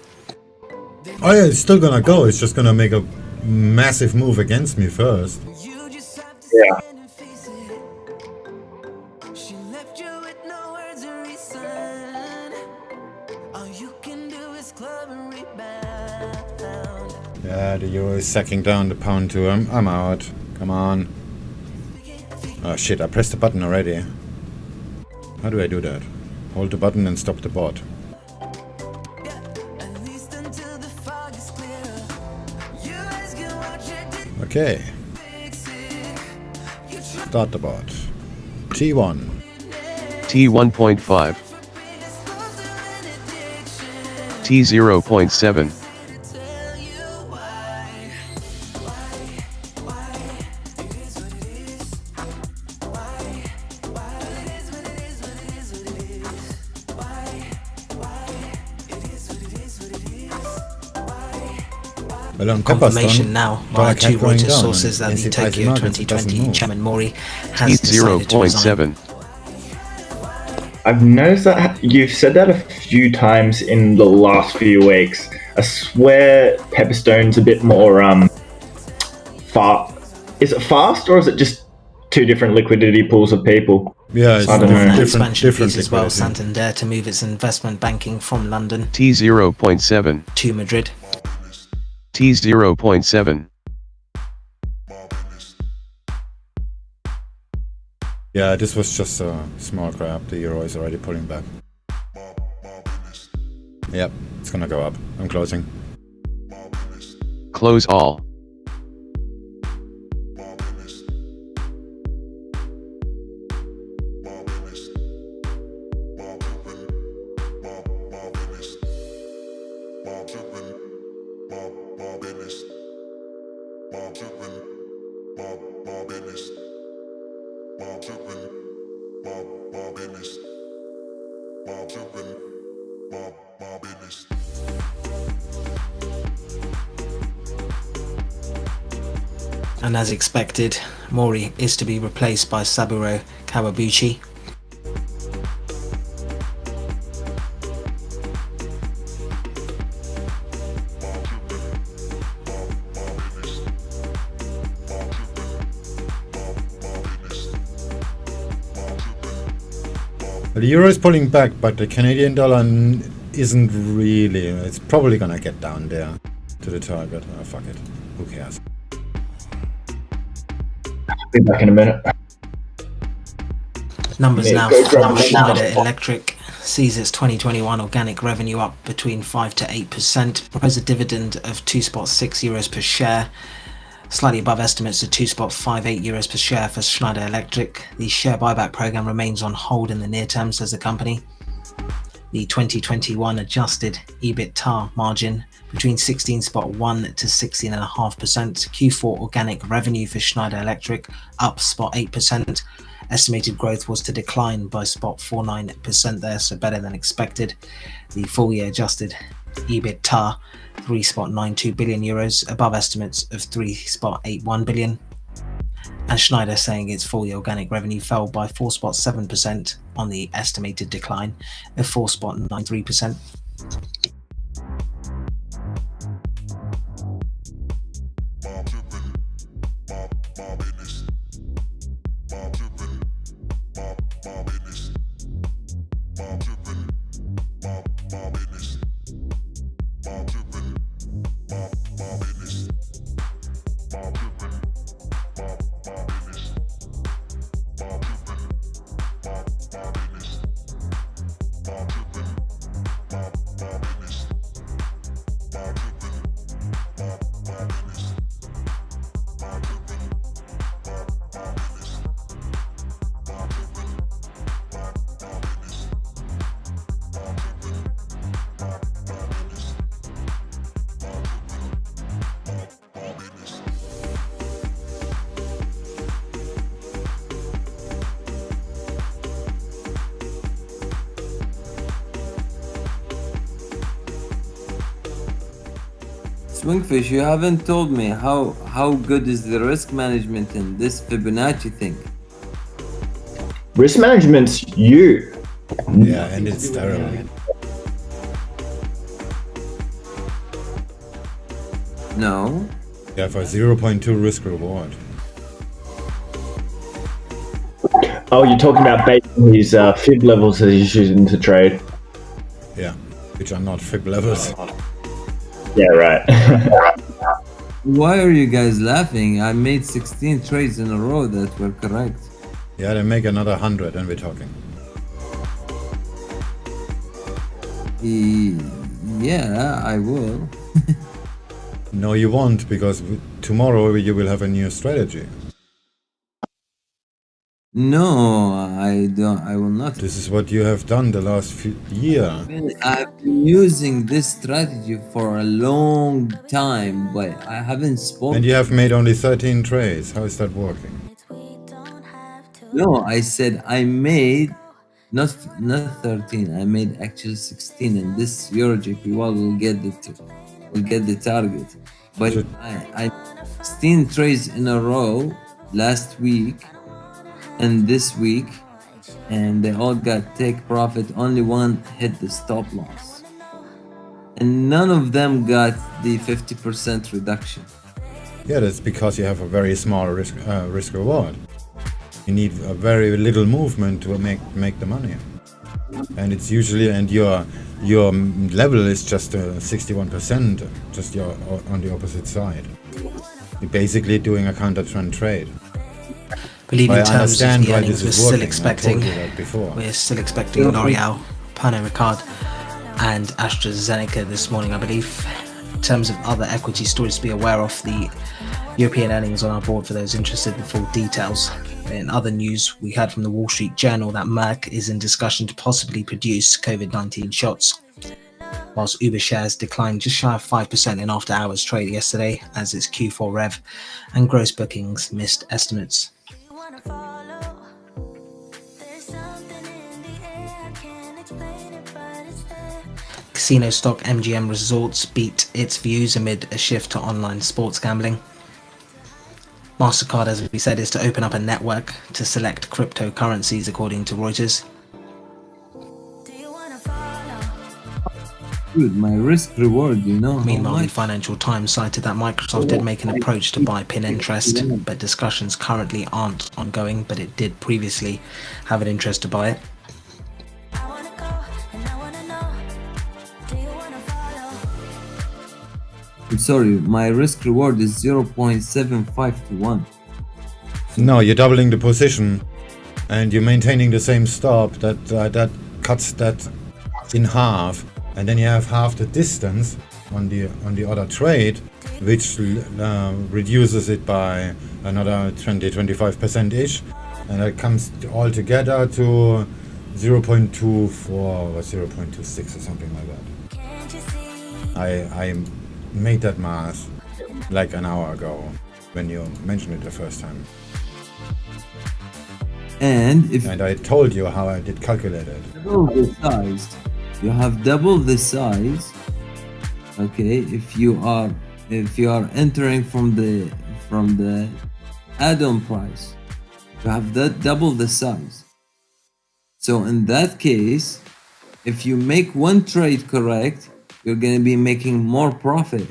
Oh yeah, it's still gonna go. It's just gonna make a massive move against me first. You just have to Yeah. stand and face it. She left you with no words of reason. All you can do is club and rebound. Yeah, the euro is sacking down the pound too. I'm out. Come on. Oh shit, I pressed the button already. How do I do that? Hold the button and stop the bot. At least until the fog is clear. You guys can watch it Okay, fix it. You try start the bot. T1. T1.5, T0.7, to tell you why. It is what it is. Why it is what it is, what it is, what it is. Why it is what it is, what it is. Well, on Confirmation Pepperstone, now dollar via two kept going Reuters down, sources that and the NC Tokyo markets, it doesn't 2020 move. chairman Mori has decided to resign. T0.7, I've noticed that you've said that a few times in the last few weeks. I swear Pepperstone's a bit more fast. Is it fast, or is it just two different liquidity pools of people? Yeah, it's I don't know. An different expansion fees as well. liquidity. Santander to move its investment banking from London T0.7, to Madrid. T0.7, Yeah, this was just a small crap. The euro is already pulling back. Yep, it's gonna go up. I'm closing. close all. And as expected, Mori is to be replaced by Saburo Kawabuchi. The euro is pulling back, but the Canadian dollar isn't really. It's probably gonna get down there to the target. Oh, fuck it. Who cares? Be back in a minute. Numbers Yeah, now go from grab it now. Schneider Electric sees its 2021 organic revenue up between 5 to 8%. Propose a dividend of 2.6 euros per share, slightly above estimates of 2.58 euros per share for Schneider Electric. The share buyback program remains on hold in the near term, says the company. The 2021 adjusted EBITDA margin between 16.1 to 16.5%. Q4 organic revenue for Schneider Electric up 0.8%. Estimated growth was to decline by 0.49% there, so better than expected. The full year adjusted EBITDA 3.92 billion euros, above estimates of 3.81 billion. And Schneider saying its full year organic revenue fell by 4.7% on the estimated decline of 4.93%. SwingFish, you haven't told me how good is the risk management in this Fibonacci thing. Risk management's you. Yeah, and it's terrible. No. You have a 0.2 risk reward. Oh, you're talking about basing his fib levels that he's using to trade. Yeah, which are not fib levels. Yeah, right. Why are you guys laughing? I made 16 trades in a row that were correct. Yeah, then make another 100 and we're talking. Yeah, I will. No, you won't, because tomorrow you will have a new strategy. No, I don't. I will not. This is what you have done the last year. I've been using this strategy for a long time, but I haven't spoken. And you have made only 13 trades. How is that working? No, I said I made not 13. I made actually 16, and this Euro JPY will get the target. But I 16 trades in a row last week and this week, and they all got take profit. Only one hit the stop loss, and none of them got the 50% reduction. Yeah, that's because you have a very small risk reward. You need a very little movement to make the money, and it's usually your level is just 61%, just you're on the opposite side. You're basically doing a counter trend trade. Believe in I terms of understand the why earnings, this is we're still working. I expecting. told you that before. We're still expecting L'Oreal, Pernod Ricard, and AstraZeneca this morning, I believe. In terms of other equity stories to be aware of, the European earnings on our board for those interested in full details. In other news, we heard from the Wall Street Journal that Merck is in discussion to possibly produce COVID-19 shots, whilst Uber shares declined just shy of 5% in after-hours trade yesterday as its Q4 rev and gross bookings missed estimates. Casino stock MGM Resorts beat its views amid a shift to online sports gambling. MasterCard, as we said, is to open up a network to select cryptocurrencies, according to Reuters. Dude, my risk reward, you know. Meanwhile, the Financial Times cited that Microsoft did make an approach to buy Pinterest, but discussions currently aren't ongoing, but it did previously have an interest to buy it. I'm sorry, my risk reward is 0.75 to 1. No, you're doubling the position, and you're maintaining the same stop. That cuts that in half, and then you have half the distance on the other trade, which reduces it by another 20-25% ish, and that comes all together to 0.24 or 0.26 or something like that. I made that math like an hour ago when you mentioned it the first time. And I told you how I did calculate it. Double the size, you have double the size. Okay, if you are entering from the add-on price, you have that double the size. So in that case, if you make one trade correct, you're going to be making more profit.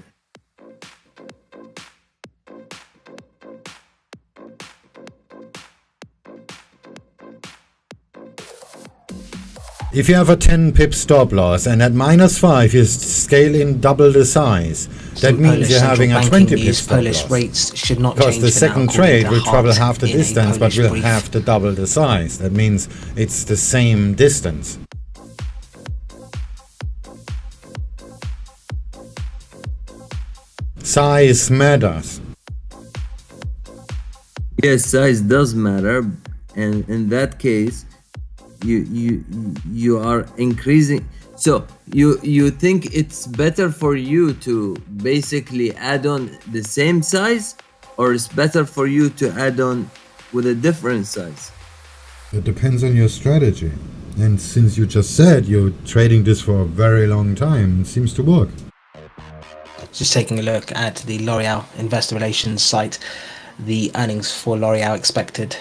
If you have a 10 pip stop loss and at -5 you scale in double the size, that means you're having a 20 pip stop loss. Rates should not because change the for now, second according trade to will travel Hart half the in a distance but Polish will brief. have to double the size. That means it's the same distance. Size matters. Yes, size does matter, and in that case, you are increasing. So you think it's better for you to basically add on the same size, or it's better for you to add on with a different size? It depends on your strategy. And since you just said you're trading this for a very long time, it seems to work. Just taking a look at the L'Oreal Investor Relations site, the earnings for L'Oreal expected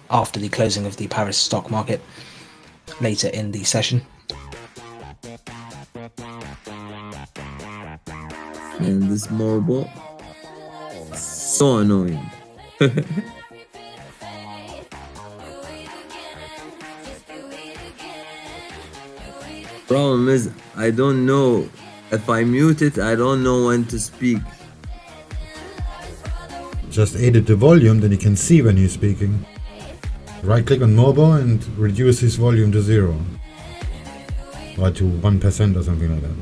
after the closing of the Paris stock market later in the session. And this mobile, so annoying. Problem is, I don't know if I mute it. I don't know when to speak. Just edit the volume, then you can see when you're speaking. Right click on mobile and reduce his volume to 0. Or to 1% or something like that.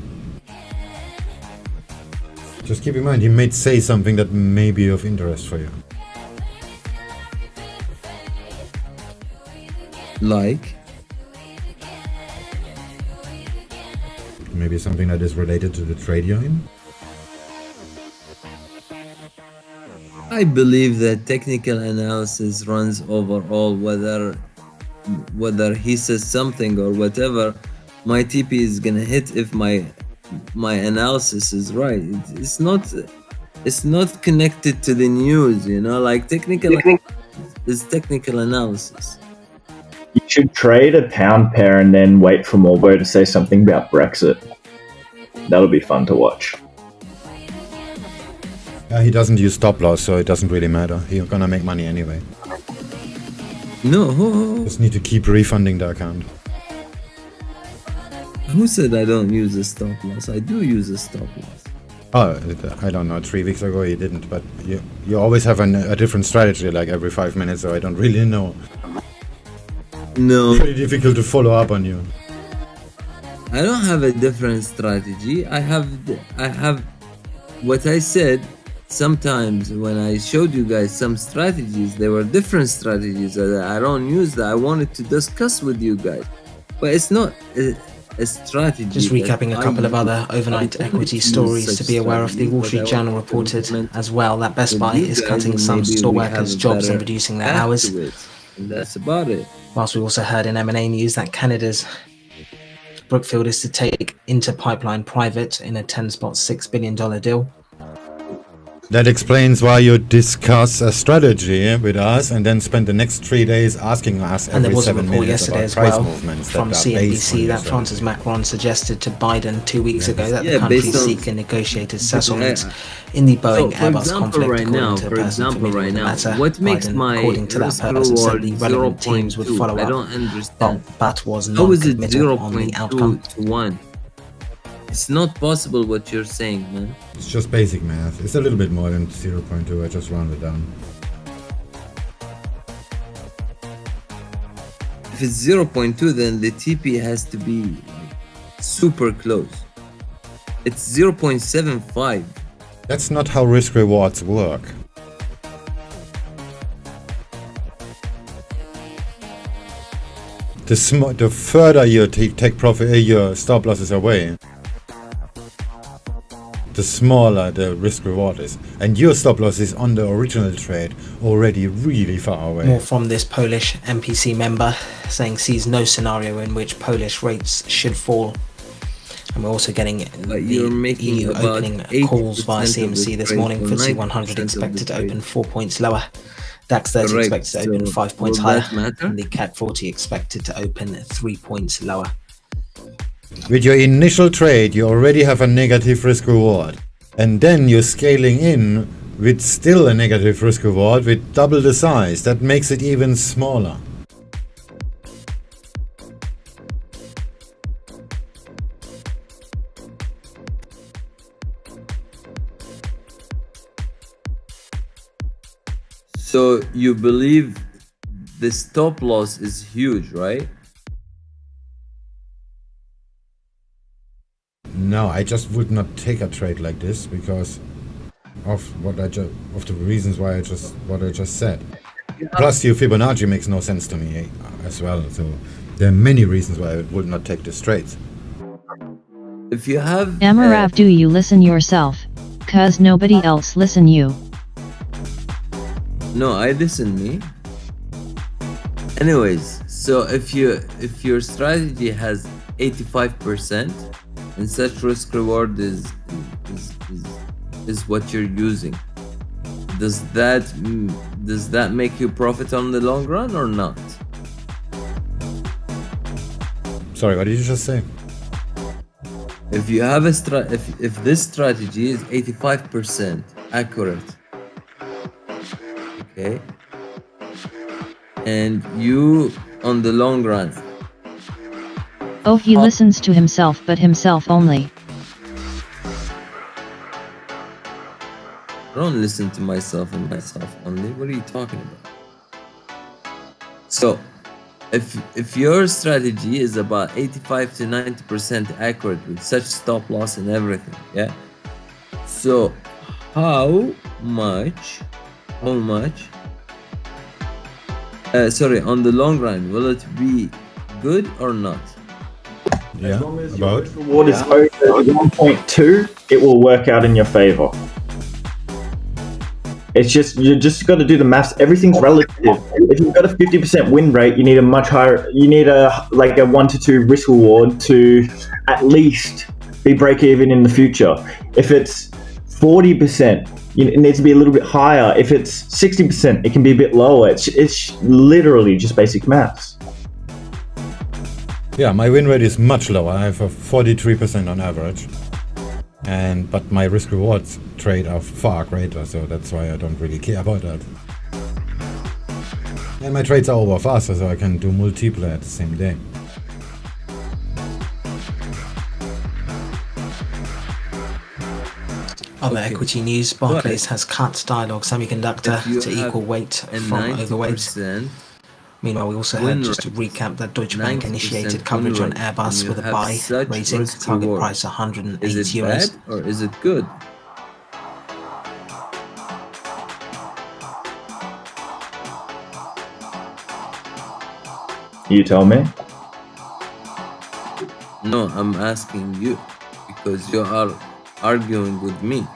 Just keep in mind, he may say something that may be of interest for you. Like? Maybe something that is related to the trade you're in? I believe that technical analysis runs overall, whether he says something or whatever, my TP is gonna hit if my analysis is right. It's not connected to the news, you know, like technical is technical analysis. You should trade a pound pair and then wait for Morbo to say something about Brexit. That'll be fun to watch. He doesn't use stop loss, so it doesn't really matter. He's gonna make money anyway. No. Just need to keep refunding the account. Who said I don't use a stop loss? I do use a stop loss. Oh, I don't know. 3 weeks ago you didn't, but you always have a different strategy, like every 5 minutes, so I don't really know. No. It's pretty difficult to follow up on you. I don't have a different strategy. I have what I said. Sometimes when I showed you guys some strategies, there were different strategies that I don't use that I wanted to discuss with you guys. But it's not a strategy. Just recapping a couple of other overnight equity stories to be aware of. The Wall Street Journal reported as well that Best Buy is cutting some store workers' jobs and reducing their hours. And that's about it. Whilst we also heard in M&A news that Canada's Brookfield is to take Inter Pipeline private in a $10.6 billion deal. That explains why you discuss a strategy with us and then spend the next 3 days asking us And there every was a 7 report minutes yesterday about as price well movements from that are based on CNBC your that strategy. Francis Macron suggested to Biden 2 weeks ago that the Yeah, country based on- seek a negotiated settlement in the Boeing Airbus conflict, right according now, to a for person example, familiar right with the now, matter. what makes Biden, my according to that risk person, said reward the relevant teams would 0.2? follow I up, don't understand. but was How is it non-committal on the 0.2 outcome. to 1? It's not possible what you're saying, man. It's just basic math. It's a little bit more than 0.2. I just rounded down. If it's 0.2, then the TP has to be like, super close. It's 0.75. That's not how risk rewards work. The further you take profit, your stop losses away, the smaller the risk reward is. And your stop loss is on the original trade already really far away. More from this Polish MPC member, saying sees no scenario in which Polish rates should fall. And we're also getting you're the making EU about opening calls via 80% of the CMC this trade morning. or FTSE 90% 100 of expected the to trade. open 4 points lower. DAX 30 Correct. expected to open So 5 points will higher. that matter? And the CAC 40 expected to open 3 points lower. With your initial trade, you already have a negative risk reward. And then you're scaling in with still a negative risk reward with double the size. That makes it even smaller. So you believe the stop loss is huge, right? No, I just would not take a trade like this because of the reasons why I just said. Plus, your Fibonacci makes no sense to me as well. So there are many reasons why I would not take this trade. If you have Amarav, do you listen yourself? Cause nobody else listen you. no, I listen me. Anyways, so if your strategy has 85% and such risk reward is what you're using, does that make you profit on the long run or not? Sorry, what did you just say? If you have a if this strategy is 85% accurate, okay, and you on the long run. Oh, he listens to himself, but himself only. I don't listen to myself and myself only. What are you talking about? So, if your strategy is about 85 to 90% accurate with such stop loss and everything, yeah. So, how much? Sorry, on the long run, will it be good or not? Yeah, As long as about. your risk reward is over 1.2, it will work out in your favor. It's just, you just got to do the maths. Everything's relative. If you've got a 50% win rate, you need a much higher, you need a 1 to 2 risk reward to at least be break even in the future. If it's 40%, it needs to be a little bit higher. If it's 60%, it can be a bit lower. It's literally just basic maths. Yeah, my win rate is much lower. I have a 43% on average. But my risk rewards trade are far greater, so that's why I don't really care about that. And my trades are over faster, so I can do multiple at the same day. Other equity news, Barclays has cut Dialog Semiconductor to equal weight from overweight. Meanwhile, we also had, just to recap, that Deutsche Bank initiated coverage on Airbus with a buy rating, target price 108 Is it euros. bad or is it good? You tell me. No, I'm asking you because you are arguing with me.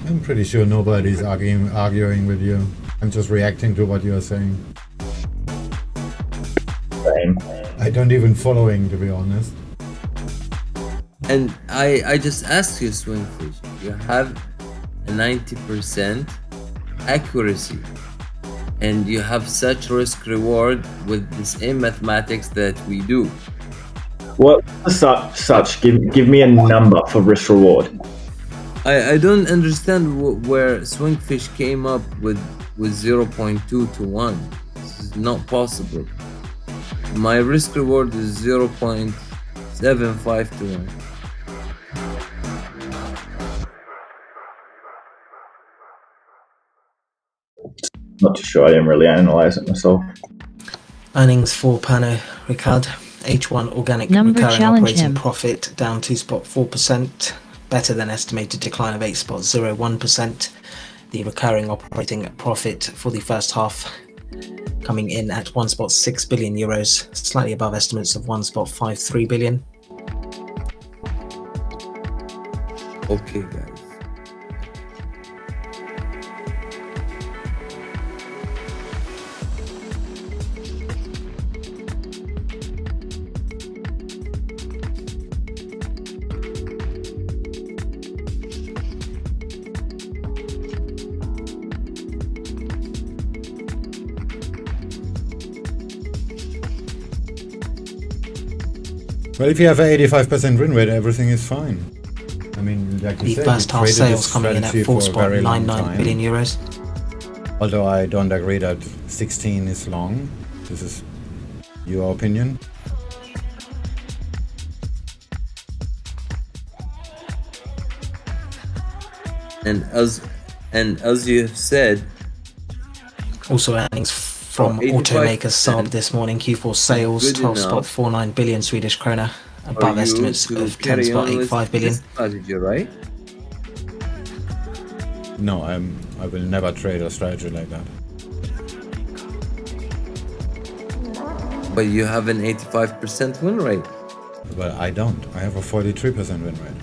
I'm pretty sure nobody's arguing with you. I'm just reacting to what you're saying. Same. I don't even following, to be honest. And I just asked you, SwingFish, you have a 90% accuracy and you have such risk reward with the same mathematics that we do. What such? Give me a number for risk reward. I don't understand where SwingFish came up with 0.2 to 1. This is not possible. My risk reward is 0.75 to 1. Not too sure. I didn't really analyze it myself. Earnings for Pano Ricard. H1 organic Number recurring challenge operating him. profit down 2.4%, better than estimated decline of 8.01%. The recurring operating profit for the first half coming in at 1.6 billion euros, slightly above estimates of 1.53 billion. Okay, guys. Well, if you have an 85% win rate, everything is fine. I mean, like you The said, first you half traded sales this coming in at strategy for a very long 4.99 time. billion euros. Although I don't agree that 16 is long. This is your opinion. And as you have said, Also earnings from 85% automakers Saab this morning. Q4 sales good enough 12.49 billion Swedish krona, for above you estimates to of carry on with 10.85 billion. this strategy, right? No, I will never trade a strategy like that. But you have an 85% win rate. But I don't. I have a 43% win rate.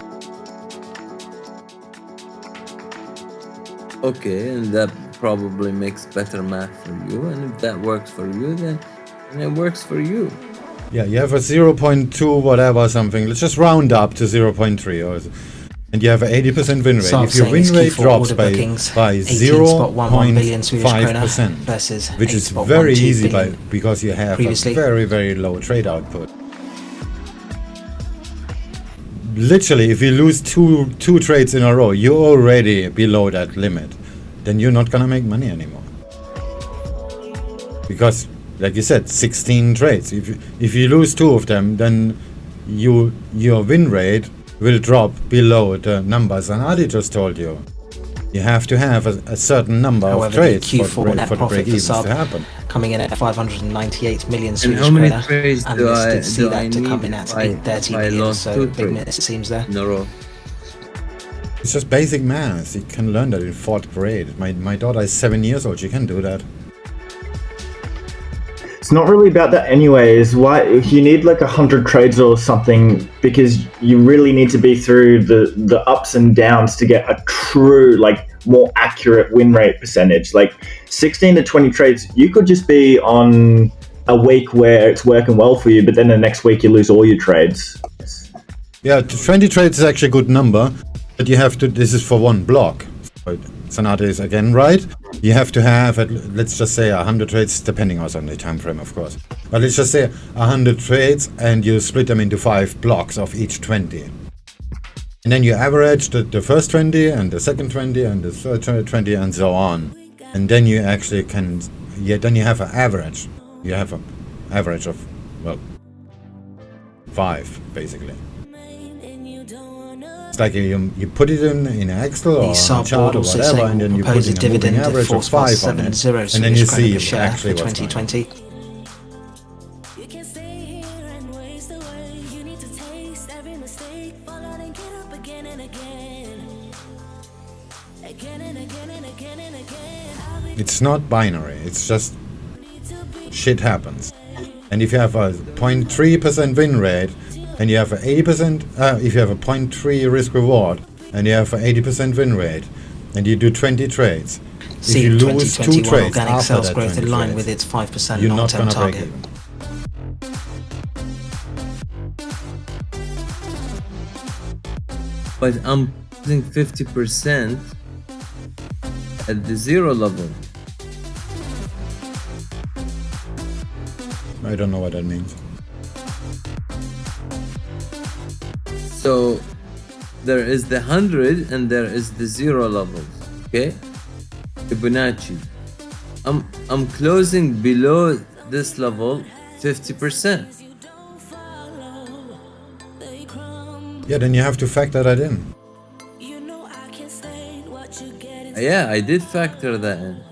Okay, and that probably makes better math for you. And if that works for you, then it works for you. Yeah, you have a 0.2 whatever something. Let's just round up to 0.3 or and you have an 80% win rate. Saab If your saying win its rate Q4 drops order by bookings, 18.11 billion Swedish krona 0.5%, versus which is 8.12 very easy billion because you have previously. a very, very low trade output. literally, if you lose two trades in a row, you're already below that limit. Then you're not gonna make money anymore. Because, like you said, 16 trades. If you lose 2 of them, then your win rate will drop below the numbers. And Adi just told you, you have to have a certain number of trades for the break-evens to happen. Coming in at 598 million And Swedish how many krona. trades Analysts did see do that I to come need in at if I 830 million, lost so 2 big trades miss it seems there. in a row? It's just basic math. You can learn that in 4th grade. My daughter is 7 years old. She can do that. It's not really about that anyways. Why you need like 100 trades or something, because you really need to be through the ups and downs to get a true, like, more accurate win rate percentage. Like 16 to 20 trades, you could just be on a week where it's working well for you, but then the next week you lose all your trades. Yeah, 20 trades is actually a good number, but you have to, this is for one block. So Sonata is again right. You have to have, let's just say 100 trades, depending also on the time frame, of course. But let's just say 100 trades and you split them into 5 blocks of each 20. And then you average the first 20 and the second 20 and the third 20 and so on. And then you actually can, then you have an average. You have an average of, well, 5, basically. It's like you put it in Excel or a chart or whatever, and then you put in a moving average of 5 on it, and then you see actually what's going on. 2020. It's not binary, it's just shit happens. And if you have a 0.3% win rate, and you have an 80%, if you have a 0.3 risk reward, and you have an 80% win rate, and you do 20 trades, if you lose 2 trades organic after sales that growth 20 in line trades, with its 5% you're not long-term gonna break target. even. But I'm putting 50% at the 0 level. I don't know what that means. So there is the 100 and there is the 0 levels. Okay, Fibonacci. I'm closing below this level 50%. Yeah, then you have to factor that in. Yeah, I did factor that in.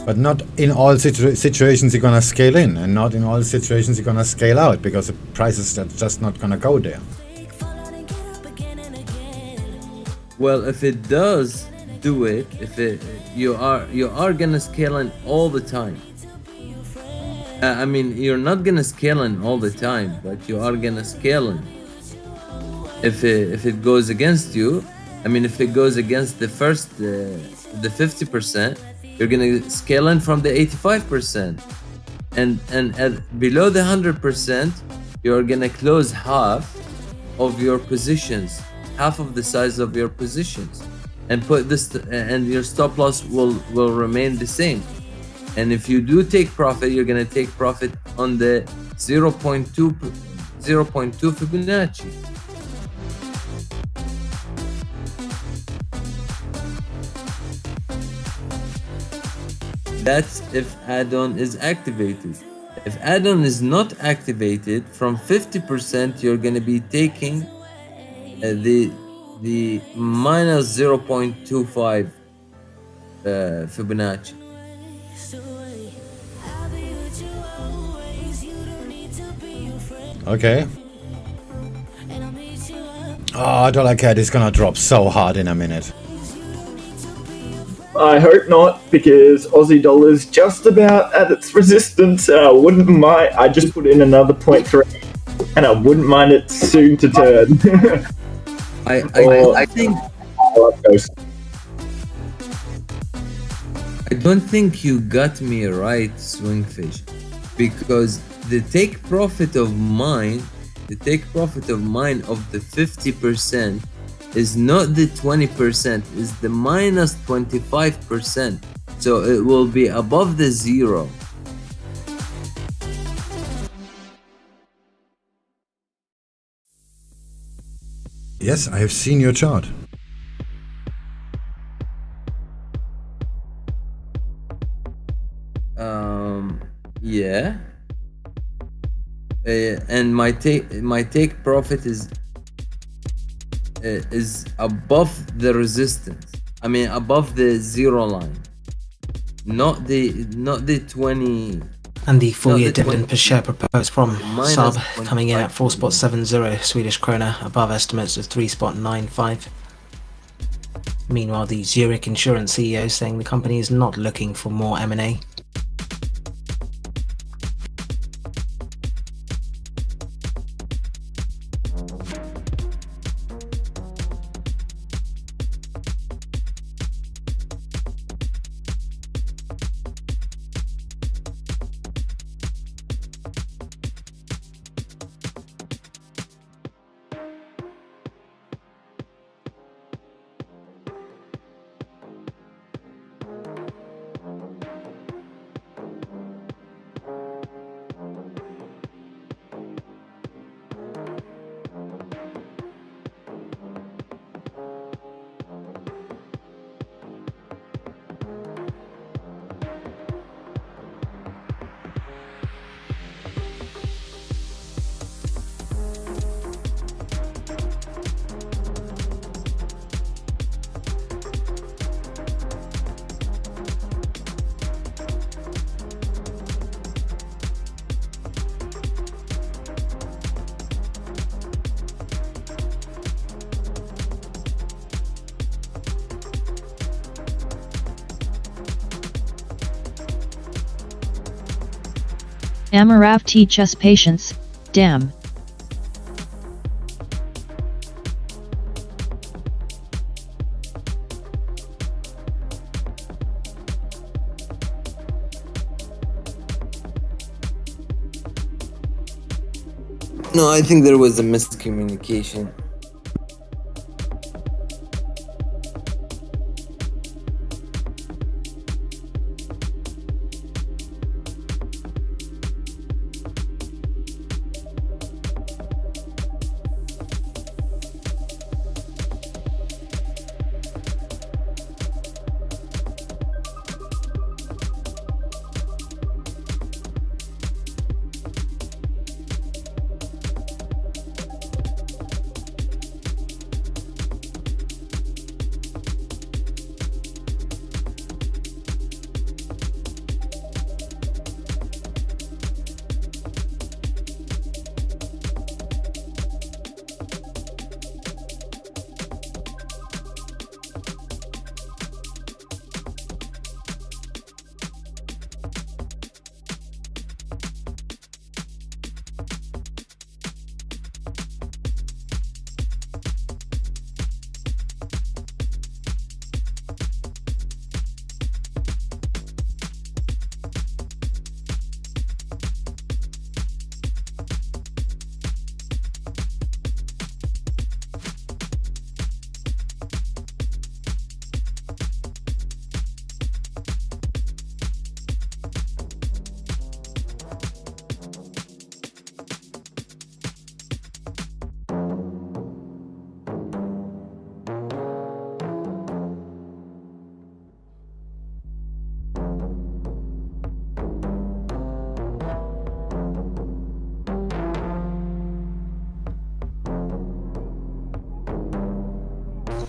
But not in all situations you're gonna scale in, and not in all situations you're gonna scale out, because the prices are just not gonna go there. Well, if it does do it, you are gonna scale in all the time. I mean, you're not gonna scale in all the time, but you are gonna scale in. If it goes against you, I mean, if it goes against the first the 50%, you're gonna scale in from the 85%, and below the 100%, you're gonna close half of your positions, half of the size of your positions, and put this, and your stop loss will remain the same. And if you do take profit, you're gonna take profit on the 0.2 Fibonacci. That's if add-on is activated. If add-on is not activated, from 50% you're gonna be taking the minus 0.25 Fibonacci. Okay. Oh, $CAD is gonna drop so hard in a minute. I hope not, because Aussie dollar's just about at its resistance, and I wouldn't mind. I just put in another 0.3, and I wouldn't mind it soon to turn. I think I don't think you got me right, SwingFish, because the take profit of mine of the 50% is not the 20%, is the minus 25%. So it will be above the 0. Yes, I have seen your chart. Yeah. And my take profit is above the resistance. I mean, above the zero line, not the 20. And the full-year No, the dividend per share proposed from minus Saab coming in at 25. 4.70 Swedish krona, above estimates of 3.95. Meanwhile, the Zurich Insurance CEO saying the company is not looking for more M&A. Amarav teach us patience, damn. No, I think there was a miscommunication.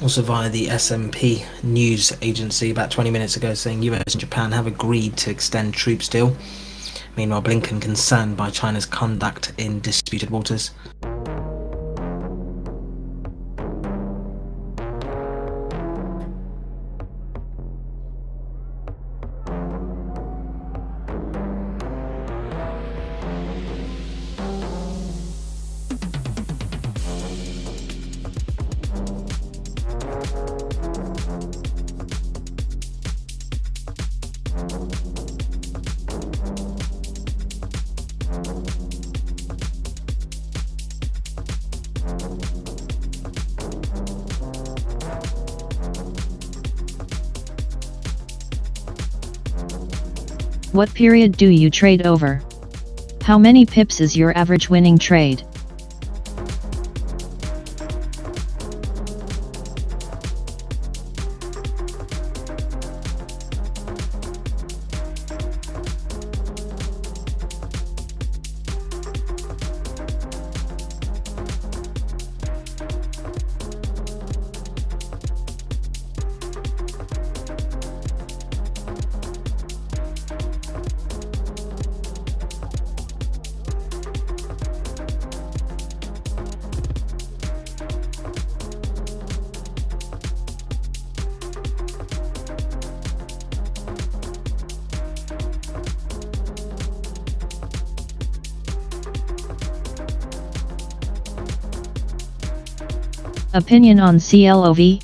Also via the SMP news agency about 20 minutes ago saying US and Japan have agreed to extend troops deal. Meanwhile, Blinken concerned by China's conduct in disputed waters. What period do you trade over? How many pips is your average winning trade? Opinion on CLOV?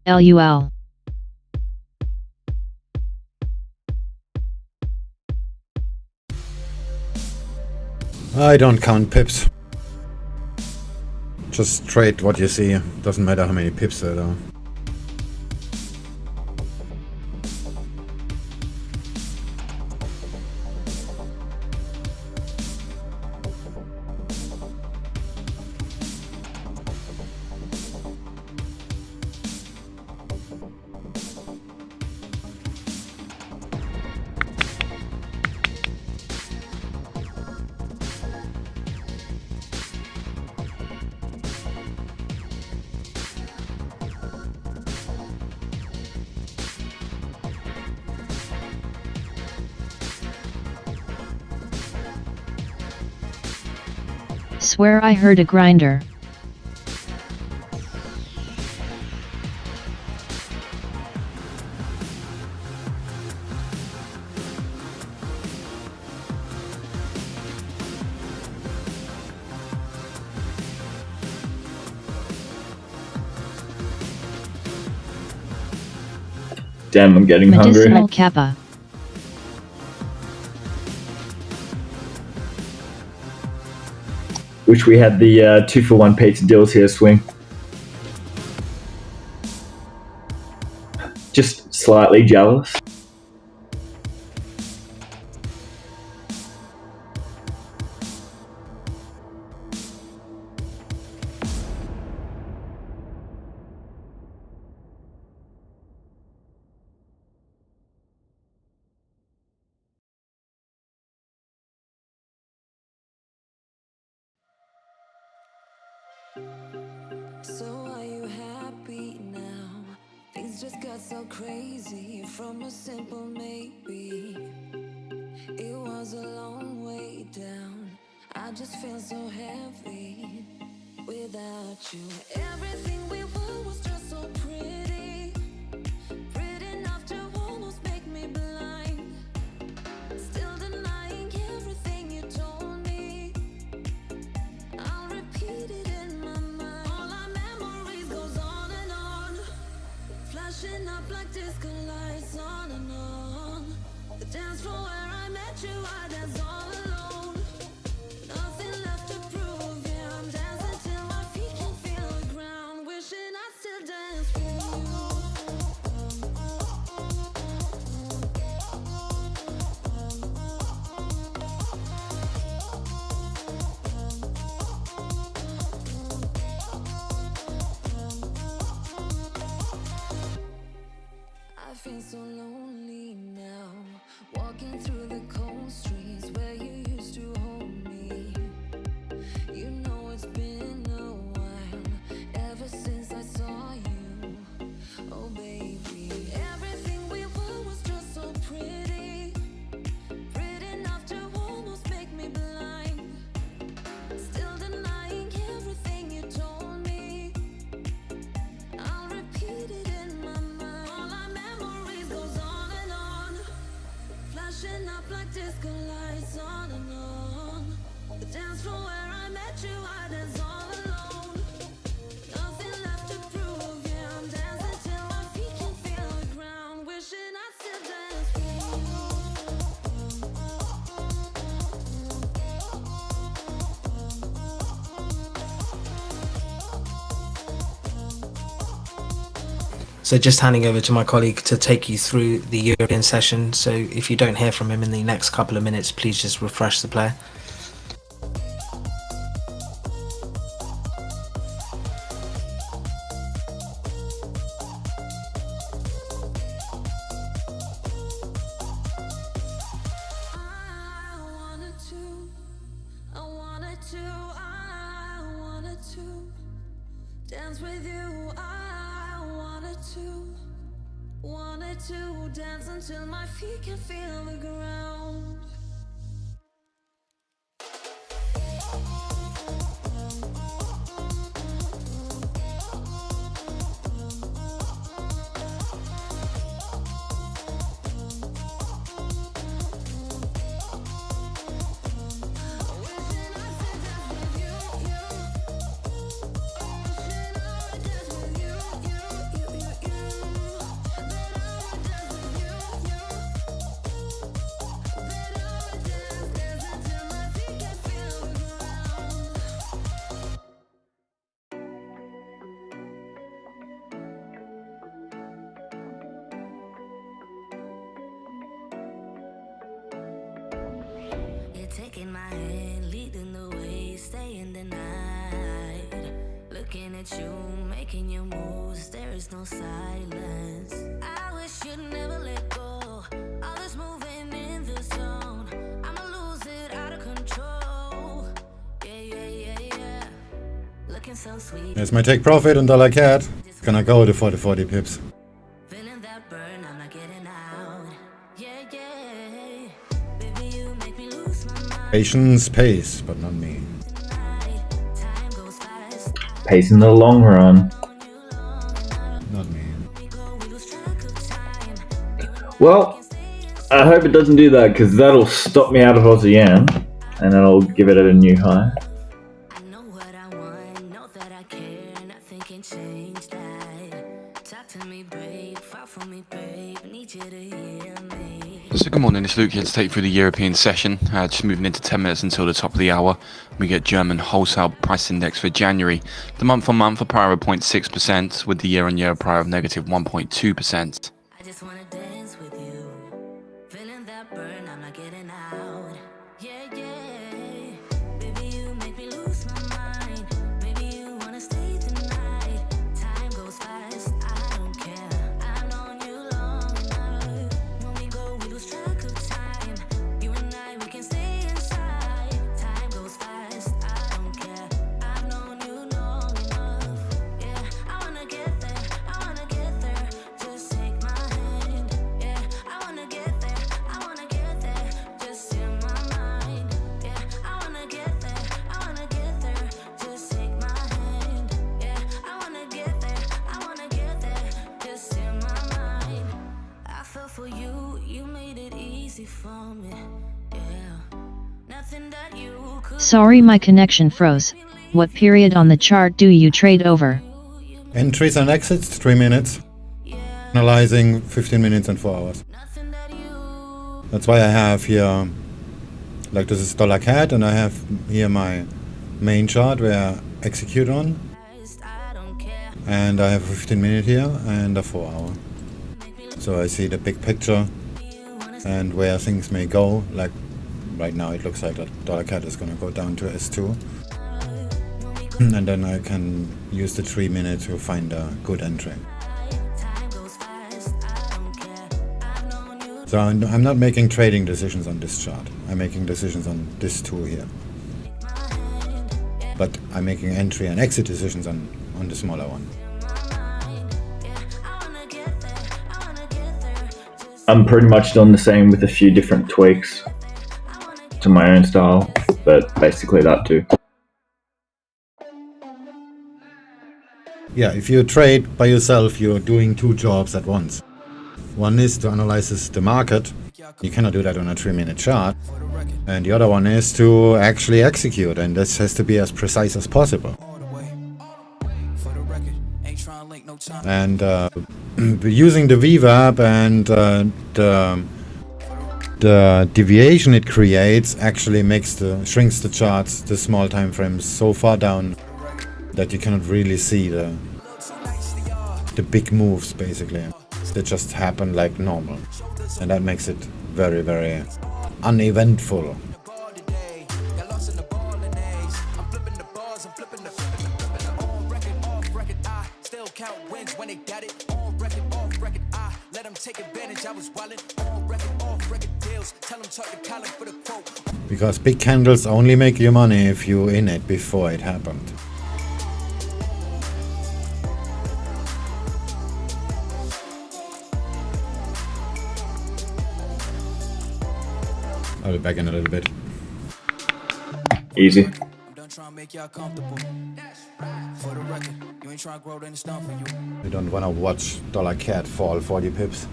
LUL. I don't count pips. Just trade what you see. Doesn't matter how many pips there are. Swear I heard a grinder. Damn, I'm getting Medicinal hungry. Kappa. Wish we had the 2-for-1 pizza deals here, Swing. Just slightly jealous. So are you happy now? Things just got so crazy from a simple maybe. It was a long way down. I just feel so heavy without you. Everything we were was just so pretty, pretty enough to almost make me blind. Still denying everything you told me. I'll repeat it in my mind. All our memories goes on and on, flashing up like disco lights on and on. The dance floor where I met you, I dance all alone. Nothing left to prove, yeah, I'm dancing till my feet can feel the ground. Wishing I still dance with you. I feel so lonely now, walking through the cold streets where you used to hold me. You know it's been a while, ever since I saw you. Oh baby, everything we were was just so pretty, pretty enough to almost make me blind. Still denying everything you told me. I'll repeat it in my mind. All our memories goes on and on, flashing up like disco lights on and on. The dance floor where I met you, I dance all alone. Nothing left to prove, yeah, I'm dancing till my feet can feel the ground. Wishing I still dance with you. So just handing over to my colleague to take you through the European session. So if you don't hear from him in the next couple of minutes, please just refresh the player. I wanted to dance with you. I wanted to dance until my feet can feel the ground. Taking my hand, leading the way, staying the night. Looking at you, making your moves, there is no silence. I wish you'd never let go. All this moving in the zone, I'ma lose it out of control. Yeah. Looking so sweet. Here's my take profit on dollar CAD. It's gonna go to 40 pips. Feeling that burn, I'm not getting out. Yeah. Baby, you make me lose my mind. Patience pays, but not me. Pace in the long run. Not me. Well, I hope it doesn't do that, because that'll stop me out of Aussie yen, and then I'll give it at a new high. I know what I want, know that I care, nothing can change that. Talk to me, babe, fall for me, babe, need you to hear me. So good morning, it's Luke here to take you through the European session. Just moving into 10 minutes until the top of the hour. We get German wholesale price index for January. The month-on-month for prior of 0.6%, with the year-on-year prior of negative 1.2%. I just wanna dance with you, feeling that burn, I'm not getting out. Yeah. Baby, you make me lose my mind. Maybe you wanna stay tonight. Time goes fast, I don't care. I've known you long enough. When we go, we lose track of time. You and I, we can stay inside. Time goes fast, I don't care. I've known you long enough. Yeah, I wanna get there, just take my hand. Yeah, I wanna get there, just in my mind. Yeah, I wanna get there, just take my hand. Yeah, I wanna get there, just in my mind. I fell for you, you made it easy for me. Yeah, nothing that you could. Sorry, my connection froze. What period on the chart do you trade over? Entries and exits 3 minutes. Analyzing 15 minutes and 4 hours. That's why I have here, like this is dollar CAD, and I have here my main chart where I execute on. And I have a 15 minute here and a 4 hour. So I see the big picture and where things may go. Like right now it looks like that dollar CAD is gonna go down to S2. And then I can use the 3 minutes to find a good entry. So I'm not making trading decisions on this chart. I'm making decisions on this tool here. But I'm making entry and exit decisions on the smaller one. I'm pretty much done the same with a few different tweaks to my own style, but basically that too. Yeah, if you trade by yourself, you're doing 2 jobs at once. One is to analyze the market. You cannot do that on a 3 minute chart. And the other one is to actually execute, and this has to be as precise as possible. And using the VWAP and the deviation it creates actually shrinks the charts, the small time frames, so far down that you cannot really see the big moves, basically. They just happen like normal, and that makes it very, very uneventful. Because big candles only make you money if you're in it before it happened. I'll be back in a little bit. Easy. I'm done trying to make y'all comfortable. For the record, you ain't trying to grow, then it's done for you. We don't want to watch $CAD fall 40 pips.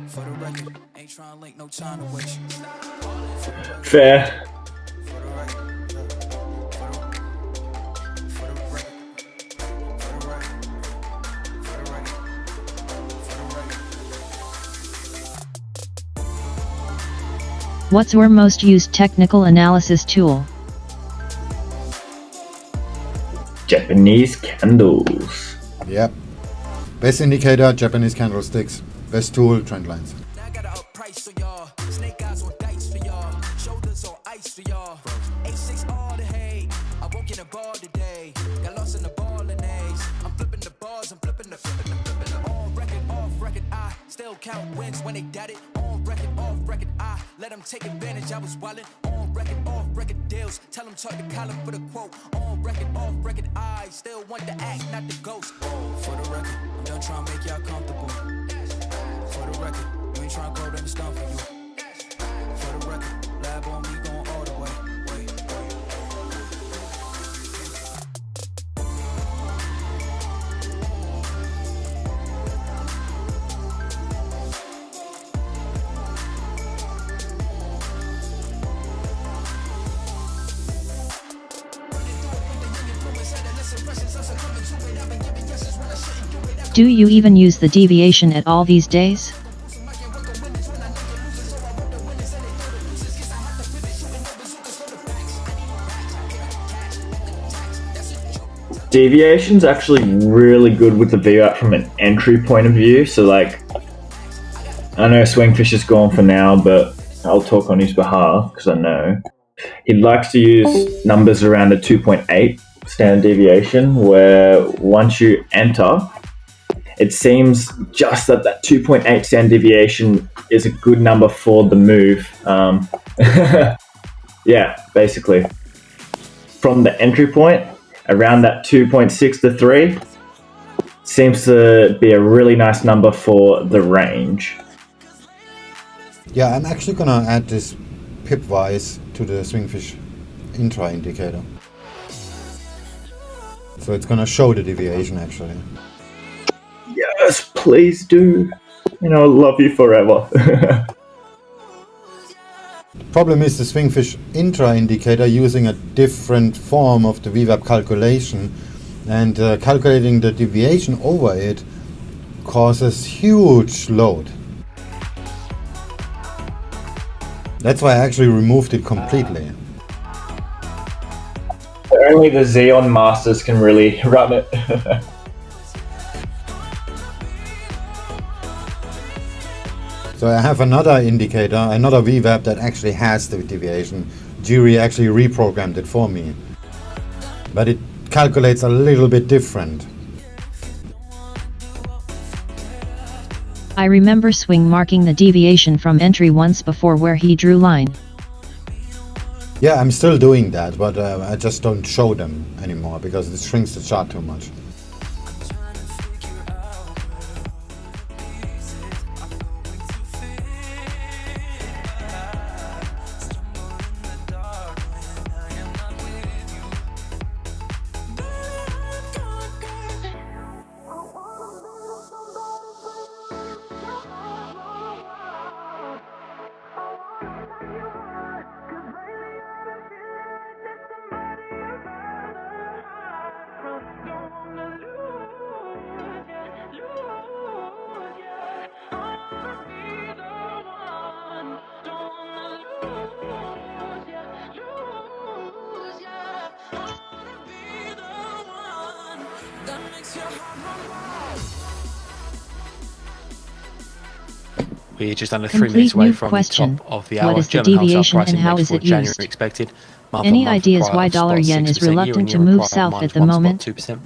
For the record, ain't trying to link, no time to waste. Fair. What's your most used technical analysis tool? Japanese candles. Yep. Best indicator, Japanese candlesticks. Best tool, trend lines. Now I got a up price for y'all. Snake eyes on dice for y'all. Shoulders on ice for y'all. 8-6 all the hate. I won't get a ball today. Got lost in the ball and A's. I'm flipping the bars, I'm flipping the on record, off record. I still count wins when they doubt it. On record, off record. I let them take advantage. I was wildin'. On record, off record deals. Tell them talk to Colin for the quote. On record, off record. I still want the act, not the ghost. For the record, I'm done trying to make y'all comfortable. For the record, you ain't trying to grow, then it's done for you. For the record, lab on me going all the way. Do you even use the deviation at all these days? Deviation's actually really good with the VWAP from an entry point of view. So like, I know SwingFish is gone for now, but I'll talk on his behalf because I know he likes to use numbers around the 2.8 standard deviation, where once you enter, it seems just that 2.8 standard deviation is a good number for the move. Yeah, basically. From the entry point, around that 2.6 to 3 seems to be a really nice number for the range. Yeah, I'm actually gonna add this pipwise to the SwingFish intra indicator. So it's gonna show the deviation actually. Yes, please do. You know, love you forever. Problem is the SwingFish intra indicator using a different form of the VWAP calculation, and calculating the deviation over it causes huge load. That's why I actually removed it completely. Only the Xeon masters can really run it. So I have another indicator, another VWAP that actually has the deviation. Jiri actually reprogrammed it for me. But it calculates a little bit different. I remember Swing marking the deviation from entry once before where he drew line. Yeah, I'm still doing that, but I just don't show them anymore because it shrinks the chart too much. We're just under 3 minutes Complete away new from question. the top of the hour. What is the German wholesale deviation price and how index is for it January used? expected. Any ideas why dollar yen is reluctant to move south at the moment? 2%.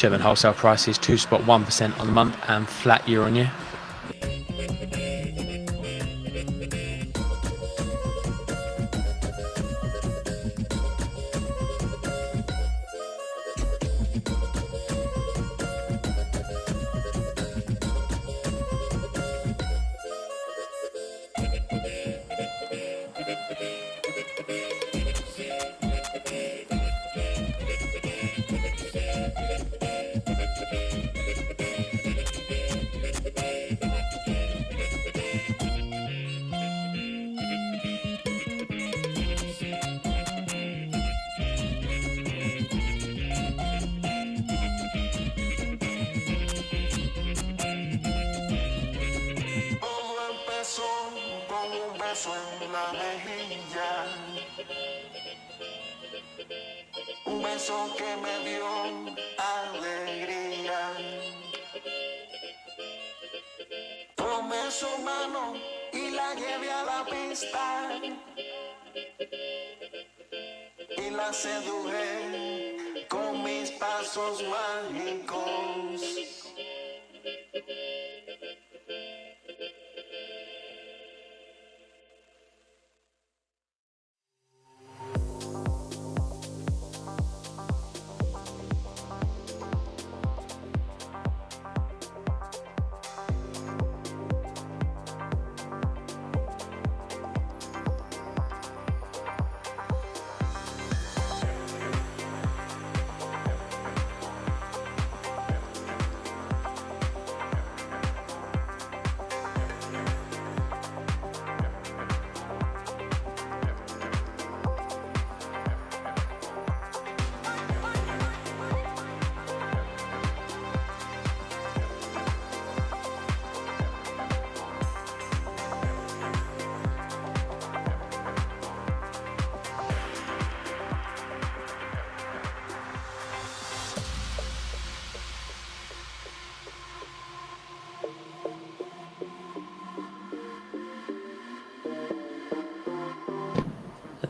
German wholesale prices 2.1% on the month and flat year on year.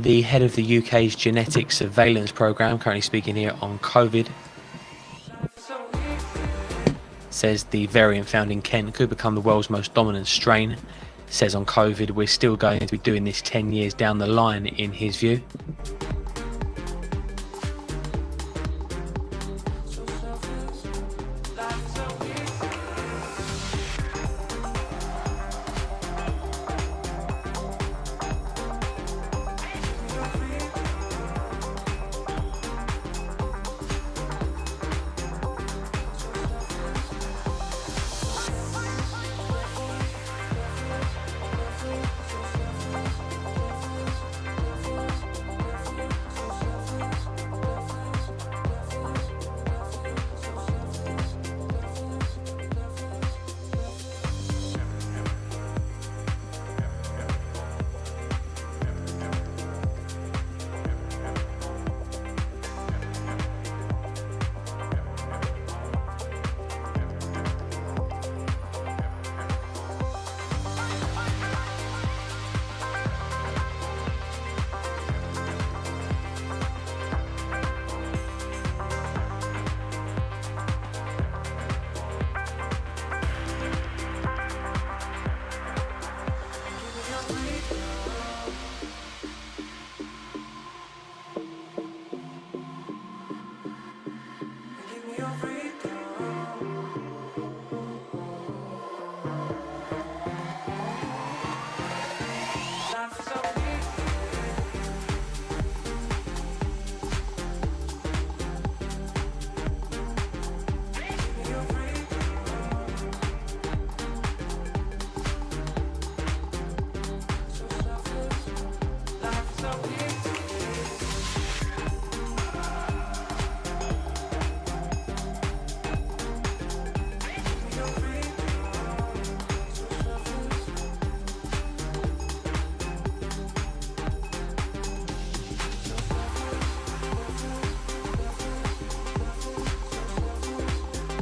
The head of the UK's genetic surveillance programme, currently speaking here on COVID, says the variant found in Kent could become the world's most dominant strain. Says on COVID, we're still going to be doing this 10 years down the line, in his view.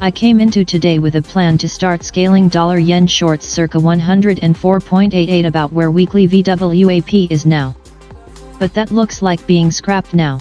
I came into today with a plan to start scaling dollar-yen shorts circa 104.88 about where weekly VWAP is now. But that looks like being scrapped now.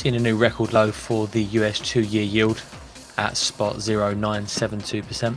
Seeing a new record low for the US 2-year yield at spot 0.972%.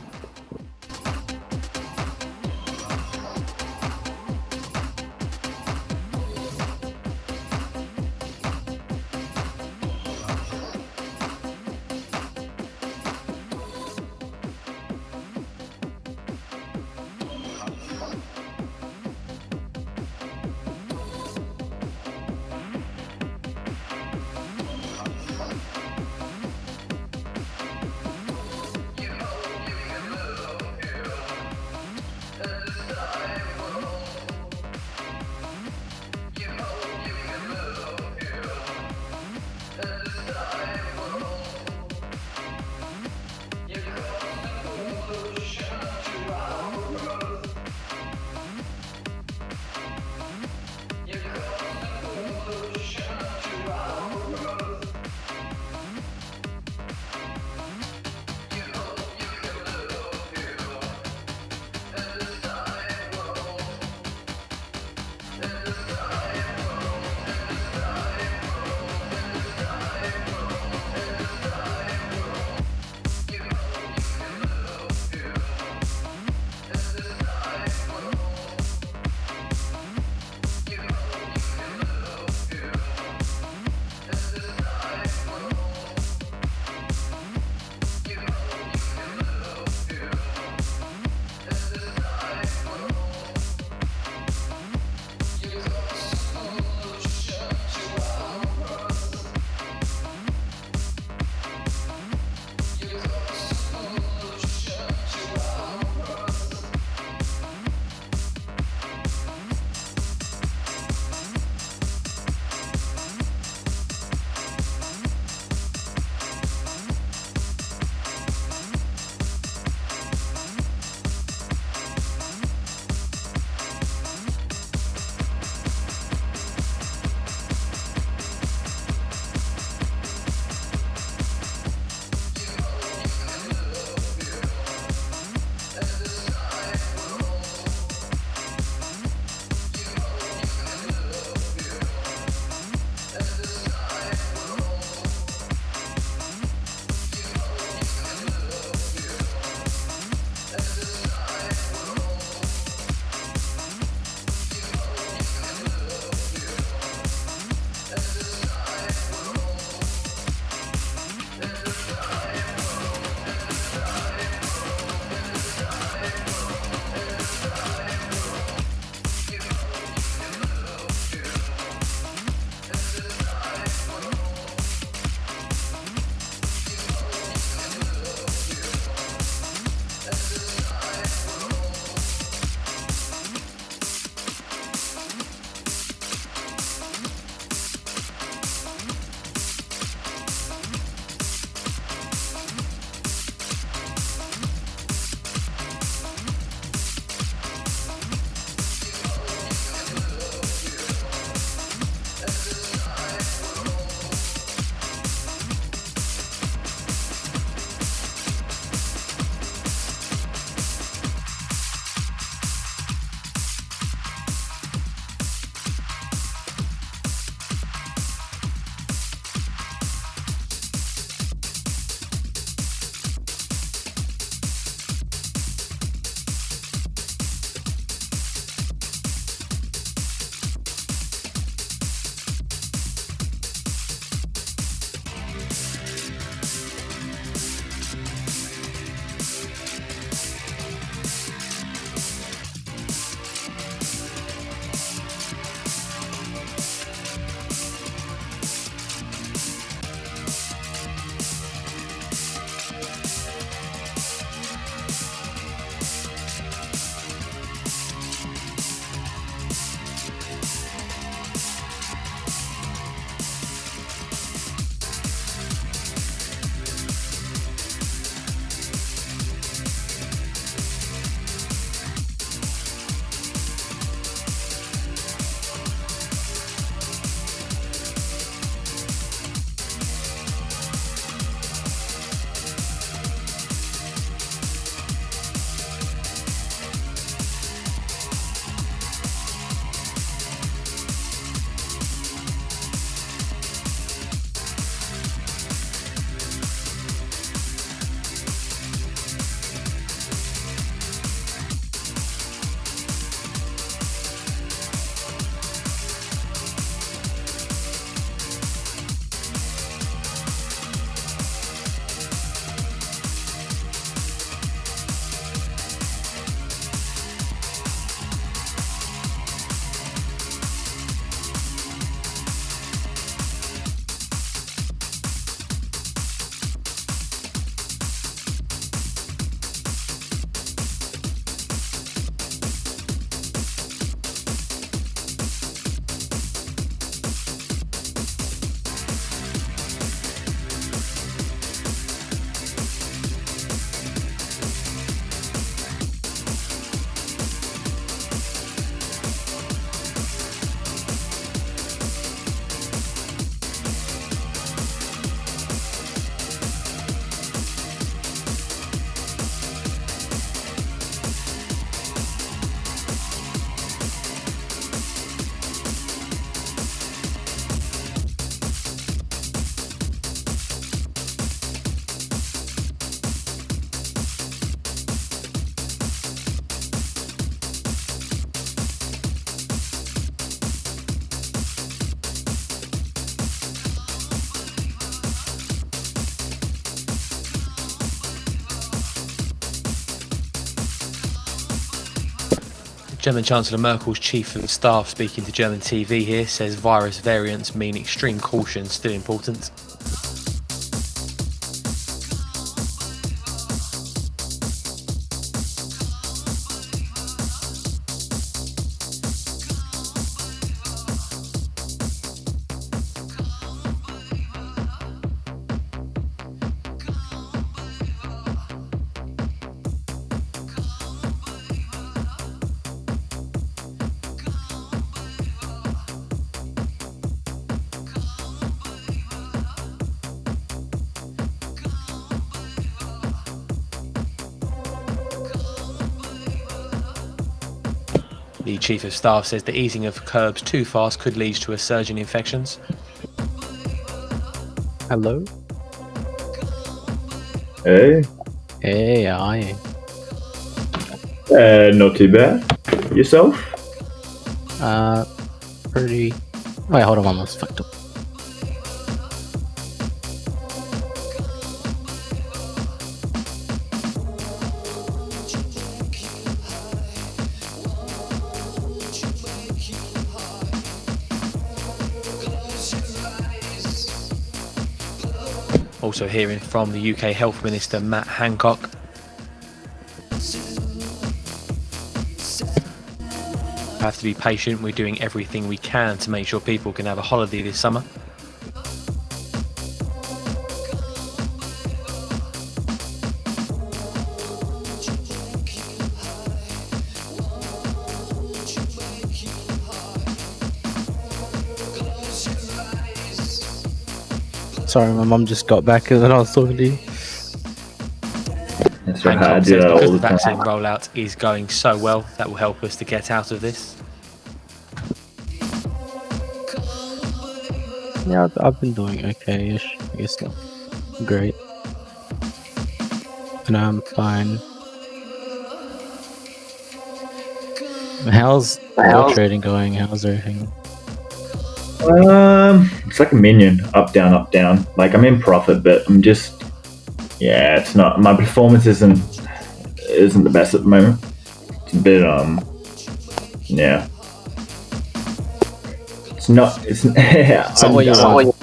German Chancellor Merkel's chief of staff speaking to German TV here says virus variants mean extreme caution still important. The Chief of Staff says the easing of curbs too fast could lead to a surge in infections. Hello? Hey. Hey, how are you? Not too bad. Yourself? Pretty... Wait, hold on, I'm almost fucked up. Also hearing from the UK Health Minister Matt Hancock. Have to be patient, we're doing everything we can to make sure people can have a holiday this summer. Sorry, my mum just got back and then I was talking to you. That's right, I Hancock do says that all because the the vaccine time. rollout is going so well, that will help us to get out of this. Yeah, I've been doing okay-ish. I guess not great. And I'm fine. How's your trading going? How's everything? It's like a minion, up, down. Like I'm in profit, but I'm just, yeah, it's not. My performance isn't the best at the moment. It's a bit, yeah. It's not. It's not what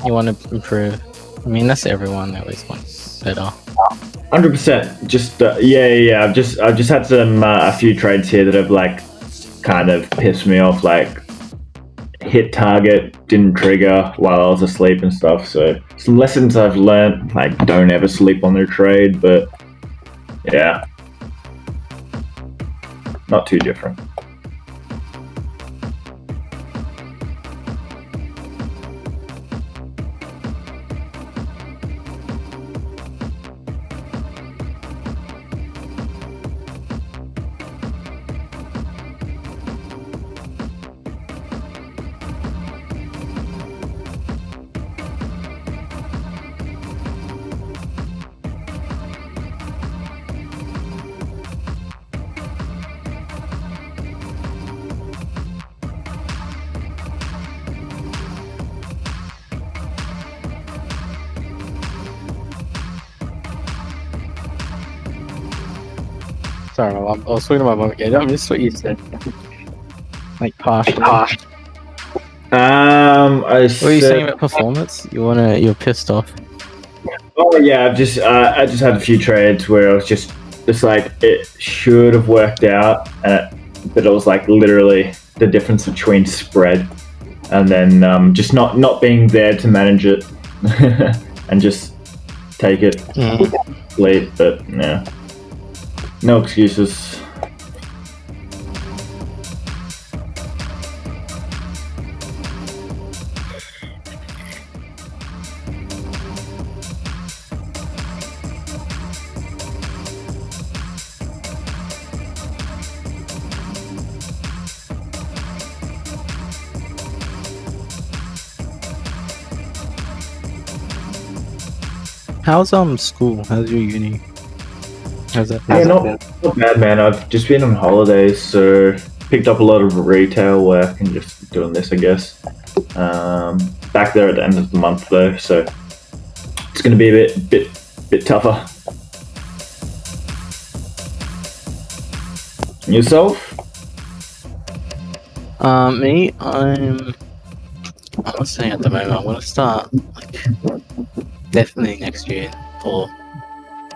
you want to improve. I mean, that's everyone. They always want better. 100%. Just yeah. I've just had some a few trades here that have like kind of pissed me off. Like hit target, didn't trigger while I was asleep and stuff. So some lessons I've learned, like don't ever sleep on their trade. But yeah, not too different. Sorry, my mum. I was talking to my mum again. I missed what you said. Like partially. I What are you saying about performance? You're pissed off. Oh yeah, I just had a few trades where I was just like it should have worked out, but it was like literally the difference between spread and then just not being there to manage it and just take it late. But yeah, no excuses. How's school? How's your uni? How's that? Yeah, not bad, man. I've just been on holidays, so picked up a lot of retail work and just doing this, I guess. Back there at the end of the month though, so it's going to be a bit tougher. Yourself? Me, I'm not saying at the moment. I want to start like definitely next year or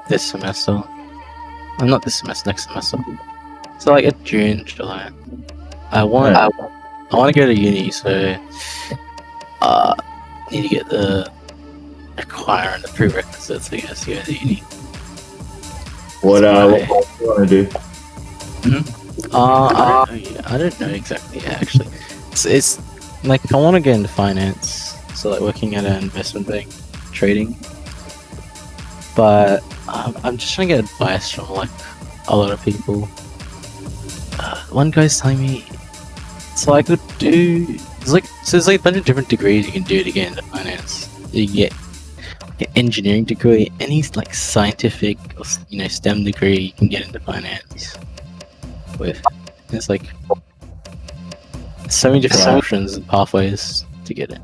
this semester. Not this semester, next semester. So like at June, July. I want to go to uni, so need to get the requirement, the prerequisites, I guess, to go to uni. What do you want to do? I don't know exactly. Actually, it's like I want to get into finance, so like working at an investment bank, trading. But I'm just trying to get advice from like a lot of people. One guy's telling me, so I could do. There's like a bunch of different degrees you can do to get into finance. You get an engineering degree, any like scientific or STEM degree you can get into finance with. It's like so many different options and pathways to get in.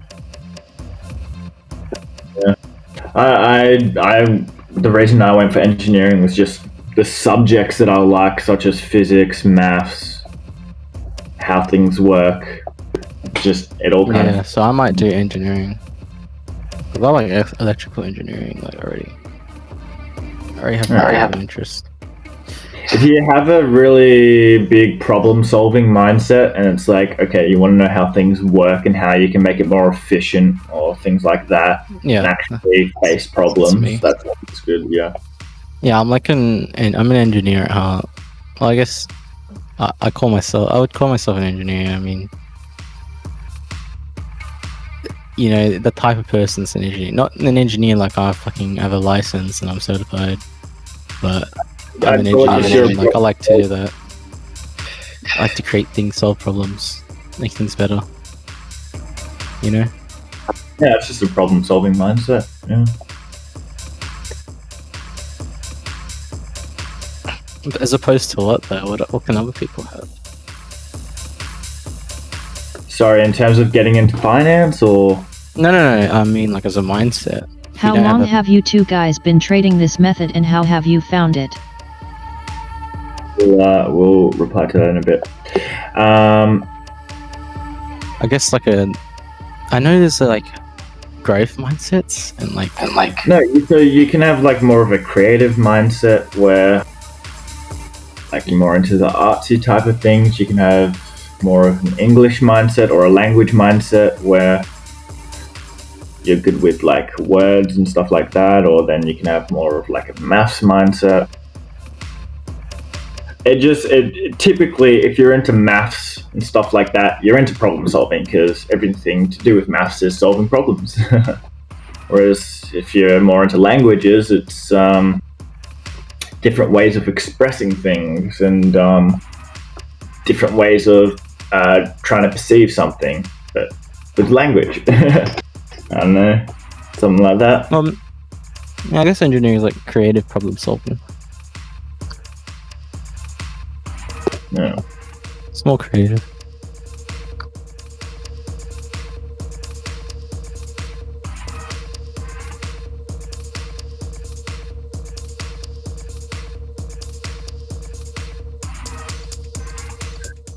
Yeah, I the reason I went for engineering was just the subjects that I like, such as physics, maths, how things work. Just it all kind of. So I might do engineering. I like electrical engineering like already. I already have an interest. If you have a really big problem-solving mindset, and it's like, okay, you want to know how things work and how you can make it more efficient, or things like that, and actually face problems. That's good. Yeah. Yeah, I'm an engineer at heart. Well, I guess I would call myself an engineer. I mean, the type of person's an engineer. Not an engineer like I fucking have a license and I'm certified, but I'm an engineer. Like I like to do that. I like to create things, solve problems, make things better. Yeah, it's just a problem-solving mindset. Yeah. As opposed to what though? What can other people have? Sorry, in terms of getting into finance, or? No. I mean, like as a mindset. How long have you two guys been trading this method, and how have you found it? We'll reply to that in a bit. I guess I know there's like growth mindsets and like. No, so you can have like more of a creative mindset where, like, you're more into the artsy type of things. You can have more of an English mindset or a language mindset where you're good with like words and stuff like that, or then you can have more of like a maths mindset. It typically, if you're into maths and stuff like that, you're into problem solving, because everything to do with maths is solving problems. Whereas if you're more into languages, it's different ways of expressing things and different ways of trying to perceive something, but with language. I don't know, something like that. Yeah, I guess engineering is like creative problem solving. Yeah. It's more creative.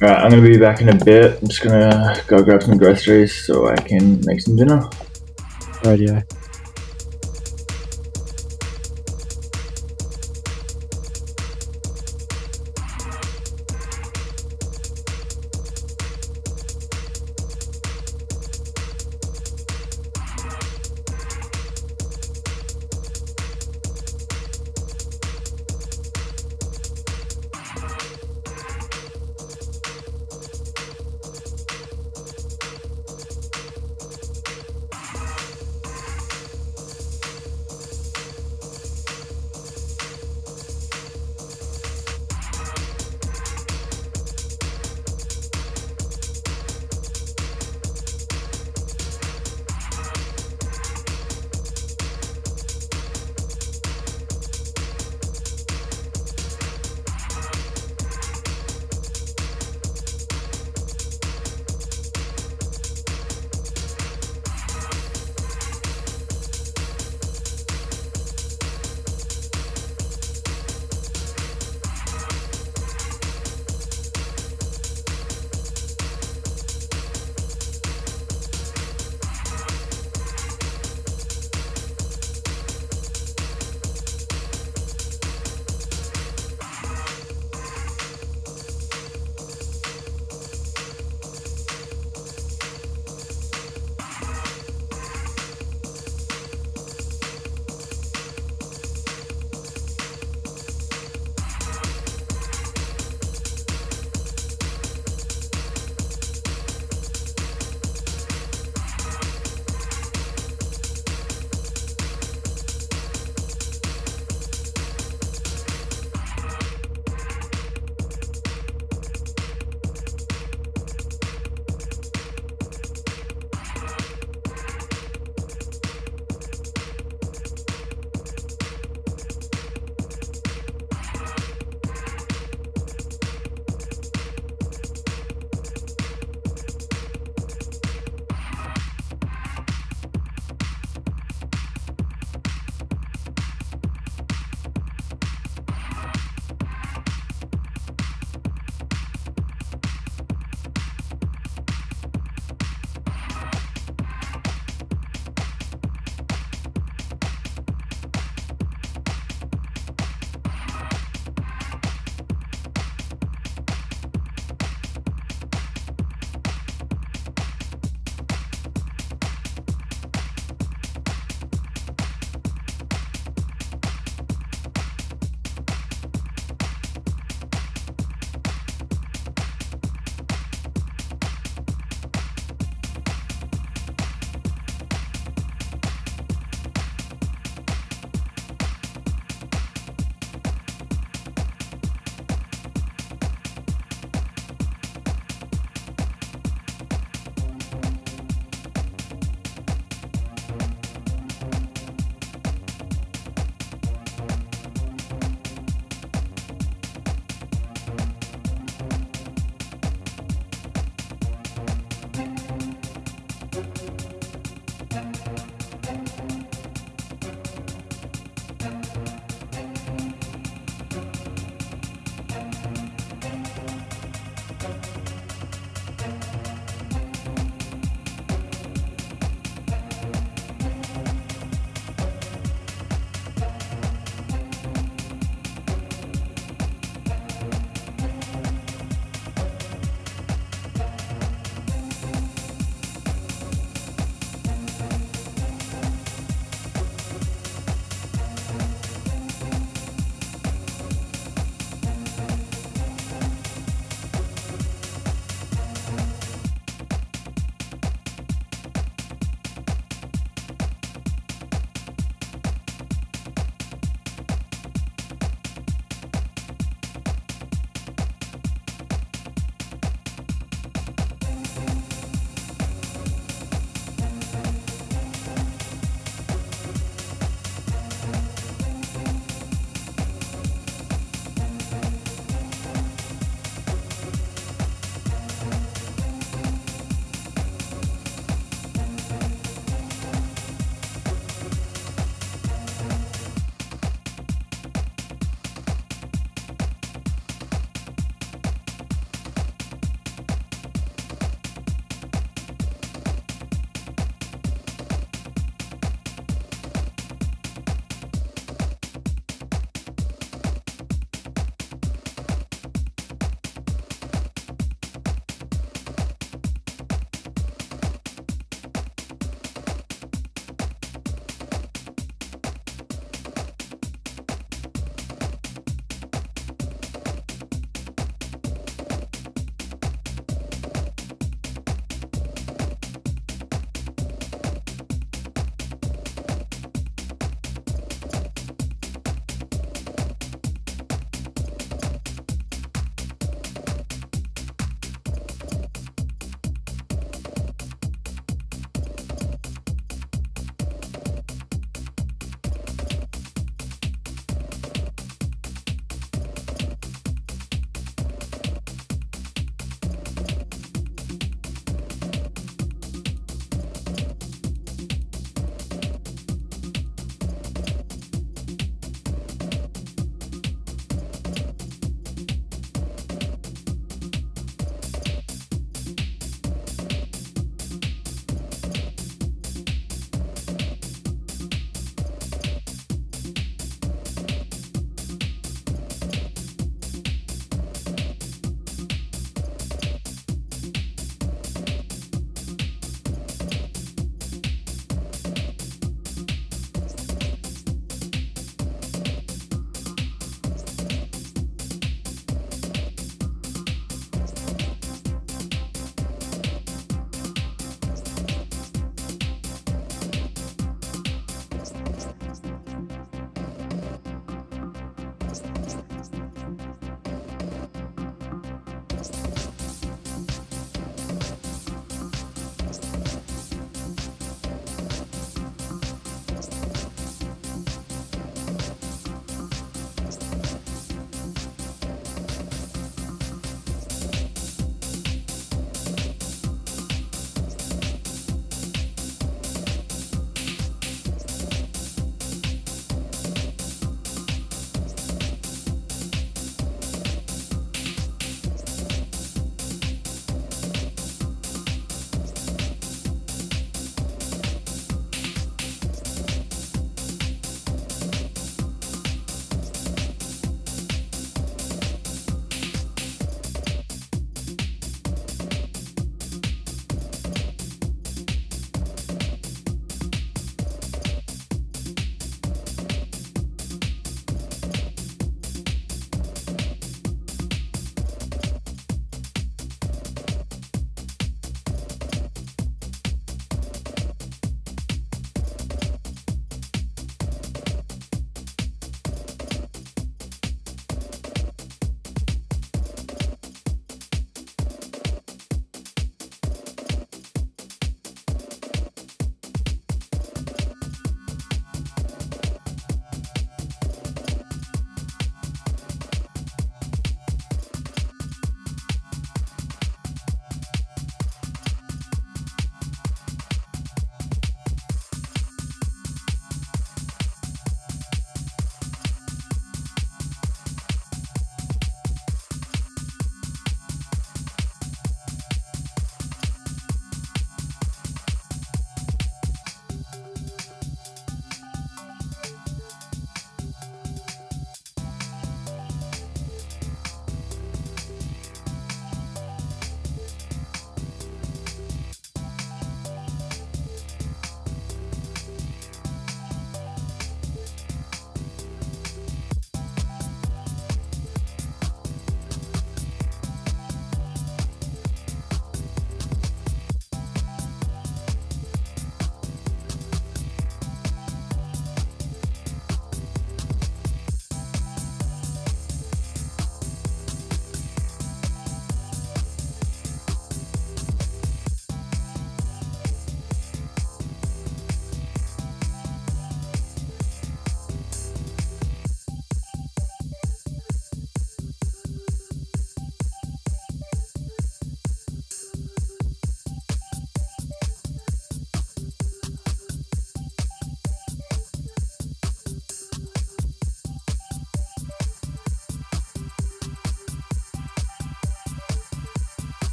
Alright, I'm gonna be back in a bit. I'm just gonna go grab some groceries so I can make some dinner. Radio.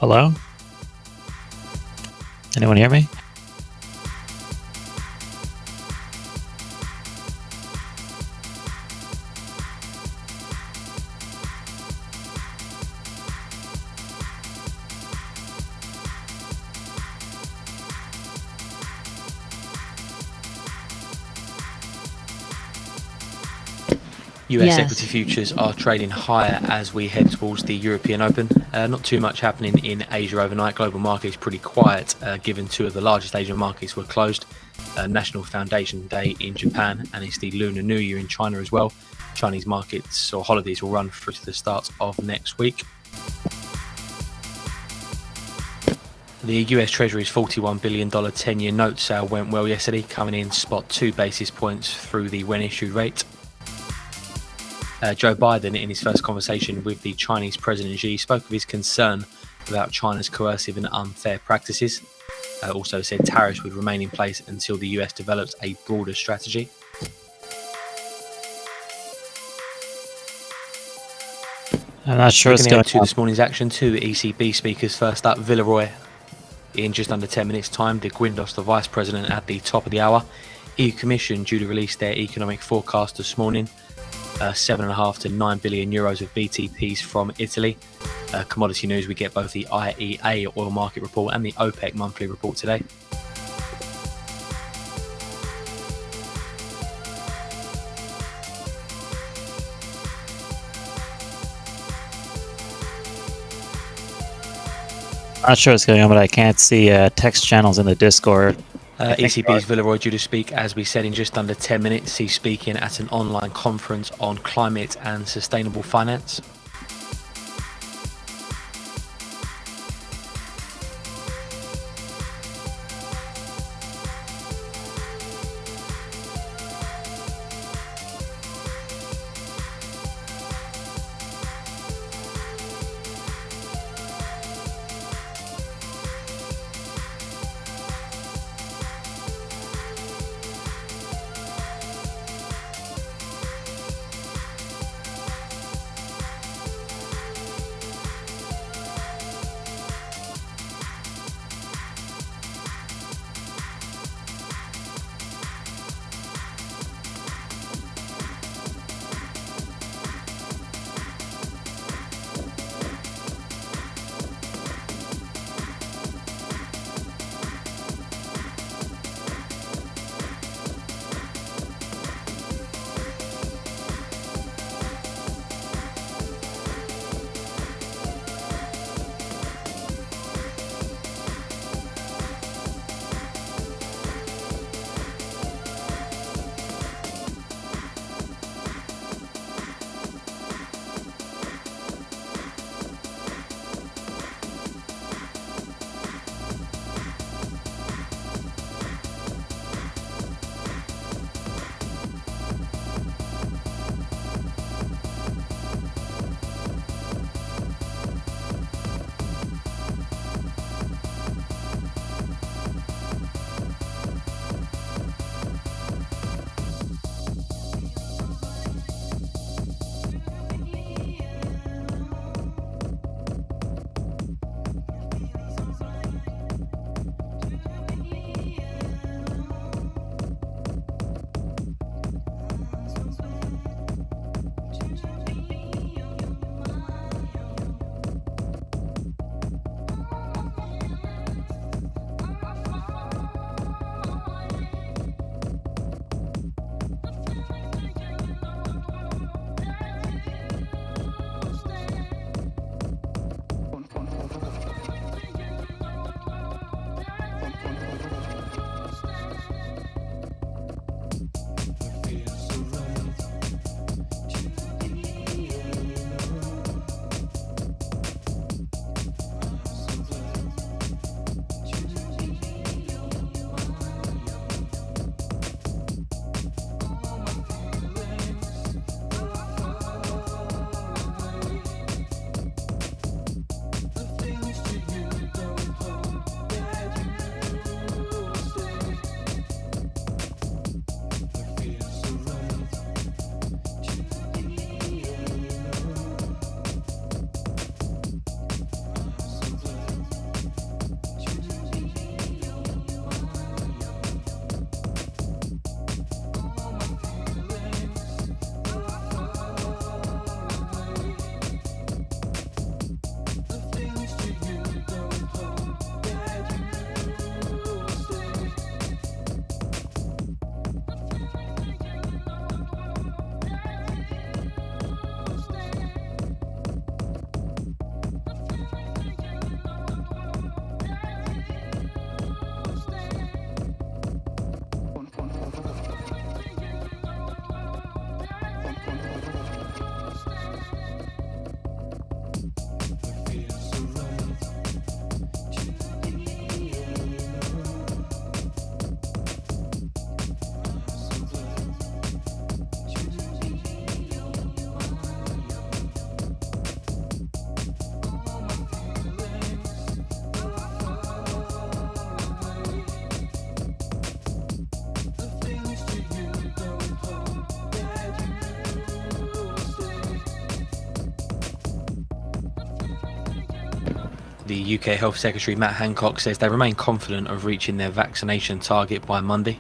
Hello? Anyone hear me? US Yes. equity futures are trading higher as we head towards the European Open. Not too much happening in Asia overnight. Global markets pretty quiet, given two of the largest Asian markets were closed. National Foundation Day in Japan, and it's the Lunar New Year in China as well. Chinese markets or holidays will run through to the start of next week. The US Treasury's $41 billion 10-year note sale went well yesterday, coming in spot 2 basis points through the when issued rate. Joe Biden, in his first conversation with the Chinese President Xi, spoke of his concern about China's coercive and unfair practices. Also said tariffs would remain in place until the US develops a broader strategy. I'm not sure We're what's going to going go to on. this morning's action. Two ECB speakers. First up, Villeroy. In just under 10 minutes' time, De Guindos, the Vice President, at the top of the hour. EU Commission due to release their economic forecast this morning. 7.5 to 9 billion euros of BTPs from Italy. Commodity news, we get both the IEA oil market report and the OPEC monthly report today. I'm not sure what's going on, but I can't see text channels in the Discord. ECB's Villeroy due to speak, as we said, in just under 10 minutes. He's speaking at an online conference on climate and sustainable finance. The UK Health Secretary Matt Hancock says they remain confident of reaching their vaccination target by Monday.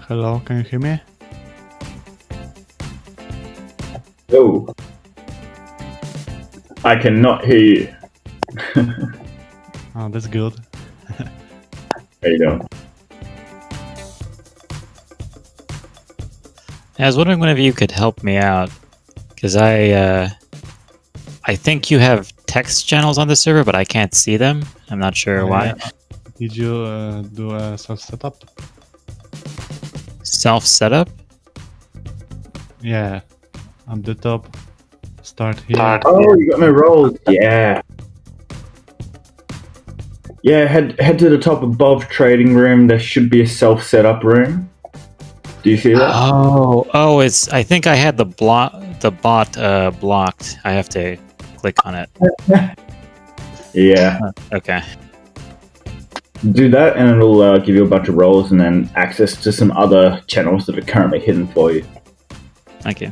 Hello, can you hear me? Oh. I cannot hear you. Oh, that's good. There you go. I was wondering whether you could help me out, because I think you have text channels on the server, but I can't see them. I'm not sure why. Did you do a self setup? Self setup? Yeah, on the top. Start here. Oh, you got no rolls. Yeah. Yeah, head to the top above trading room. There should be a self setup room. Do you see that? Oh, it's. I think I had the bot blocked. I have to click on it. Yeah. Okay. Do that, and it'll give you a bunch of roles, and then access to some other channels that are currently hidden for you. Thank you.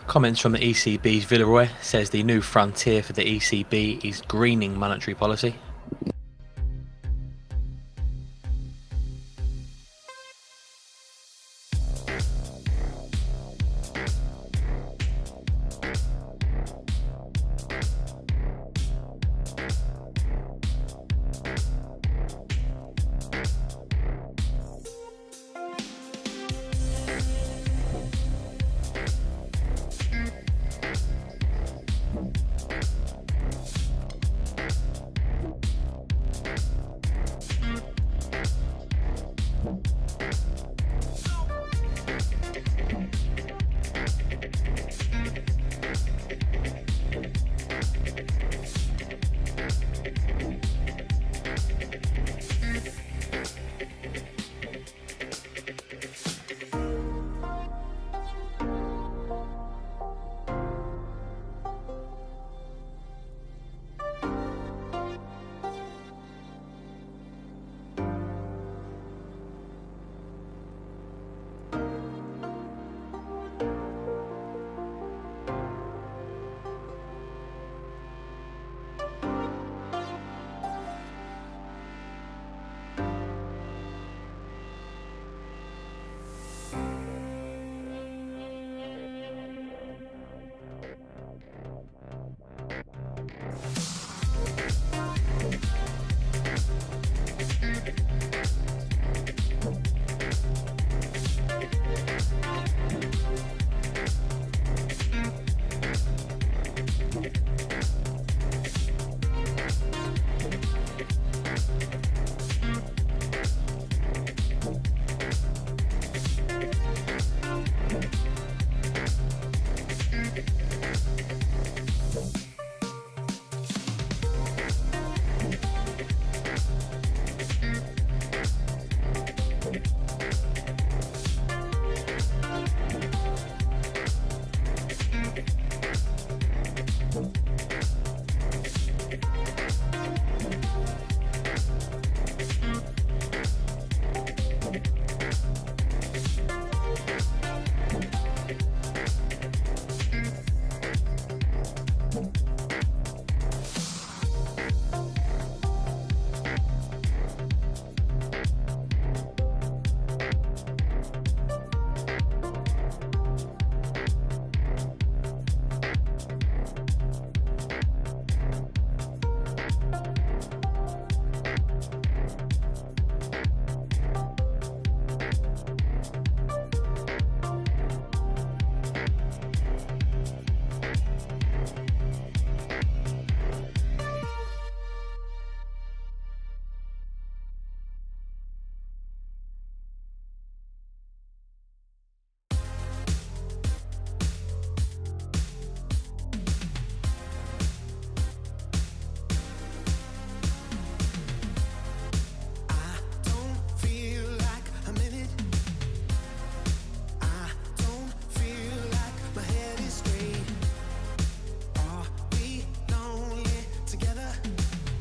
Comments from the ECB's Villeroy says the new frontier for the ECB is greening monetary policy.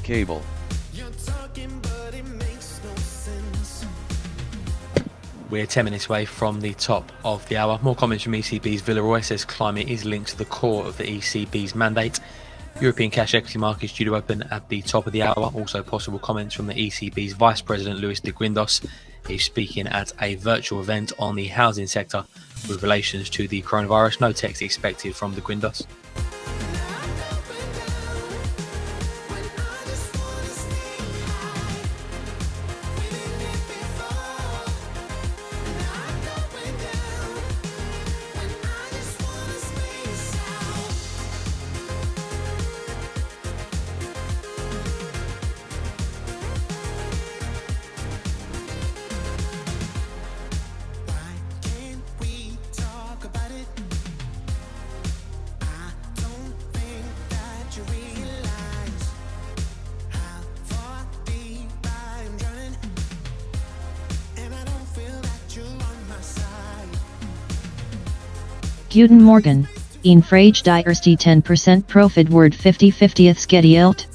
Cable. We're 10 minutes away from the top of the hour. More comments from ECB's Villeroy. Says climate is linked to the core of the ECB's mandate. European cash equity markets due to open at the top of the hour. Also possible comments from the ECB's Vice President Luis de Guindos. He's speaking at a virtual event on the housing sector with relations to the coronavirus. No text expected from de Guindos. Guten Morgen, een Frage die erste 10% Profit Word 50/50th gedeelt.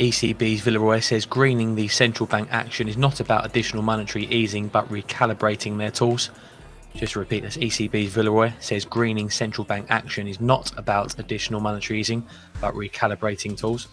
ECB's Villeroy says greening the central bank action is not about additional monetary easing but recalibrating their tools. Just to repeat this, ECB's Villeroy says greening central bank action is not about additional monetary easing but recalibrating tools.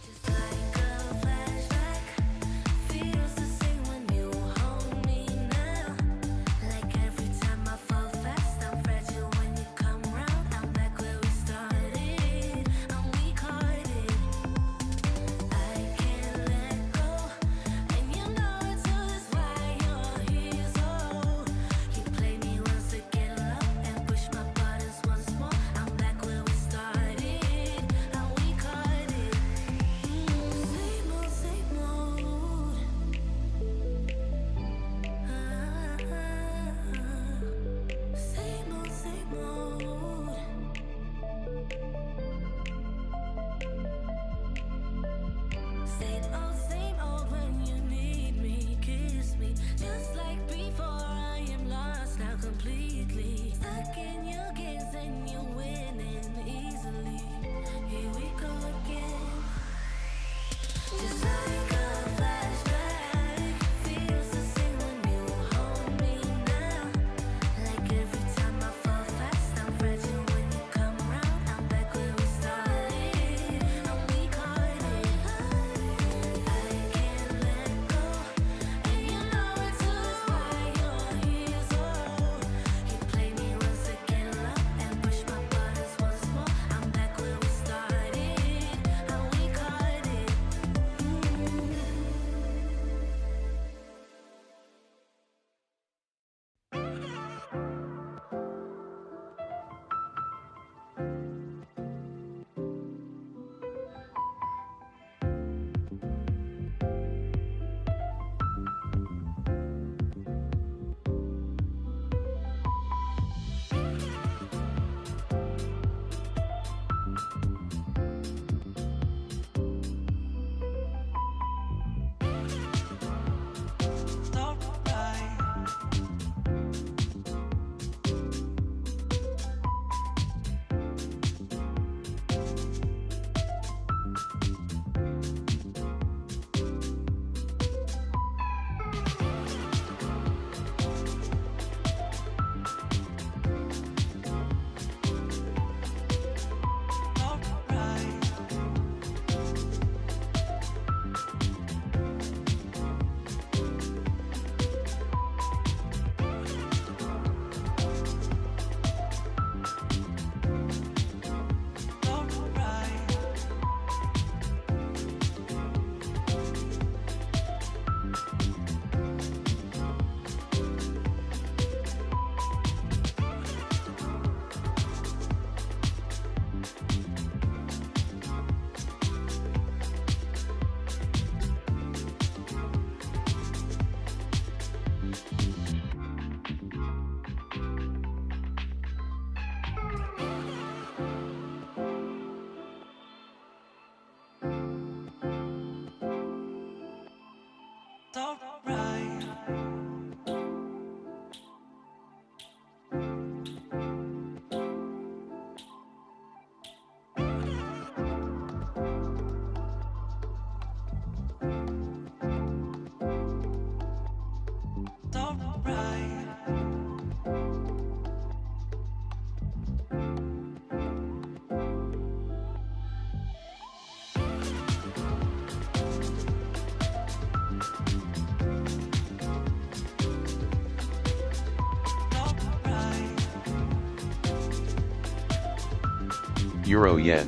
Euro yen.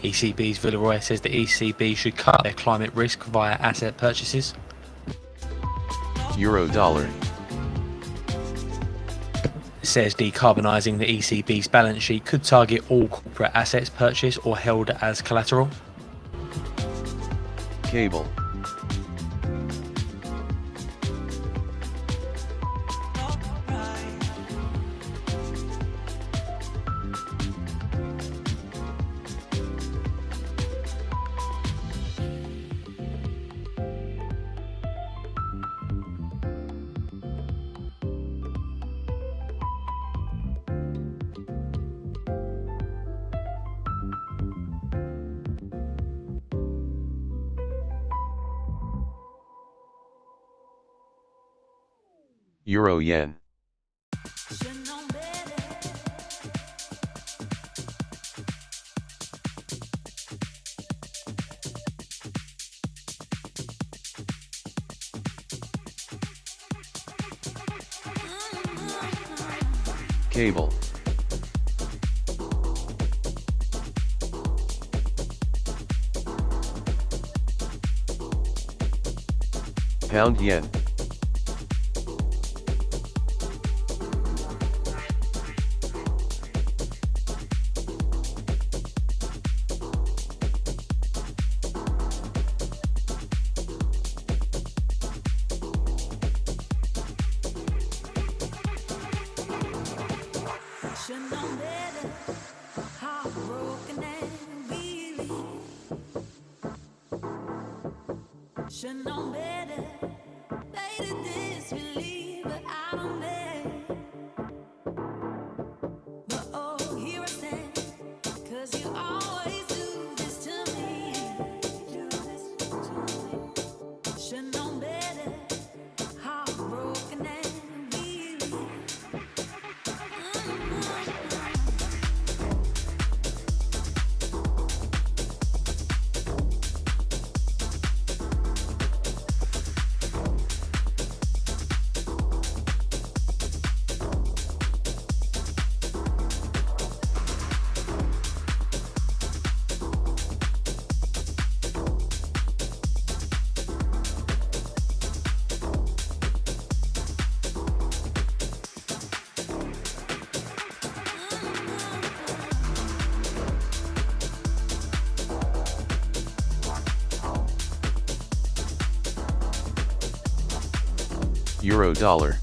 ECB's Villeroy says the ECB should cut their climate risk via asset purchases. Euro dollar. Says decarbonising the ECB's balance sheet could target all corporate assets purchased or held as collateral. Cable. Euro yen. Cable. Pound yen. Should know better. Later this believe, but I don't dare. But oh, here I stand, 'cause you always do this to me. Should know better. Heartbroken and weary. Euro dollar.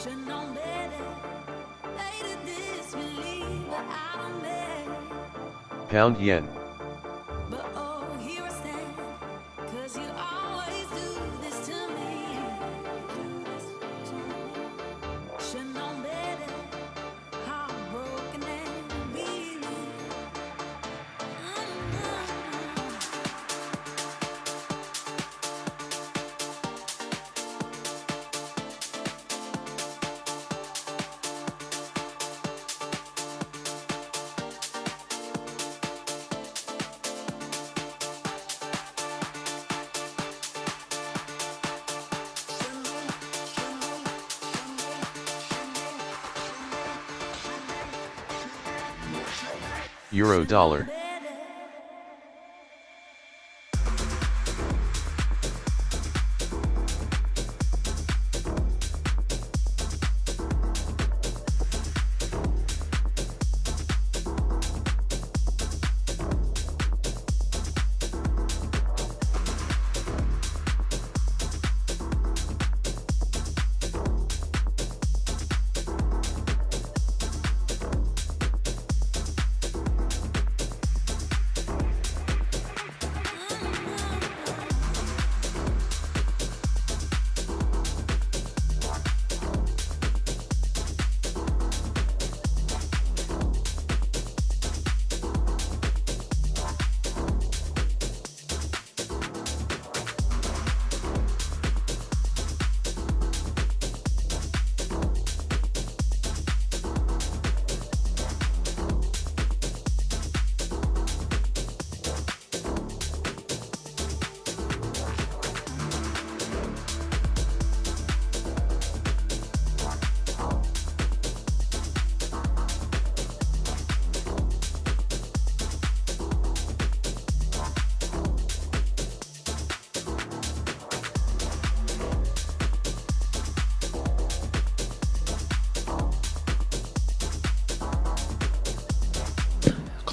Should know better. Later this believe, but I don't dare. Pound yen. But oh, here I stand, 'cause you always do this to me. Should know better. Heartbroken and weary. Euro dollar.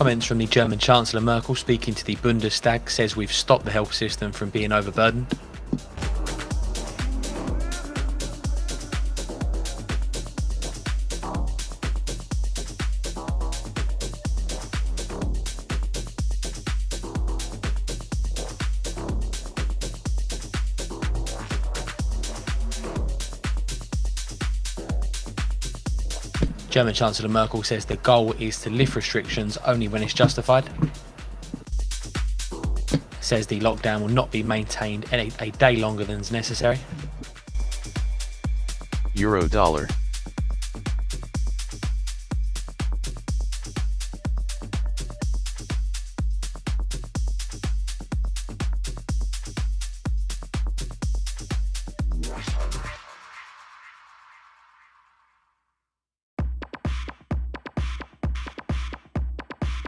Comments from the German Chancellor Merkel speaking to the Bundestag says we've stopped the health system from being overburdened. German Chancellor Merkel says the goal is to lift restrictions only when it's justified. Says the lockdown will not be maintained a day longer than is necessary. Euro dollar.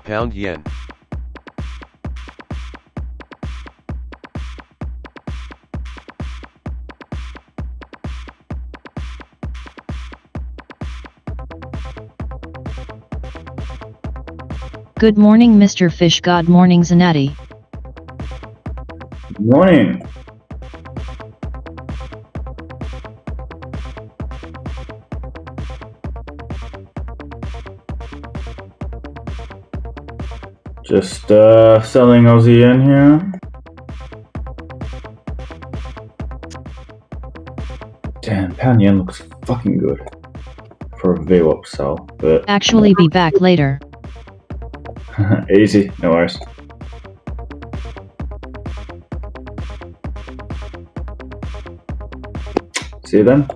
Pound yen. Good morning, Mr. Fish. God morning, Zanetti. Good morning. Just selling Aussie yen here. Damn, pound yen looks fucking good for a VWAP sell, but Actually, be back later. easy, no worries. See you then.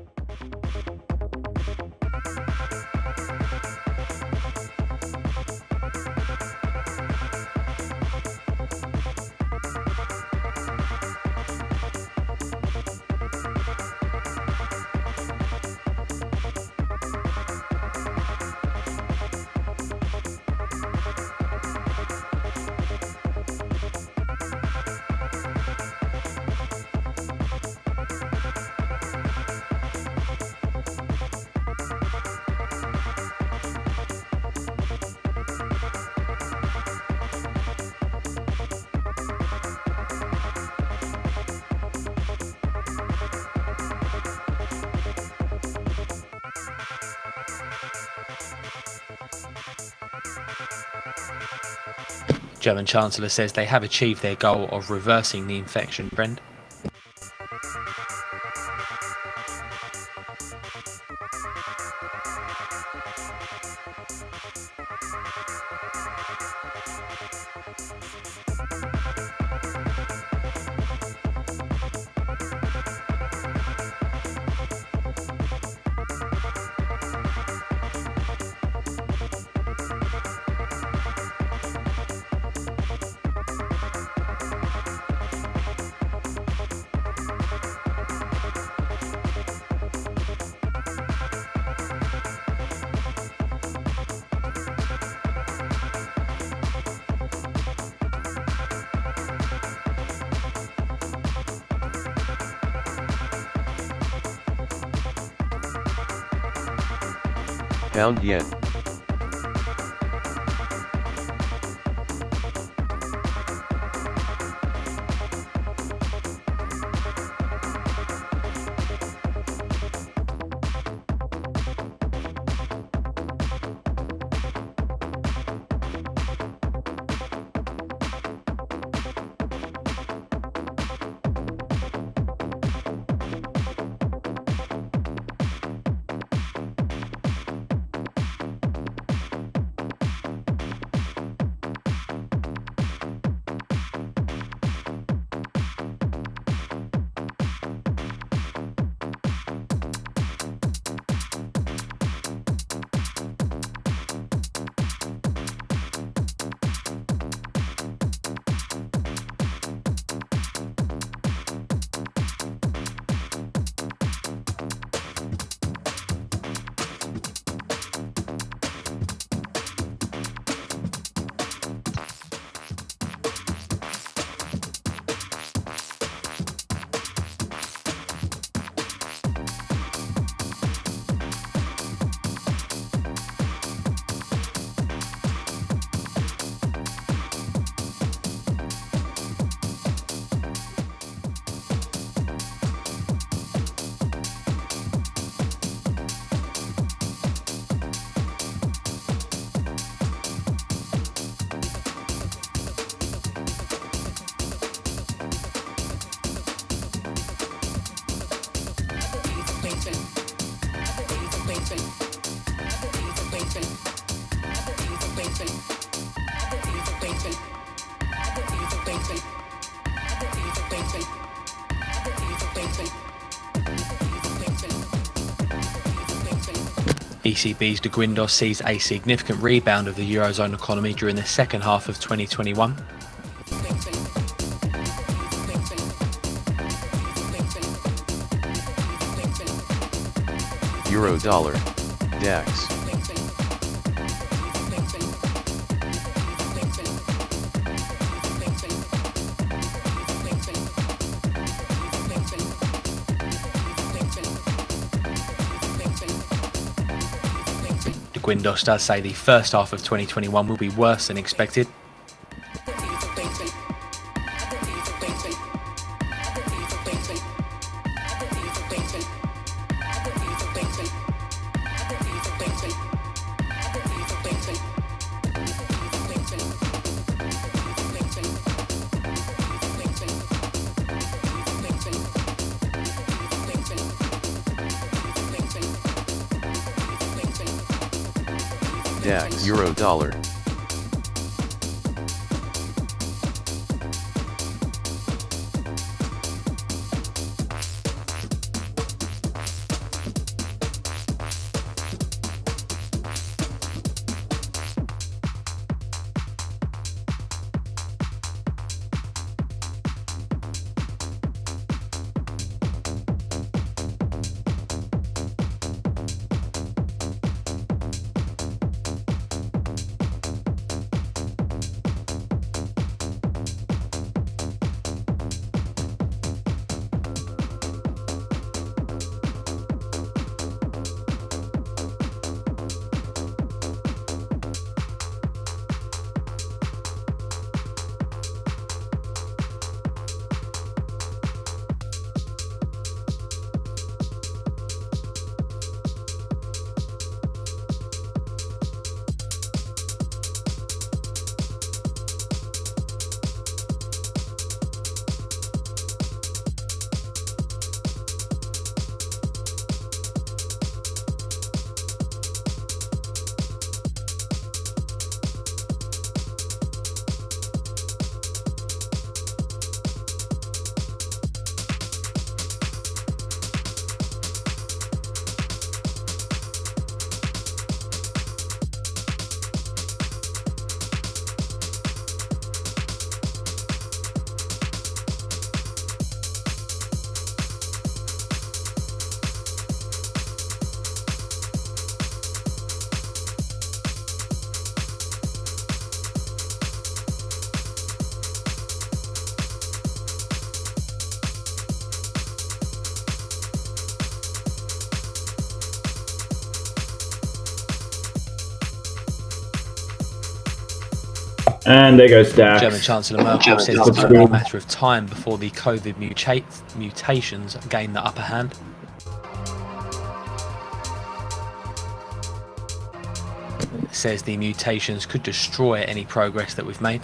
German Chancellor says they have achieved their goal of reversing the infection trend. Pound yen. ECB's De Guindos sees a significant rebound of the Eurozone economy during the second half of 2021. Euro dollar. DAX. De Guindos does say the first half of 2021 will be worse than expected. DAX. Euro dollar. And there goes DAX. German Chancellor Merkel says it's only a matter of time before the COVID mutations gain the upper hand. Says the mutations could destroy any progress that we've made.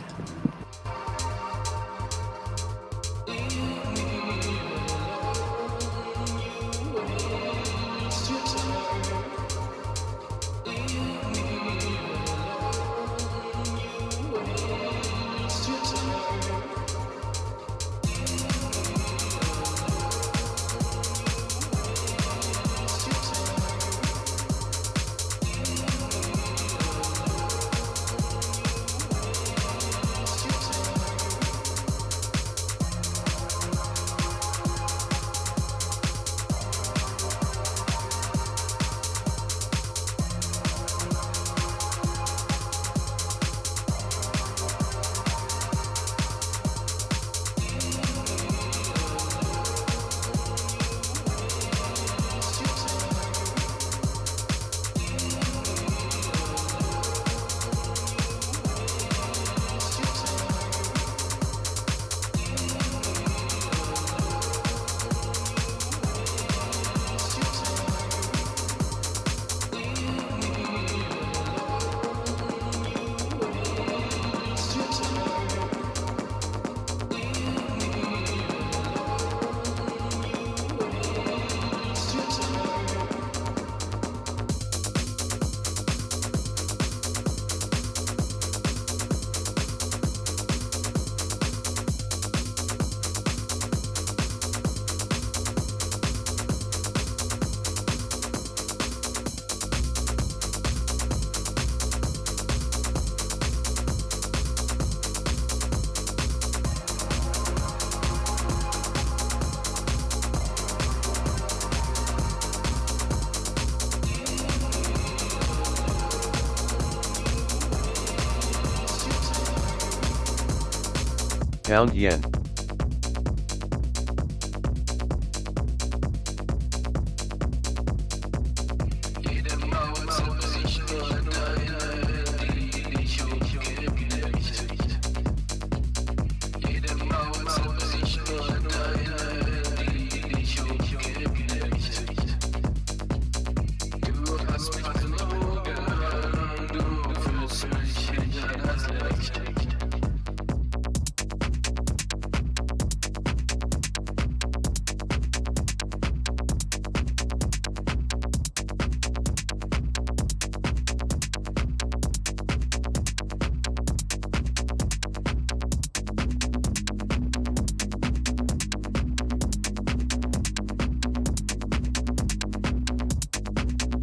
Pound yen.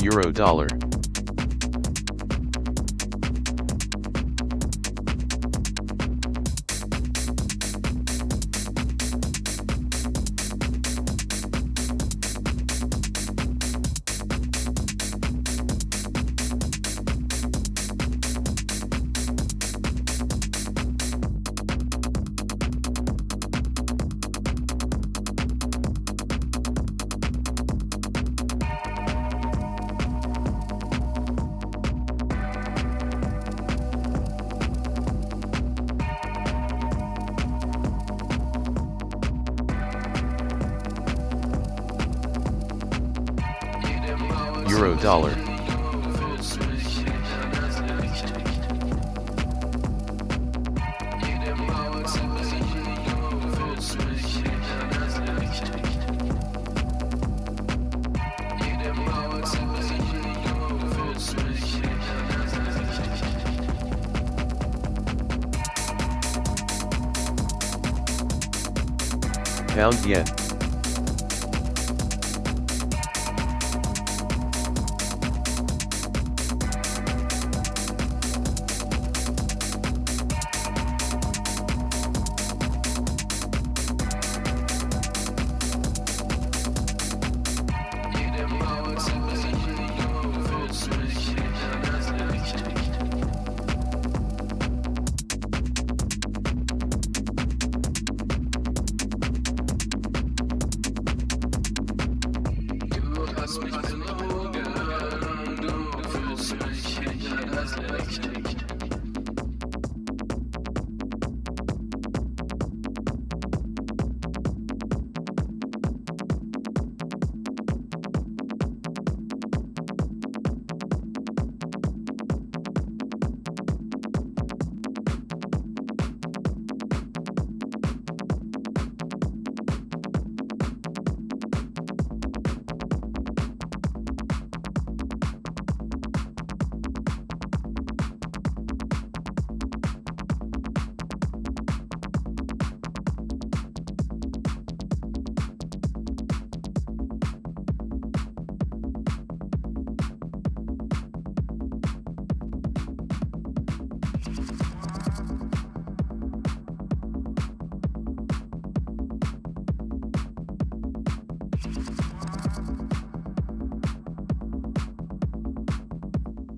Euro dollar. Euro dollar. Pound yen.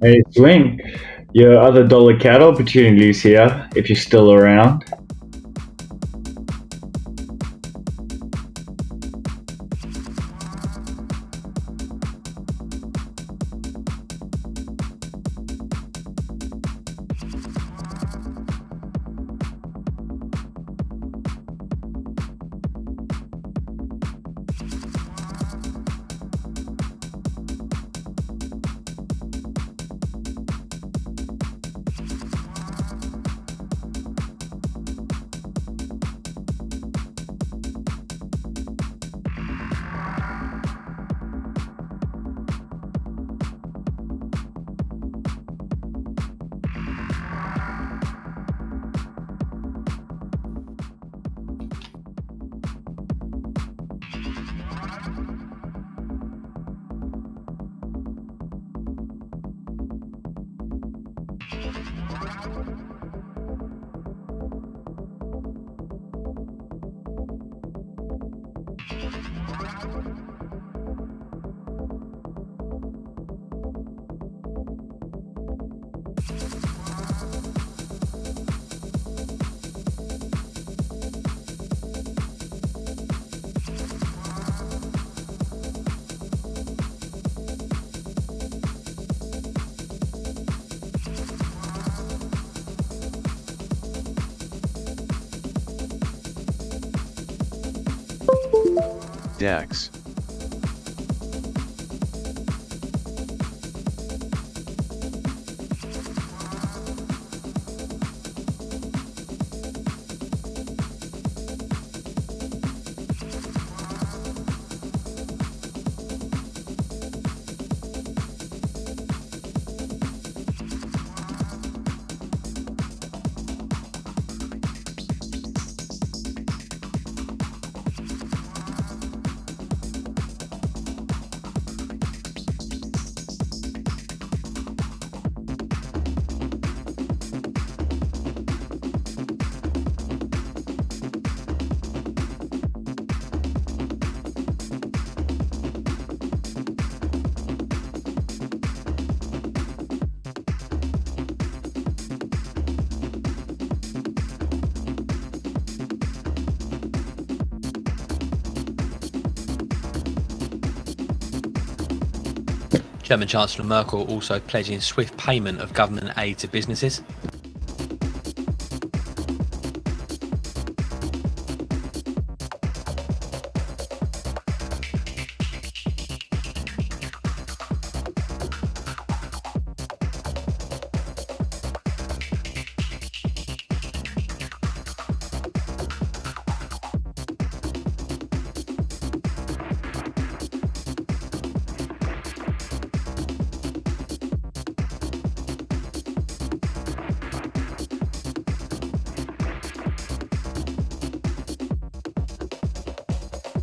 Hey, Swing. Your other dollar CAD opportunities here, if you're still around. DAX. German Chancellor Merkel also pledging swift payment of government aid to businesses.